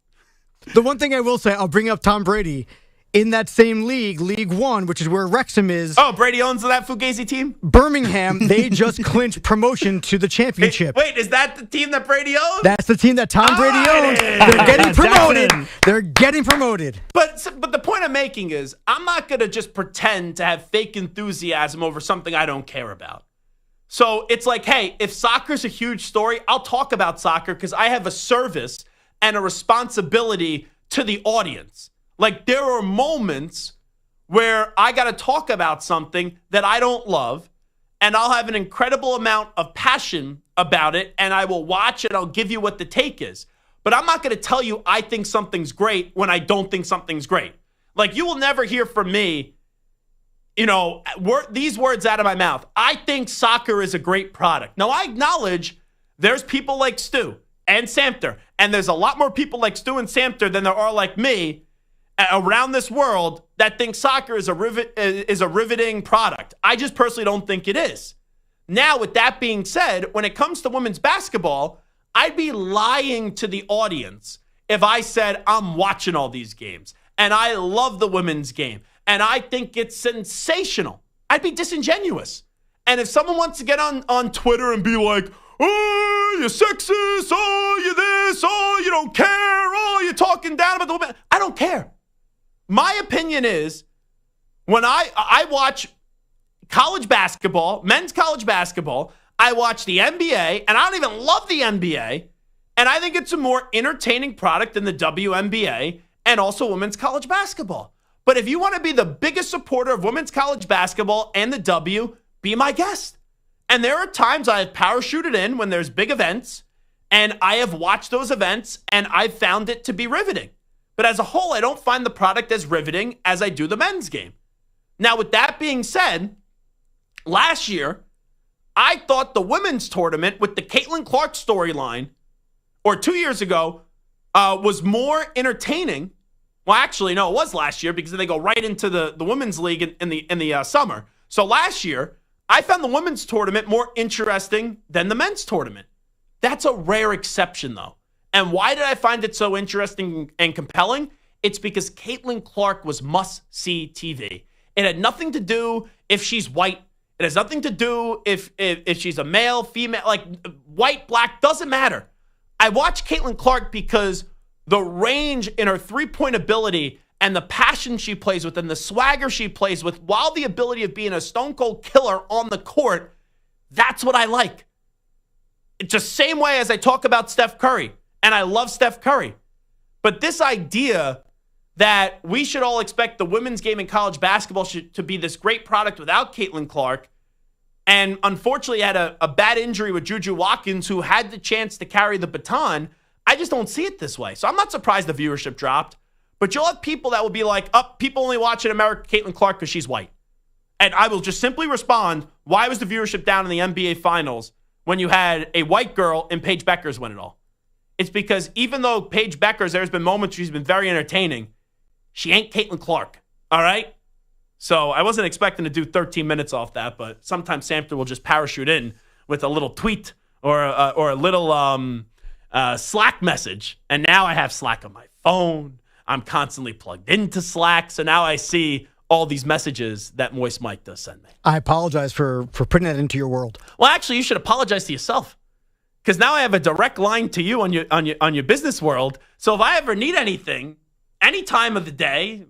The one thing I will say, I'll bring up Tom Brady. In that same league, League One, which is where Wrexham is. Oh, Brady owns that Fugazi team? Birmingham, they just clinched promotion to the championship. Wait, is that the team that Brady owns? That's the team that Tom Brady owns. They're getting promoted. They're getting promoted. But the point I'm making is, I'm not going to just pretend to have fake enthusiasm over something I don't care about. So it's like, hey, if soccer's a huge story, I'll talk about soccer because I have a service and a responsibility to the audience. Like, there are moments where I got to talk about something that I don't love, and I'll have an incredible amount of passion about it, and I will watch and I'll give you what the take is. But I'm not going to tell you I think something's great when I don't think something's great. Like, you will never hear from me, these words out of my mouth. I think soccer is a great product. Now, I acknowledge there's people like Stu and Samter, and there's a lot more people like Stu and Samter than there are like me around this world that think soccer is a riveting product. I just personally don't think it is. Now, with that being said, when it comes to women's basketball, I'd be lying to the audience if I said I'm watching all these games and I love the women's game and I think it's sensational. I'd be disingenuous. And if someone wants to get on Twitter and be like, oh, you're sexist, oh, you're this, oh, you don't care, oh, you're talking down about the women, I don't care. My opinion is When I watch college basketball, men's college basketball, I watch the NBA, and I don't even love the NBA, and I think it's a more entertaining product than the WNBA and also women's college basketball. But if you want to be the biggest supporter of women's college basketball and the W, be my guest. And there are times I have parachuted in when there's big events, and I have watched those events, and I've found it to be riveting. But as a whole, I don't find the product as riveting as I do the men's game. Now, with that being said, last year, I thought the women's tournament with the Caitlin Clark storyline, or 2 years ago, was more entertaining. Well, actually, no, it was last year because they go right into the women's league in the summer. So last year, I found the women's tournament more interesting than the men's tournament. That's a rare exception, though. And why did I find it so interesting and compelling? It's because Caitlin Clark was must-see TV. It had nothing to do if she's white. It has nothing to do if she's a male, female, like white, black, doesn't matter. I watched Caitlin Clark because the range in her three-point ability and the passion she plays with and the swagger she plays with, while the ability of being a stone-cold killer on the court, that's what I like. It's the same way as I talk about Steph Curry, and I love Steph Curry. But this idea that we should all expect the women's game in college basketball to be this great product without Caitlin Clark, and unfortunately had a bad injury with Juju Watkins, who had the chance to carry the baton, I just don't see it this way. So I'm not surprised the viewership dropped. But you'll have people that will be like, people only watch in America Caitlin Clark because she's white. And I will just simply respond, why was the viewership down in the NBA Finals when you had a white girl and Paige Beckers win it all? It's because even though Paige Beckers, there's been moments she's been very entertaining, she ain't Caitlin Clark, all right? So I wasn't expecting to do 13 minutes off that, but sometimes Samter will just parachute in with a little tweet or a little Slack message. And now I have Slack on my phone. I'm constantly plugged into Slack. So now I see all these messages that Moist Mike does send me. I apologize for putting that into your world. Well, actually, you should apologize to yourself, because now I have a direct line to you on your business world. So if I ever need anything, any time of the day,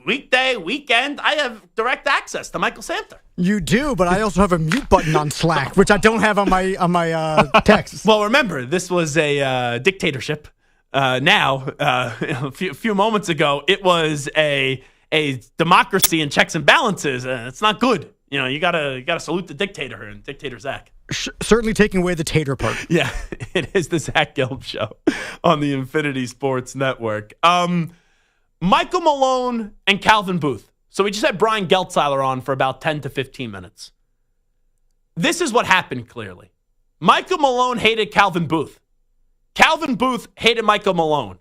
weekday, weekend, I have direct access to Michael Samter. You do, but I also have a mute button on Slack, which I don't have on my texts. Well, remember, this was a dictatorship. A few moments ago, it was a democracy and checks and balances. It's not good. You know, you gotta salute the dictator and Dictator Zach. Certainly taking away the tater part. Yeah, it is the Zach Gelb Show on the Infinity Sports Network. Michael Malone and Calvin Booth. So we just had Brian Geltzeiler on for about 10 to 15 minutes. This is what happened clearly. Michael Malone hated Calvin Booth. Calvin Booth hated Michael Malone.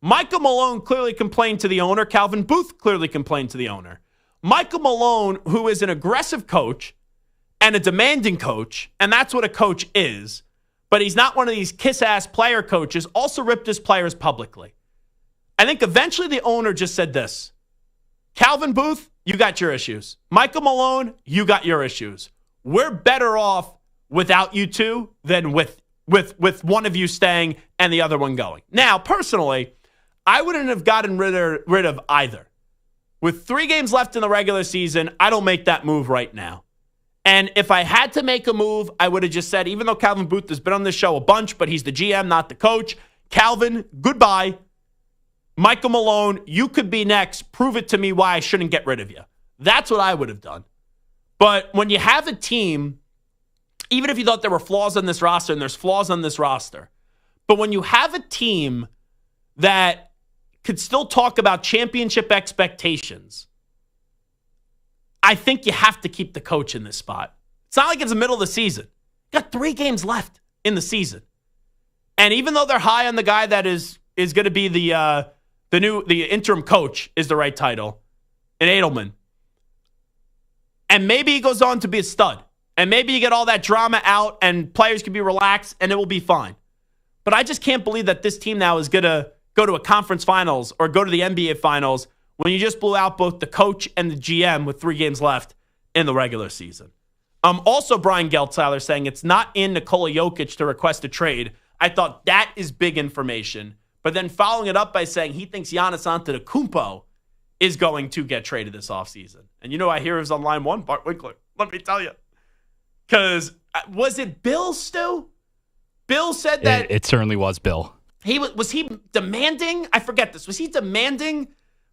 Michael Malone clearly complained to the owner. Calvin Booth clearly complained to the owner. Michael Malone, who is an aggressive coach and a demanding coach, and that's what a coach is, but he's not one of these kiss-ass player coaches, also ripped his players publicly. I think eventually the owner just said this: Calvin Booth, you got your issues. Michael Malone, you got your issues. We're better off without you two than with one of you staying and the other one going. Now, personally, I wouldn't have gotten rid of either. With 3 games left in the regular season, I don't make that move right now. And if I had to make a move, I would have just said, even though Calvin Booth has been on this show a bunch, but he's the GM, not the coach, Calvin, goodbye. Michael Malone, you could be next. Prove it to me why I shouldn't get rid of you. That's what I would have done. But when you have a team, even if you thought there were flaws on this roster, and there's flaws on this roster, but when you have a team that could still talk about championship expectations, I think you have to keep the coach in this spot. It's not like it's the middle of the season. You got 3 games left in the season. And even though they're high on the guy that is going to be the interim coach, is the right title, in Edelman, and maybe he goes on to be a stud, and maybe you get all that drama out and players can be relaxed and it will be fine. But I just can't believe that this team now is going to go to a conference finals or go to the NBA finals when you just blew out both the coach and the GM with 3 games left in the regular season. Also, Brian Geltzeiler saying it's not in Nikola Jokic to request a trade. I thought that is big information. But then following it up by saying he thinks Giannis Antetokounmpo is going to get traded this offseason. And you know, I hear he was on line one, Bart Winkler. Let me tell you. Because was it Bill, Stu? Bill said that. It certainly was Bill. Was he demanding? I forget this. Was he demanding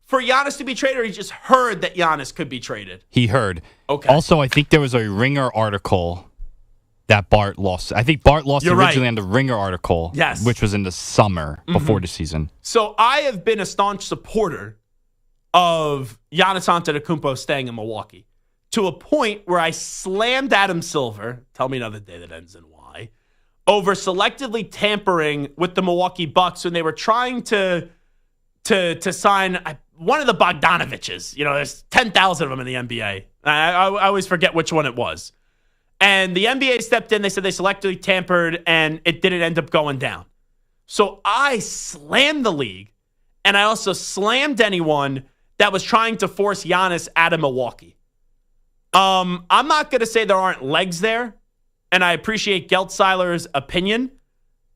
for Giannis to be traded, or he just heard that Giannis could be traded? He heard. Okay. Also, I think there was a Ringer article that Bart lost. I think Bart lost originally on the Ringer article, yes, which was in the summer before the season. So I have been a staunch supporter of Giannis Antetokounmpo staying in Milwaukee to a point where I slammed Adam Silver, tell me another day that ends in Y, over selectively tampering with the Milwaukee Bucks when they were trying to sign one of the Bogdanoviches. You know, there's 10,000 of them in the NBA. I always forget which one it was. And the NBA stepped in. They said they selectively tampered, and it didn't end up going down. So I slammed the league, and I also slammed anyone that was trying to force Giannis out of Milwaukee. I'm not going to say there aren't legs there, and I appreciate Geltzeiler's opinion,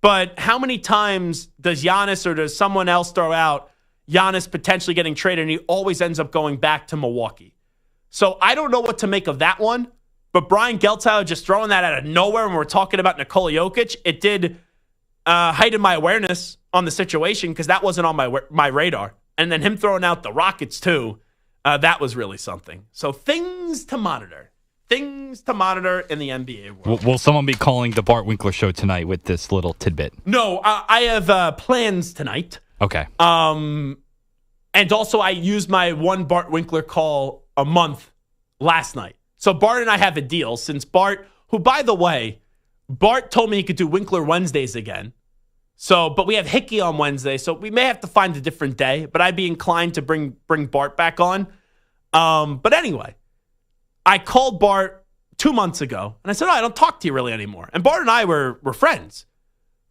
but how many times does Giannis or does someone else throw out Giannis potentially getting traded, and he always ends up going back to Milwaukee? So I don't know what to make of that one, but Brian Geltzeiler just throwing that out of nowhere when we're talking about Nikola Jokic, it did heighten my awareness on the situation because that wasn't on my radar. And then him throwing out the Rockets too, that was really something. So things to monitor. Things to monitor in the NBA world. Will someone be calling the Bart Winkler show tonight with this little tidbit? No, I have plans tonight. Okay. And also I used my one Bart Winkler call a month last night. So Bart and I have a deal since Bart, who by the way, Bart told me he could do Winkler Wednesdays again. So, but we have Hickey on Wednesday, so we may have to find a different day, but I'd be inclined to bring Bart back on. But anyway, I called Bart 2 months ago, and I said, I don't talk to you really anymore. And Bart and I were friends,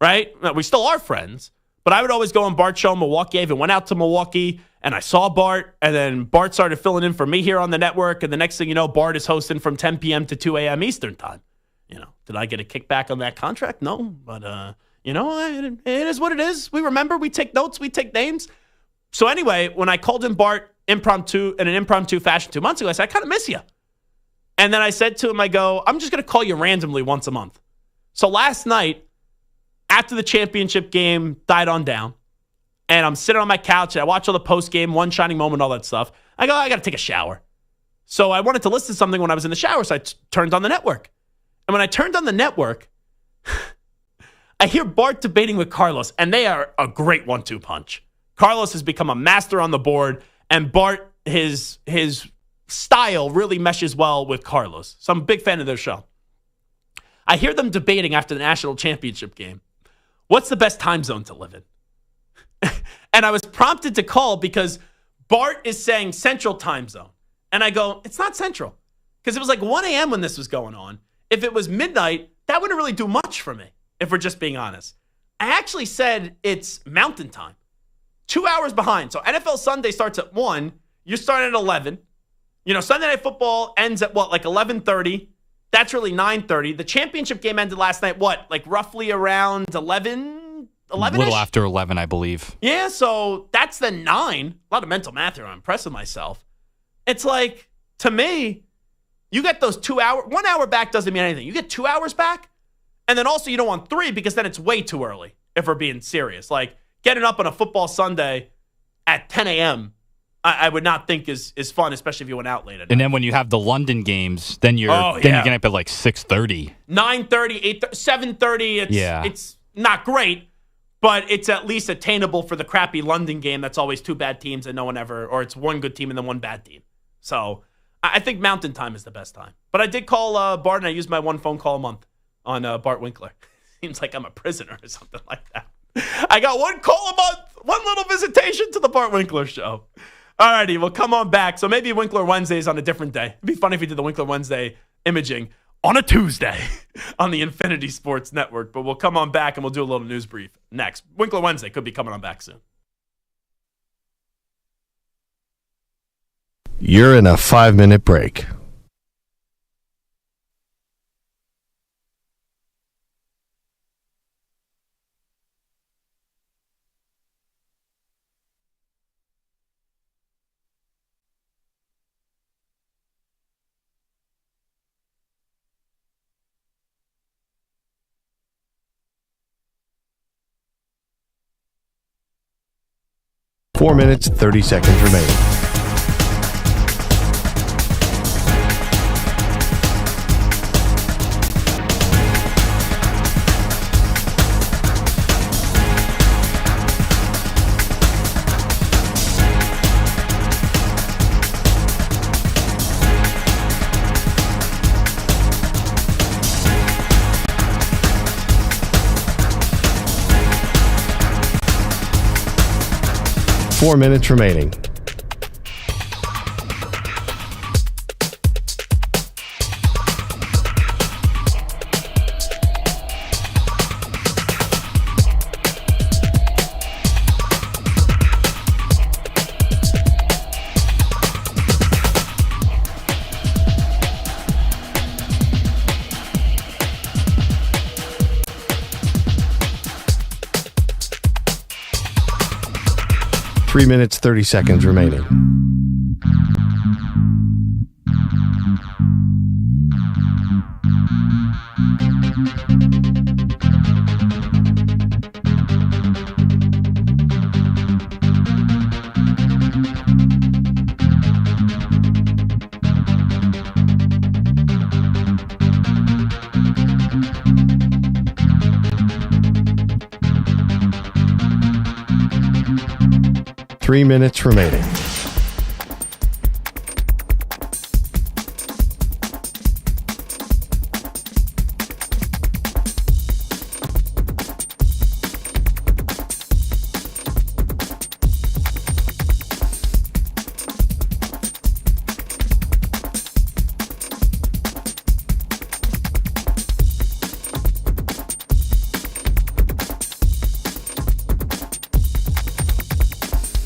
right? We still are friends, but I would always go on Bart's show in Milwaukee. I even went out to Milwaukee, and I saw Bart, and then Bart started filling in for me here on the network, and the next thing you know, Bart is hosting from 10 p.m. to 2 a.m. Eastern time. You know, did I get a kickback on that contract? No, but you know, it is what it is. We remember, we take notes, we take names. So anyway, when I called him Bart in an impromptu fashion 2 months ago, I said, I kind of miss you. And then I said to him, I go, I'm just going to call you randomly once a month. So last night, after the championship game died on down, and I'm sitting on my couch, and I watch all the post-game, one shining moment, all that stuff. I go, I got to take a shower. So I wanted to listen to something when I was in the shower, so I turned on the network. And when I turned on the network, I hear Bart debating with Carlos, and they are a great 1-2 punch. Carlos has become a master on the board, and Bart, his style really meshes well with Carlos. So I'm a big fan of their show. I hear them debating after the national championship game. What's the best time zone to live in? And I was prompted to call because Bart is saying Central time zone. And I go, it's not Central. Because it was like 1 a.m. when this was going on. If it was midnight, that wouldn't really do much for me, if we're just being honest. I actually said it's Mountain Time. 2 hours behind. So NFL Sunday starts at 1. You're starting at 11. You know, Sunday Night Football ends at what, like 11:30? That's really 9:30. The championship game ended last night, what, like roughly around 11? A little after 11, I believe. Yeah, so that's the 9. A lot of mental math here. I'm impressed with myself. It's like, to me, you get those 2 hours. 1 hour back doesn't mean anything. You get 2 hours back, and then also you don't want 3 because then it's way too early, if we're being serious. Like, getting up on a football Sunday at 10 a.m., I would not think is fun, especially if you went out late at night. And then when you have the London games, then you're getting up at like 6:30. 9:30, 8:30, 7:30. It's not great, but it's at least attainable for the crappy London game that's always 2 bad teams and no one ever, or it's 1 good team and then 1 bad team. So I think Mountain Time is the best time. But I did call Bart, and I used my 1 phone call a month on Bart Winkler. Seems like I'm a prisoner or something like that. I got 1 call a month, 1 little visitation to the Bart Winkler show. All righty, well, come on back. So maybe Winkler Wednesdays on a different day. It'd be funny if we did the Winkler Wednesday imaging on a Tuesday on the Infinity Sports Network. But we'll come on back and we'll do a little news brief next. Winkler Wednesday could be coming on back soon. You're in a 5-minute break. 4 minutes, 30 seconds remaining. Four minutes remaining. Three minutes, 30 seconds remaining. Three minutes remaining.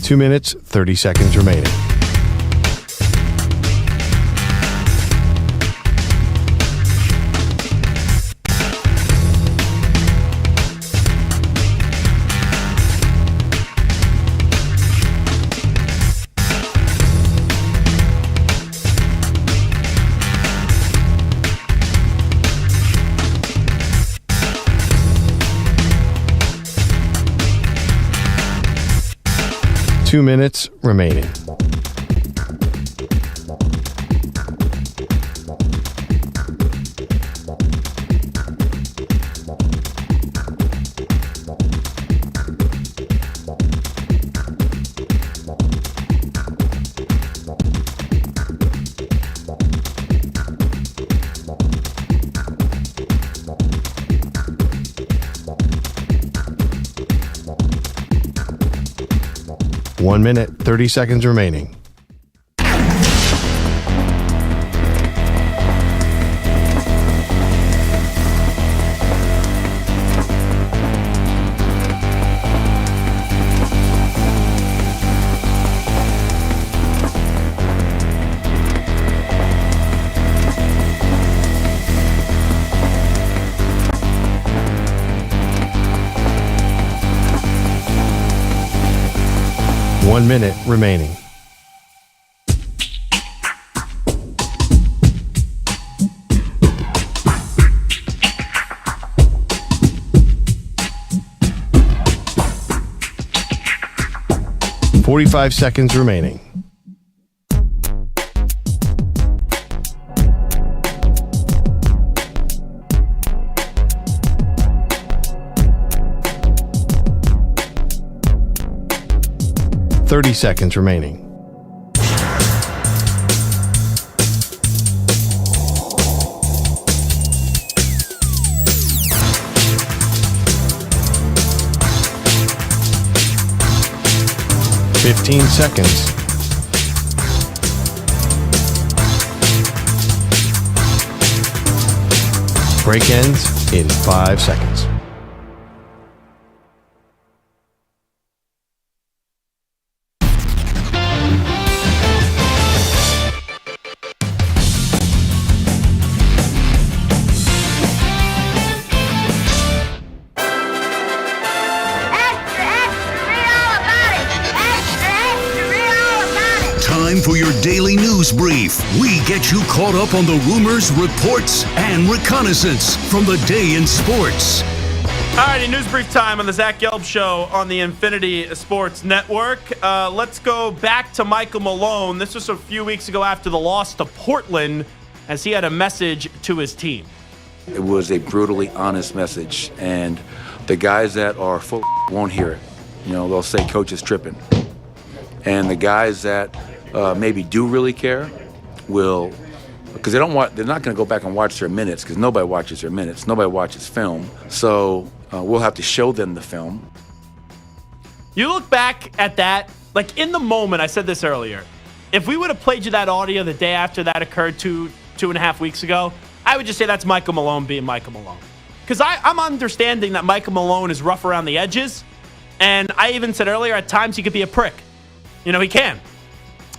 Two minutes, 30 seconds remaining. Two minutes remaining. One minute, 30 seconds remaining. One minute remaining. Forty-five seconds remaining. Thirty seconds remaining. Fifteen seconds. Break ends in 5 seconds. Time for your daily news brief. We get you caught up on the rumors, reports, and reconnaissance from the day in sports. All righty, news brief time on the Zach Gelb Show on the Infinity Sports Network. Let's go back to Michael Malone. This was a few weeks ago after the loss to Portland, as he had a message to his team. It was a brutally honest message, and the guys that are full won't hear it. They'll say coach is tripping. And the guys that maybe do really care will, because they're not going to go back and watch their minutes, because nobody watches their minutes. Nobody watches film. So we'll have to show them the film. You look back at that, like in the moment, I said this earlier, if we would have played you that audio the day after that occurred 2.5 weeks ago, I would just say that's Michael Malone being Michael Malone. Because I'm understanding that Michael Malone is rough around the edges, and I even said earlier, at times he could be a prick. He can.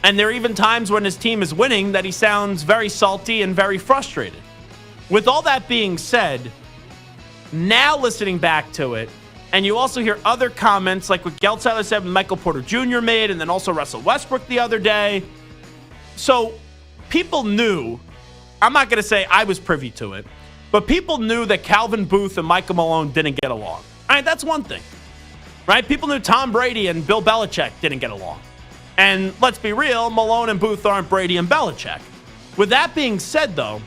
And there are even times when his team is winning that he sounds very salty and very frustrated. With all that being said, now listening back to it, and you also hear other comments like what Gelb said Michael Porter Jr. made, and then also Russell Westbrook the other day. So people knew, I'm not going to say I was privy to it, but people knew that Calvin Booth and Michael Malone didn't get along. All right, that's one thing. Right? People knew Tom Brady and Bill Belichick didn't get along. And let's be real, Malone and Booth aren't Brady and Belichick. With that being said, though,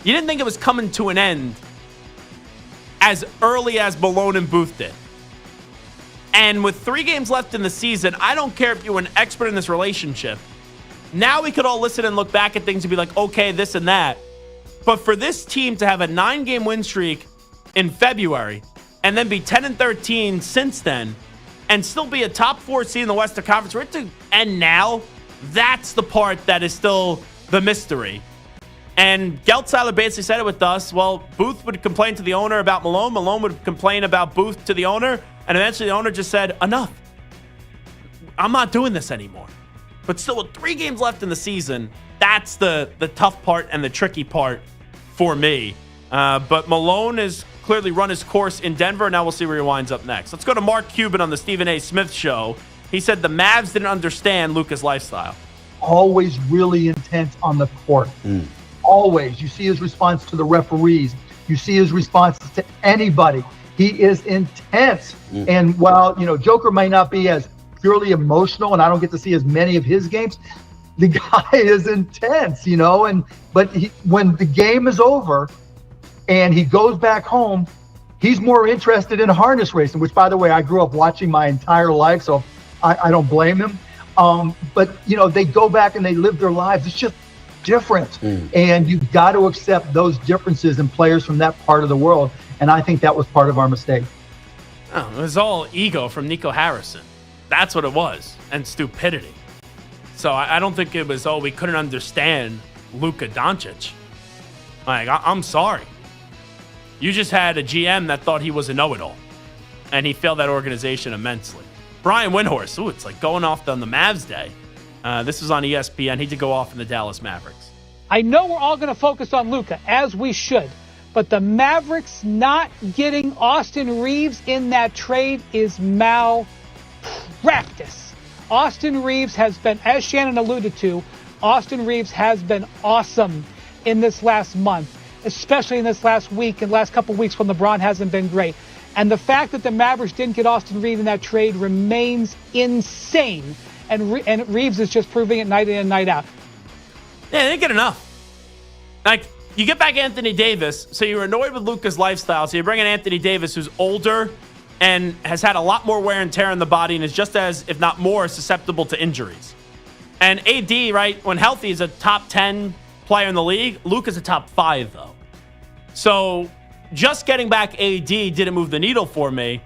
you didn't think it was coming to an end as early as Malone and Booth did. And with 3 games left in the season, I don't care if you're an expert in this relationship. Now we could all listen and look back at things and be like, okay, this and that. But for this team to have a 9-game win streak in February and then be 10-13 since then and still be a top 4 seed in the Western Conference, and now that's the part that is still the mystery. And Gelb basically said it with us. Well, Booth would complain to the owner about Malone. Malone would complain about Booth to the owner. And eventually the owner just said, enough. I'm not doing this anymore. But still, with 3 games left in the season, that's the tough part and the tricky part for me. But Malone has clearly run his course in Denver. Now we'll see where he winds up next. Let's go to Mark Cuban on the Stephen A. Smith Show. He said the Mavs didn't understand Luka's lifestyle. Always really intense on the court. Always. You see his response to the referees. You see his responses to anybody. He is intense. And while, Joker may not be as purely emotional, and I don't get to see as many of his games, the guy is intense, but when the game is over and he goes back home, he's more interested in harness racing, which, by the way, I grew up watching my entire life, so I don't blame him. But, they go back and they live their lives. It's just different. And you've got to accept those differences in players from that part of the world. And I think that was part of our mistake. Oh, it was all ego from Nico Harrison. That's what it was. And stupidity. So I don't think it was, we couldn't understand Luka Doncic. Like, I'm sorry. You just had a GM that thought he was a know-it-all. And he failed that organization immensely. Brian Windhorst, it's like going off on the Mavs day. This was on ESPN. He did go off in the Dallas Mavericks. I know we're all going to focus on Luka, as we should. But the Mavericks not getting Austin Reeves in that trade is malpractice. Austin Reeves has been, as Shannon alluded to, Austin Reeves has been awesome in this last month, especially in this last week and last couple weeks when LeBron hasn't been great. And the fact that the Mavericks didn't get Austin Reeves in that trade remains insane. And Reeves is just proving it night in and night out. Yeah, they didn't get enough. Like, you get back Anthony Davis, so you're annoyed with Luka's lifestyle, so you bring in Anthony Davis, who's older and has had a lot more wear and tear in the body and is just as, if not more, susceptible to injuries. And AD, right, when healthy, is a top 10 player in the league. Luka's a top 5, though. So just getting back AD didn't move the needle for me.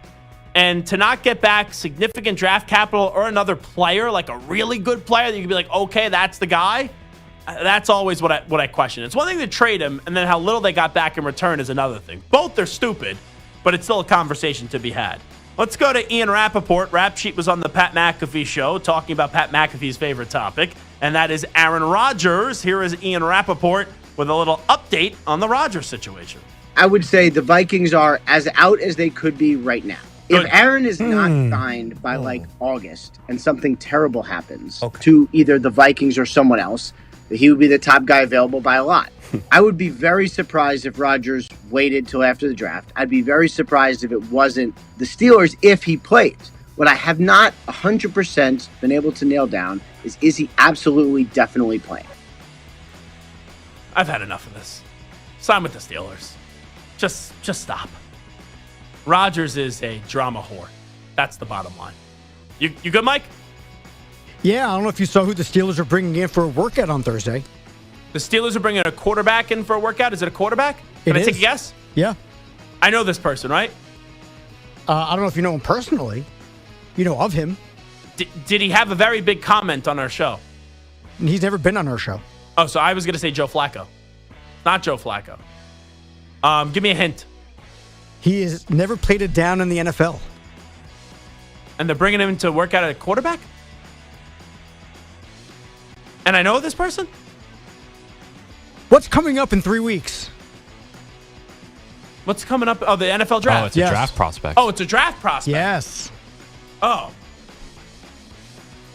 And to not get back significant draft capital or another player, like a really good player that you could be like, okay, that's the guy, that's always what I question. It's one thing to trade him, and then how little they got back in return is another thing. Both are stupid, but it's still a conversation to be had. Let's go to Ian Rappaport. Rap Sheet was on the Pat McAfee show talking about Pat McAfee's favorite topic, and that is Aaron Rodgers. Here is Ian Rappaport with a little update on the Rodgers situation. I would say the Vikings are as out as they could be right now. If Aaron is not signed by August and something terrible happens to either the Vikings or someone else, he would be the top guy available by a lot. I would be very surprised if Rodgers waited till after the draft. I'd be very surprised if it wasn't the Steelers if he plays. What I have not 100% been able to nail down is he absolutely, definitely playing? I've had enough of this. Sign with the Steelers. Just stop. Rodgers is a drama whore. That's the bottom line. You good, Mike? Yeah, I don't know if you saw who the Steelers are bringing in for a workout on Thursday. The Steelers are bringing a quarterback in for a workout. Is it a quarterback? Can I take a guess? Yeah. I know this person, right? I don't know if you know him personally. You know of him. Did he have a very big comment on our show? He's never been on our show. Oh, so I was going to say Joe Flacco. Not Joe Flacco. Give me a hint. He has never played it down in the NFL. And they're bringing him to work out at a quarterback? And I know this person? What's coming up in 3 weeks? What's coming up? Oh, the NFL draft. Oh, it's a draft prospect. Oh, it's a draft prospect. Yes. Oh.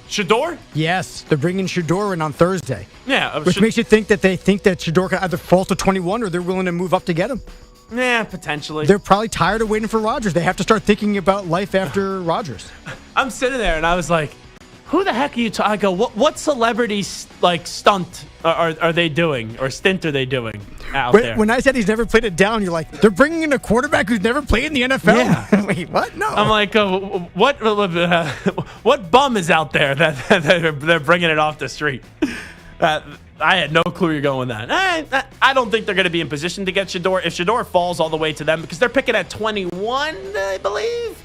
Shador? Yes. They're bringing Shador in on Thursday. Yeah. Which makes you think that they think that Shador can either fall to 21 or they're willing to move up to get him. Yeah, potentially. They're probably tired of waiting for Rodgers. They have to start thinking about life after Rodgers. I'm sitting there and I was like, who the heck are you talking? I go, what celebrity stunt are they doing or stint are they doing out there? When I said he's never played it down, you're like, they're bringing in a quarterback who's never played in the NFL? Yeah. Wait, what? No. I'm like, what bum is out there that they're bringing it off the street? I had no clue you're going with that. I don't think they're going to be in position to get Shador. If Shador falls all the way to them, because they're picking at 21, I believe.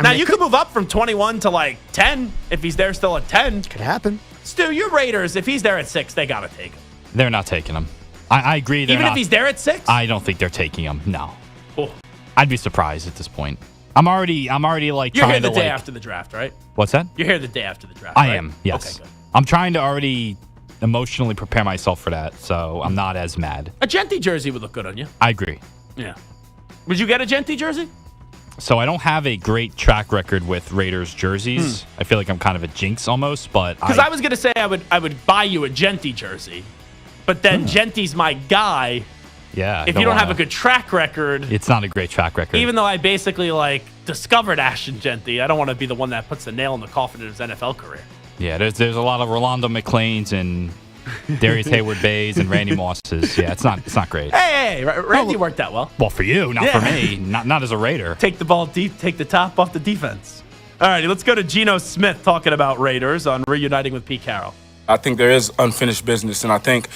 Now, you could move up from 21 to like 10 if he's there still at 10. Could happen. Stu, your Raiders, if he's there at 6, they got to take him. They're not taking him. I agree. Even if he's there at 6? I don't think they're taking him. No. Oh. I'd be surprised at this point. I'm already like You're trying here to the day after the draft, right? What's that? You're here the day after the draft, I right? am, yes. Okay, good. I'm trying to already emotionally prepare myself for that, so I'm not as mad. A Genti jersey would look good on you. I agree. Yeah. Would you get a Genti jersey? So I don't have a great track record with Raiders jerseys. I feel like I'm kind of a jinx almost, but because I was gonna say I would buy you a Genti jersey, but then Genti's my guy. Yeah. If you don't have a good track record, it's not a great track record. Even though I basically discovered Ashton Genti, I don't want to be the one that puts the nail in the coffin in his NFL career. Yeah, there's a lot of Rolando McClains and Darius Hayward Bays and Randy Mosses. Yeah, it's not great. Hey, Randy worked out well. Well, for you, not for me. Not as a Raider. Take the ball deep, take the top off the defense. All righty, let's go to Geno Smith talking about Raiders on Reuniting with Pete Carroll. I think there is unfinished business, and I think,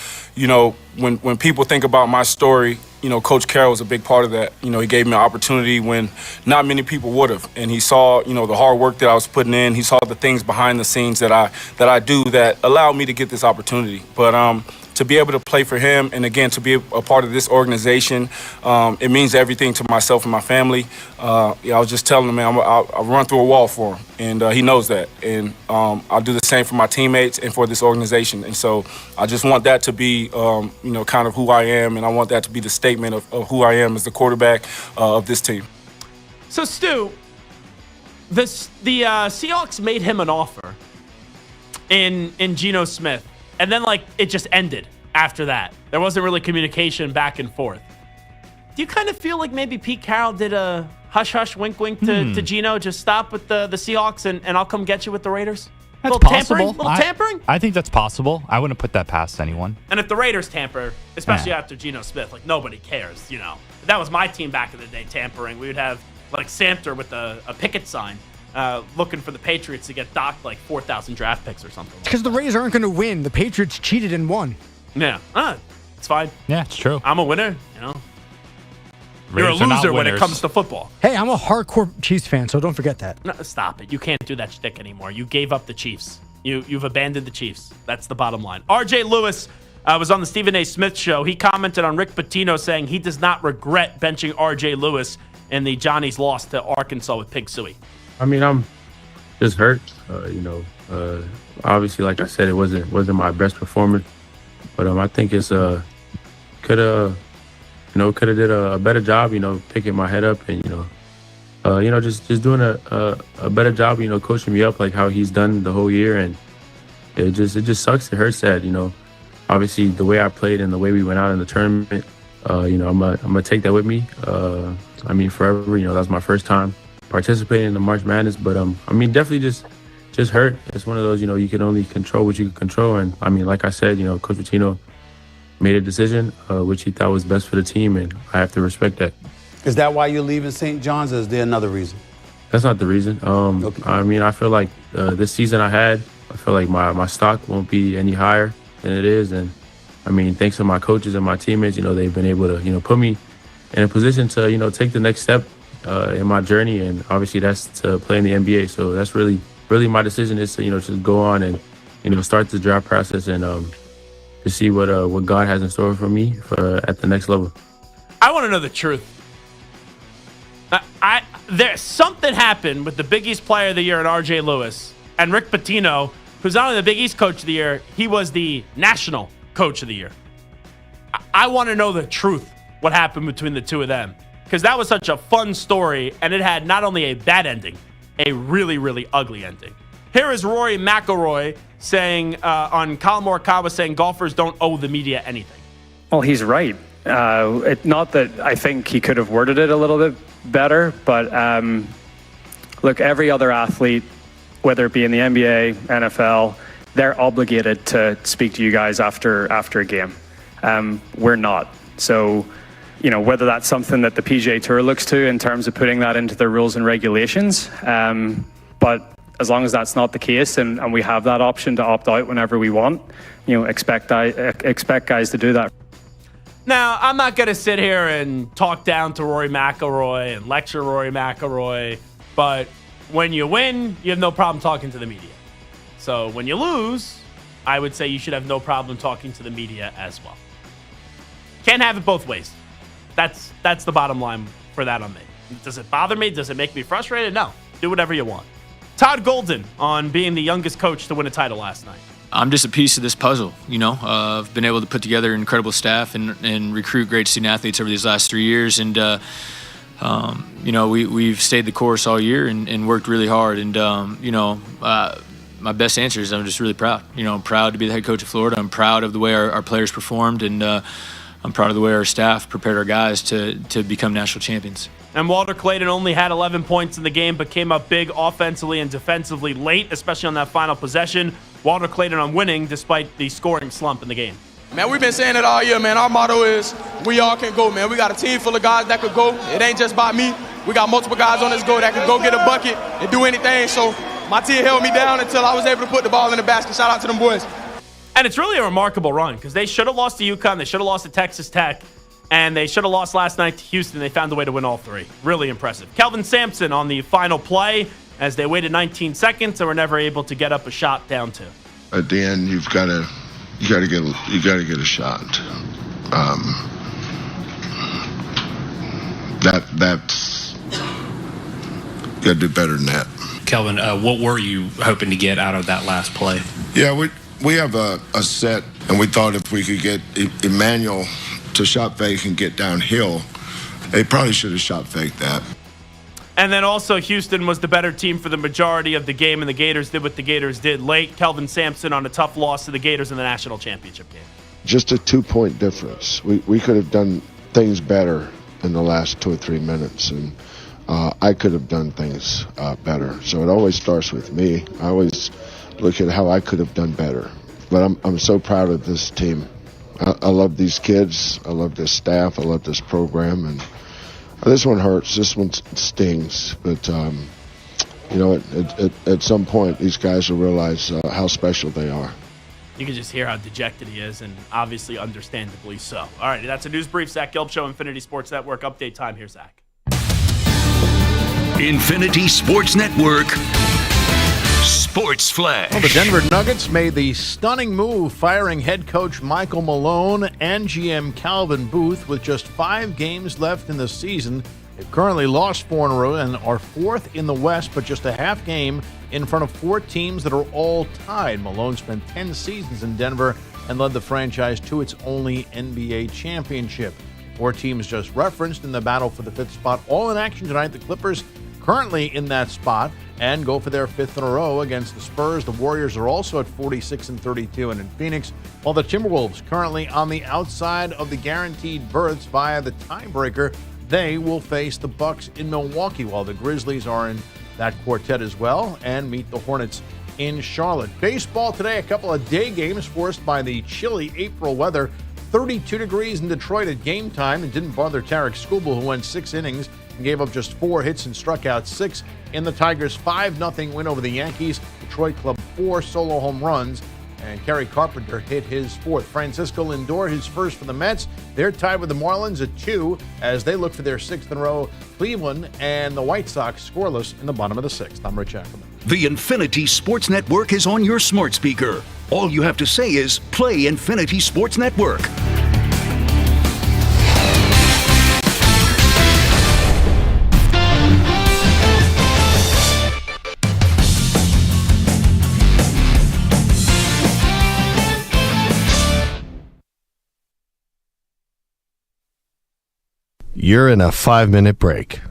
when people think about my story, Coach Carroll was a big part of that. He gave me an opportunity when not many people would have, and he saw, the hard work that I was putting in. He saw the things behind the scenes that I do that allowed me to get this opportunity. But to be able to play for him, and again, to be a part of this organization, it means everything to myself and my family. I was just telling him, man, I'll run through a wall for him, and he knows that. And I'll do the same for my teammates and for this organization. And so I just want that to be, kind of who I am, and I want that to be the statement of who I am as the quarterback of this team. So, Stu, the Seahawks made him an offer in Geno Smith. And then, it just ended after that. There wasn't really communication back and forth. Do you kind of feel like maybe Pete Carroll did a hush-hush, wink-wink to Geno? Just stop with the Seahawks, and I'll come get you with the Raiders? That's possible. Little tampering? I think that's possible. I wouldn't put that past anyone. And if the Raiders tamper, especially after Geno Smith, nobody cares, If that was my team back in the day tampering, we would have, Samter with a picket sign. Looking for the Patriots to get docked 4,000 draft picks or something. Because the Raiders aren't going to win. The Patriots cheated and won. Yeah. It's fine. Yeah, it's true. I'm a winner, You're a loser when it comes to football. Hey, I'm a hardcore Chiefs fan, so don't forget that. No, stop it. You can't do that shtick anymore. You gave up the Chiefs. You've abandoned the Chiefs. That's the bottom line. R.J. Lewis was on the Stephen A. Smith show. He commented on Rick Pitino saying he does not regret benching R.J. Lewis in the Johnny's loss to Arkansas with Pig Suey. I mean, I'm just hurt. Obviously, like I said, it wasn't my best performance, but I think it's could have did a better job, picking my head up and just doing a better job, coaching me up like how he's done the whole year, and it just sucks. It hurts that obviously the way I played and the way we went out in the tournament, I'm gonna take that with me. Forever. That was my first time participating in the March Madness, but definitely just hurt. It's one of those, you can only control what you can control, and like I said, Coach Pitino made a decision which he thought was best for the team, and I have to respect that. Is that why you're leaving St. John's, or is there another reason? That's not the reason. Okay. I feel like this season I feel like my stock won't be any higher than it is, and thanks to my coaches and my teammates, they've been able to, put me in a position to, take the next step in my journey, and obviously that's to play in the NBA. So that's really my decision is to, just go on and, start the draft process and to see what God has in store for me at the next level. I want to know the truth. There's something happened with the Big East Player of the Year in R.J. Lewis and Rick Pitino, who's not only the Big East Coach of the Year, he was the National Coach of the Year. I want to know the truth, what happened between the two of them, because that was such a fun story, and it had not only a bad ending, a really, really ugly ending. Here is Rory McIlroy saying on Colin Morikawa saying golfers don't owe the media anything. Well, he's right. Not that I think he could have worded it a little bit better, but look, every other athlete, whether it be in the NBA, NFL, they're obligated to speak to you guys after a game. We're not. So, whether that's something that the PGA Tour looks to in terms of putting that into their rules and regulations, but as long as that's not the case and we have that option to opt out whenever we want, expect guys to do that. Now, I'm not going to sit here and talk down to Rory McIlroy and lecture Rory McIlroy, but when you win, you have no problem talking to the media. So when you lose, I would say you should have no problem talking to the media as well. Can't have it both ways. That's the bottom line for that on me. Does it bother me? Does it make me frustrated? No. Do whatever you want. Todd Golden on being the youngest coach to win a title last night. I'm just a piece of this puzzle, I've been able to put together an incredible staff and recruit great student athletes over these last 3 years. And, we've stayed the course all year and worked really hard. And, my best answer is I'm just really proud. I'm proud to be the head coach of Florida. I'm proud of the way our players performed. And I'm proud of the way our staff prepared our guys to become national champions. And Walter Clayton only had 11 points in the game, but came up big offensively and defensively late, especially on that final possession. Walter Clayton on winning despite the scoring slump in the game. Man, we've been saying it all year, man. Our motto is we all can go, man. We got a team full of guys that could go. It ain't just by me. We got multiple guys on this go that could go get a bucket and do anything. So my team held me down until I was able to put the ball in the basket. Shout out to them boys. And it's really a remarkable run because they should have lost to UConn. They should have lost to Texas Tech. And they should have lost last night to Houston. They found a way to win all three. Really impressive. Kelvin Sampson on the final play as they waited 19 seconds and were never able to get up a shot down two. At the end, you got to get a shot. That's got to do better than that. Kelvin, what were you hoping to get out of that last play? Yeah, we have a set, and we thought if we could get Emmanuel to shot fake and get downhill, they probably should have shot faked that. And then also Houston was the better team for the majority of the game, and the Gators did what the Gators did late. Kelvin Sampson on a tough loss to the Gators in the national championship game. Just a 2-point difference. We could have done things better in the last 2 or 3 minutes, and I could have done things better. So it always starts with me. I always look at how I could have done better. But I'm so proud of this team. I love these kids. I love this staff. I love this program. And this one hurts. This one stings. But, at some point, these guys will realize how special they are. You can just hear how dejected he is, and obviously understandably so. All right, that's a news brief. Zach Gelb Show, Infinity Sports Network. Update time. Here's Zach. Infinity Sports Network. Sports Flash. Well, the Denver Nuggets made the stunning move firing head coach Michael Malone and GM Calvin Booth with just 5 games left in the season. They've currently lost 4 in a row and are 4th in the West, but just a half game in front of 4 teams that are all tied. Malone spent 10 seasons in Denver and led the franchise to its only NBA championship. 4 teams just referenced in the battle for the 5th spot, all in action tonight. The Clippers currently in that spot and go for their 5th in a row against the Spurs. The Warriors are also at 46-32 and in Phoenix, while the Timberwolves currently on the outside of the guaranteed berths via the tiebreaker. They will face the Bucks in Milwaukee, while the Grizzlies are in that quartet as well and meet the Hornets in Charlotte. Baseball today, a couple of day games forced by the chilly April weather. 32 degrees in Detroit at game time. It didn't bother Tarek Skubal, who went 6 innings and gave up just 4 hits and struck out 6 in the Tigers' 5-0 win over the Yankees. Detroit clubbed 4 solo home runs, and Kerry Carpenter hit his 4th. Francisco Lindor, his first for the Mets. They're tied with the Marlins at 2 as they look for their 6th in a row. Cleveland and the White Sox scoreless in the bottom of the 6th. I'm Rich Ackerman. The Infinity Sports Network is on your smart speaker. All you have to say is, play Infinity Sports Network. You're in a 5-minute break.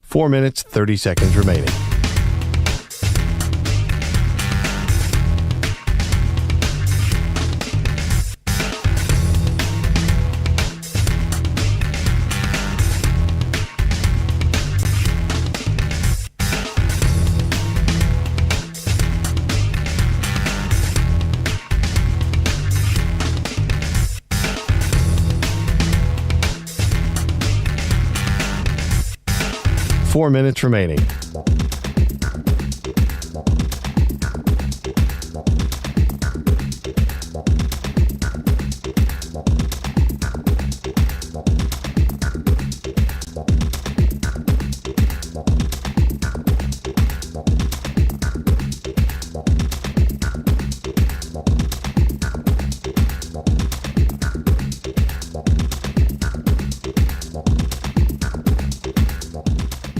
Four minutes, 30 seconds remaining. Four minutes remaining.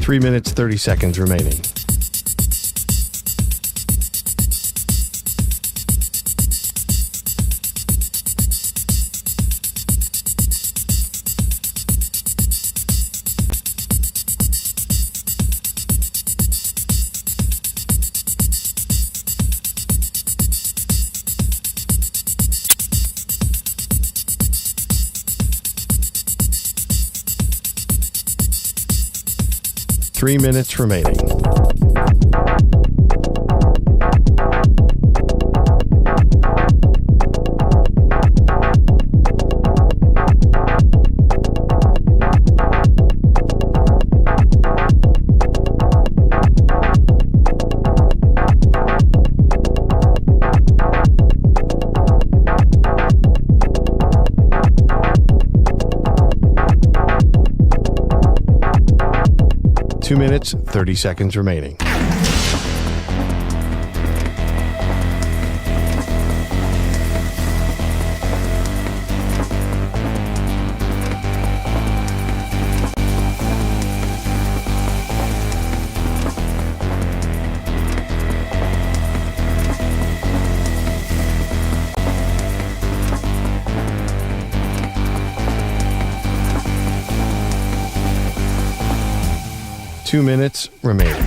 Three minutes, 30 seconds remaining. Three minutes remaining. Two minutes, 30 seconds remaining. Two minutes remaining.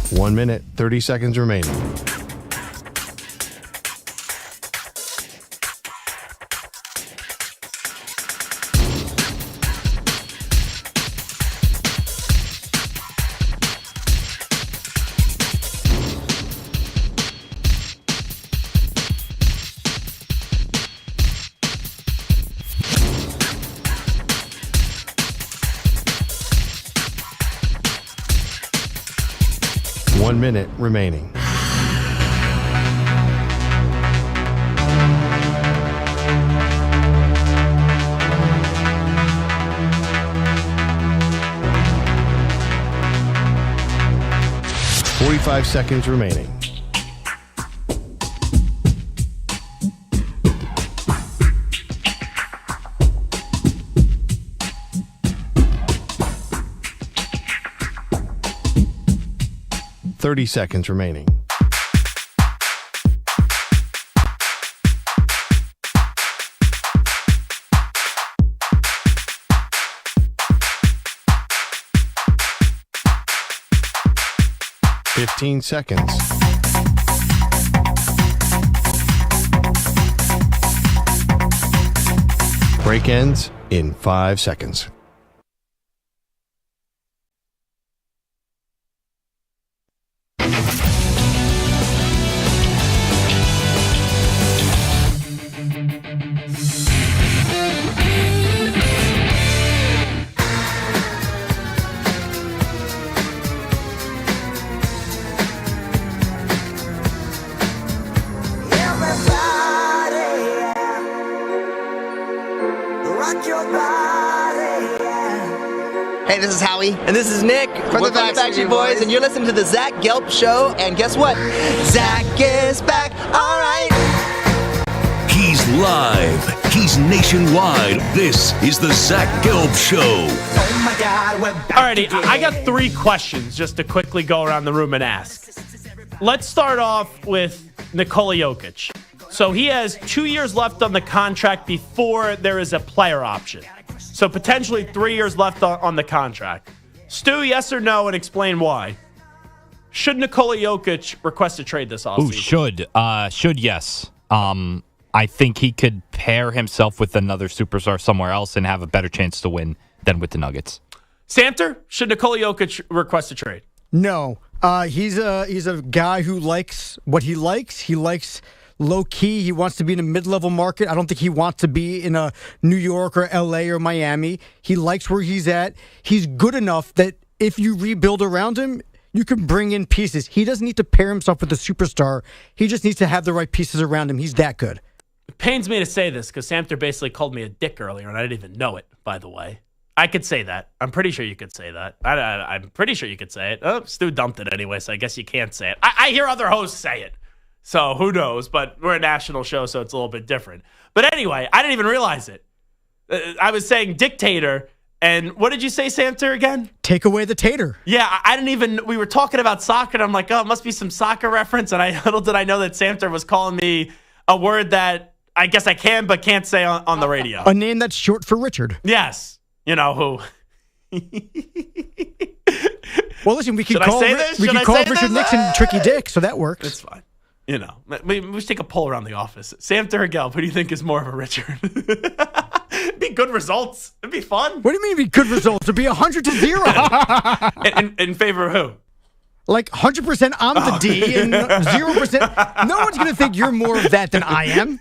One minute, 30 seconds remaining. 1 minute remaining. "45 seconds remaining. "30 seconds remaining. "15 seconds. Break ends in 5 seconds. Hey, this is Howie. And this is Nick from the Backstreet Boys. And you're listening to the Zach Gelb Show. And guess what? Zach is back. All right. He's live. He's nationwide. This is the Zach Gelb Show. Oh my God, we're back. Alrighty, I got 3 questions just to quickly go around the room and ask. Let's start off with Nikola Jokic. So he has 2 years left on the contract before there is a player option. So potentially 3 years left on the contract. Stu, yes or no, and explain why. Should Nikola Jokic request a trade this offseason? Should, yes. I think he could pair himself with another superstar somewhere else and have a better chance to win than with the Nuggets. Santer, should Nikola Jokic request a trade? No. He's a guy who likes what he likes. He likes low key. He wants to be in a mid-level market. I don't think he wants to be in a New York or LA or Miami. He likes where he's at. He's good enough that if you rebuild around him, you can bring in pieces. He doesn't need to pair himself with a superstar. He just needs to have the right pieces around him. He's that good. It pains me to say this because Samter basically called me a dick earlier, and I didn't even know it, by the way. I could say that. I'm pretty sure you could say that. I'm pretty sure you could say it. Oh, Stu dumped it anyway, so I guess you can't say it. I hear other hosts say it. So who knows? But we're a national show, so it's a little bit different. But anyway, I didn't even realize it. I was saying dictator, and what did you say, Samter, again? Take away the tater. Yeah, I didn't even, we were talking about soccer, and I'm like, oh, it must be some soccer reference, and little did I know that Samter was calling me a word that I guess I can but can't say on the radio. A name that's short for Richard. Yes. You know who. Well, listen, we could call Richard Nixon Tricky Dick, so that works. It's fine. You know, we should take a poll around the office. Samter or Gelb, who do you think is more of a Richard? It'd be good results. It'd be fun. What do you mean it'd be good results? It'd be 100-0. in favor of who? Like 100% I'm the D and 0%. No one's going to think you're more of that than I am.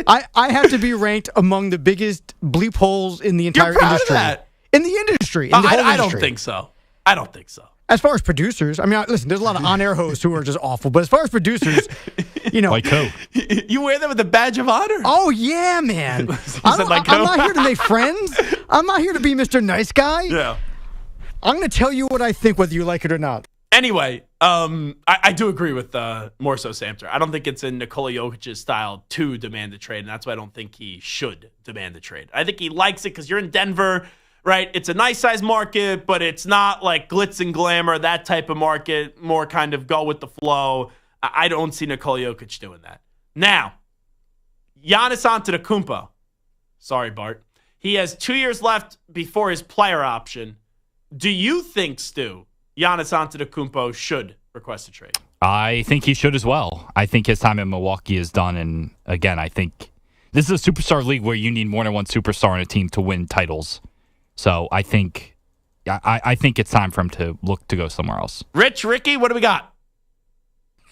I have to be ranked among the biggest bleep holes in the entire industry. Of that. In the industry. In the whole I industry. don't think so. I don't think so. As far as producers, I mean, listen, there's a lot of on-air hosts who are just awful. But as far as producers, you know. Like who? You wear them with a badge of honor? Oh, yeah, man. I'm not here to make friends. I'm not here to be Mr. Nice Guy. Yeah. I'm going to tell you what I think, whether you like it or not. Anyway, I do agree with more so Samter. I don't think it's in Nikola Jokic's style to demand a trade, and that's why I don't think he should demand a trade. I think he likes it because you're in Denver. Right, it's a nice size market, but it's not like glitz and glamour, that type of market, more kind of go with the flow. I don't see Nikola Jokic doing that. Now, Giannis Antetokounmpo. Sorry, Bart. He has 2 years left before his player option. Do you think, Stu, Giannis Antetokounmpo should request a trade? I think he should as well. I think his time in Milwaukee is done, and again, I think this is a superstar league where you need more than one superstar on a team to win titles. So I think it's time for him to look to go somewhere else. Ricky, what do we got?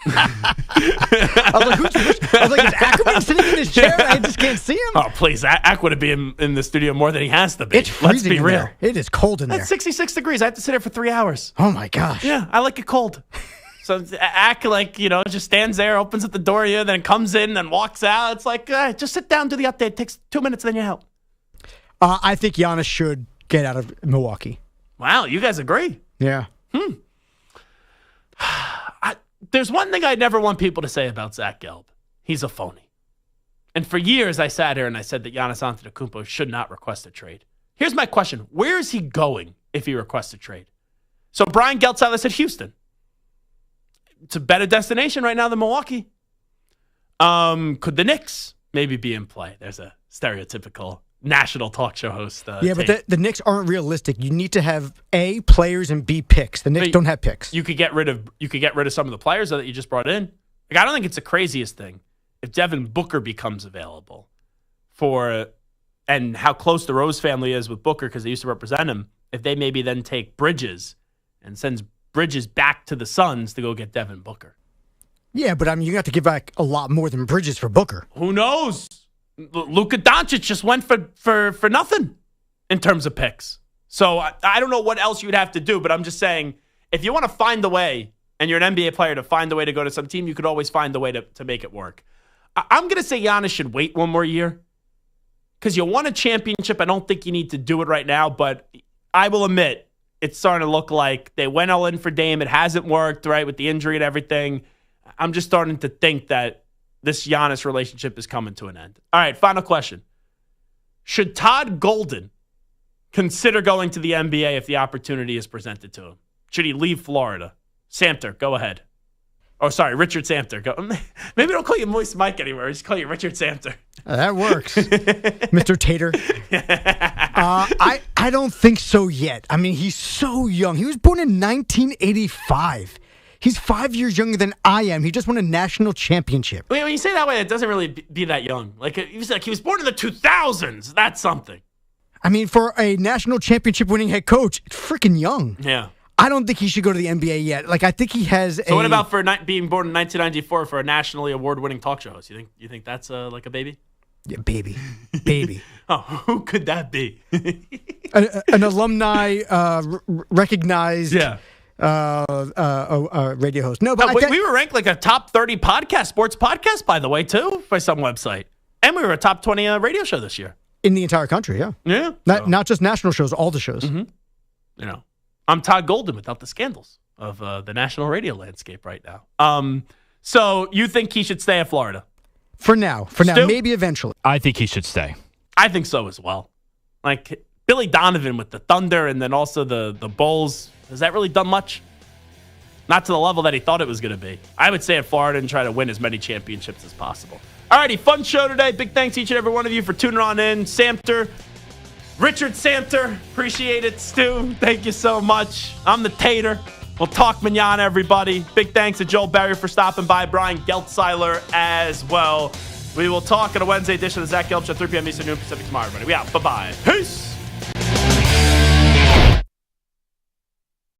I was like, is Ackerman sitting in his chair? I just can't see him. Oh, please. Ack would be in the studio more than he has to be. It's freezing in there. It is cold in there. It's 66 degrees. I have to sit here for 3 hours. Oh, my gosh. Yeah, I like it cold. So Ack, just stands there, opens up the door here, then comes in, then walks out. It's like, just sit down, do the update. It takes 2 minutes, then you're out. I think Giannis should get out of Milwaukee. Wow, you guys agree? Yeah. There's one thing I never want people to say about Zach Gelb. He's a phony. And for years, I sat here and I said that Giannis Antetokounmpo should not request a trade. Here's my question. Where is he going if he requests a trade? So Brian Geltzeiler said Houston. It's a better destination right now than Milwaukee. Could the Knicks maybe be in play? There's a stereotypical national talk show host. But the Knicks aren't realistic. You need to have A, players, and B, picks. The Knicks don't have picks. You could get rid of some of the players that you just brought in. I don't think it's the craziest thing if Devin Booker becomes available and how close the Rose family is with Booker because they used to represent him. If they maybe then take Bridges and sends Bridges back to the Suns to go get Devin Booker. Yeah, but you have to give back a lot more than Bridges for Booker. Who knows? Luka Doncic just went for nothing in terms of picks. So I don't know what else you'd have to do, but I'm just saying, if you want to find the way, and you're an NBA player to find the way to go to some team, you could always find the way to make it work. I'm going to say Giannis should wait one more year because you won a championship. I don't think you need to do it right now, but I will admit it's starting to look like they went all in for Dame. It hasn't worked, right, with the injury and everything. I'm just starting to think that this Giannis relationship is coming to an end. All right, final question. Should Todd Golden consider going to the NBA if the opportunity is presented to him? Should he leave Florida? Samter, go ahead. Oh, sorry, Richard Samter. Go. Maybe don't call you Moist Mike anymore. Just call you Richard Samter. That works. Mr. Tater. I don't think so yet. I mean, he's so young. He was born in 1985. He's 5 years younger than I am. He just won a national championship. When you say that way, it doesn't really be that young. He was born in the 2000s. That's something. I mean, for a national championship winning head coach, it's freaking young. Yeah. I don't think he should go to the NBA yet. I think he has So what about for being born in 1994 for a nationally award-winning talk show host? You think that's like a baby? Yeah, baby. Baby. Oh, who could that be? an alumni recognized radio host. No, but we were ranked like a top 30 sports podcast, by the way, too, by some website. And we were a top 20 radio show this year. In the entire country, yeah. Yeah. Not just national shows, all the shows. Mm-hmm. I'm Todd Golden without the scandals of the national radio landscape right now. So you think he should stay in Florida? For now, maybe eventually. I think he should stay. I think so as well. Like Billy Donovan with the Thunder and then also the Bulls. Has that really done much? Not to the level that he thought it was going to be. I would stay in Florida and try to win as many championships as possible. All righty, fun show today. Big thanks to each and every one of you for tuning on in. Samter, Richard Samter, appreciate it. Stu, thank you so much. I'm the Tater. We'll talk manana, everybody. Big thanks to Joel Berry for stopping by. Brian Geltzeiler as well. We will talk at a Wednesday edition of the Zach Gelb Show, 3 p.m. Eastern, noon Pacific tomorrow, everybody. We out. Bye-bye. Peace.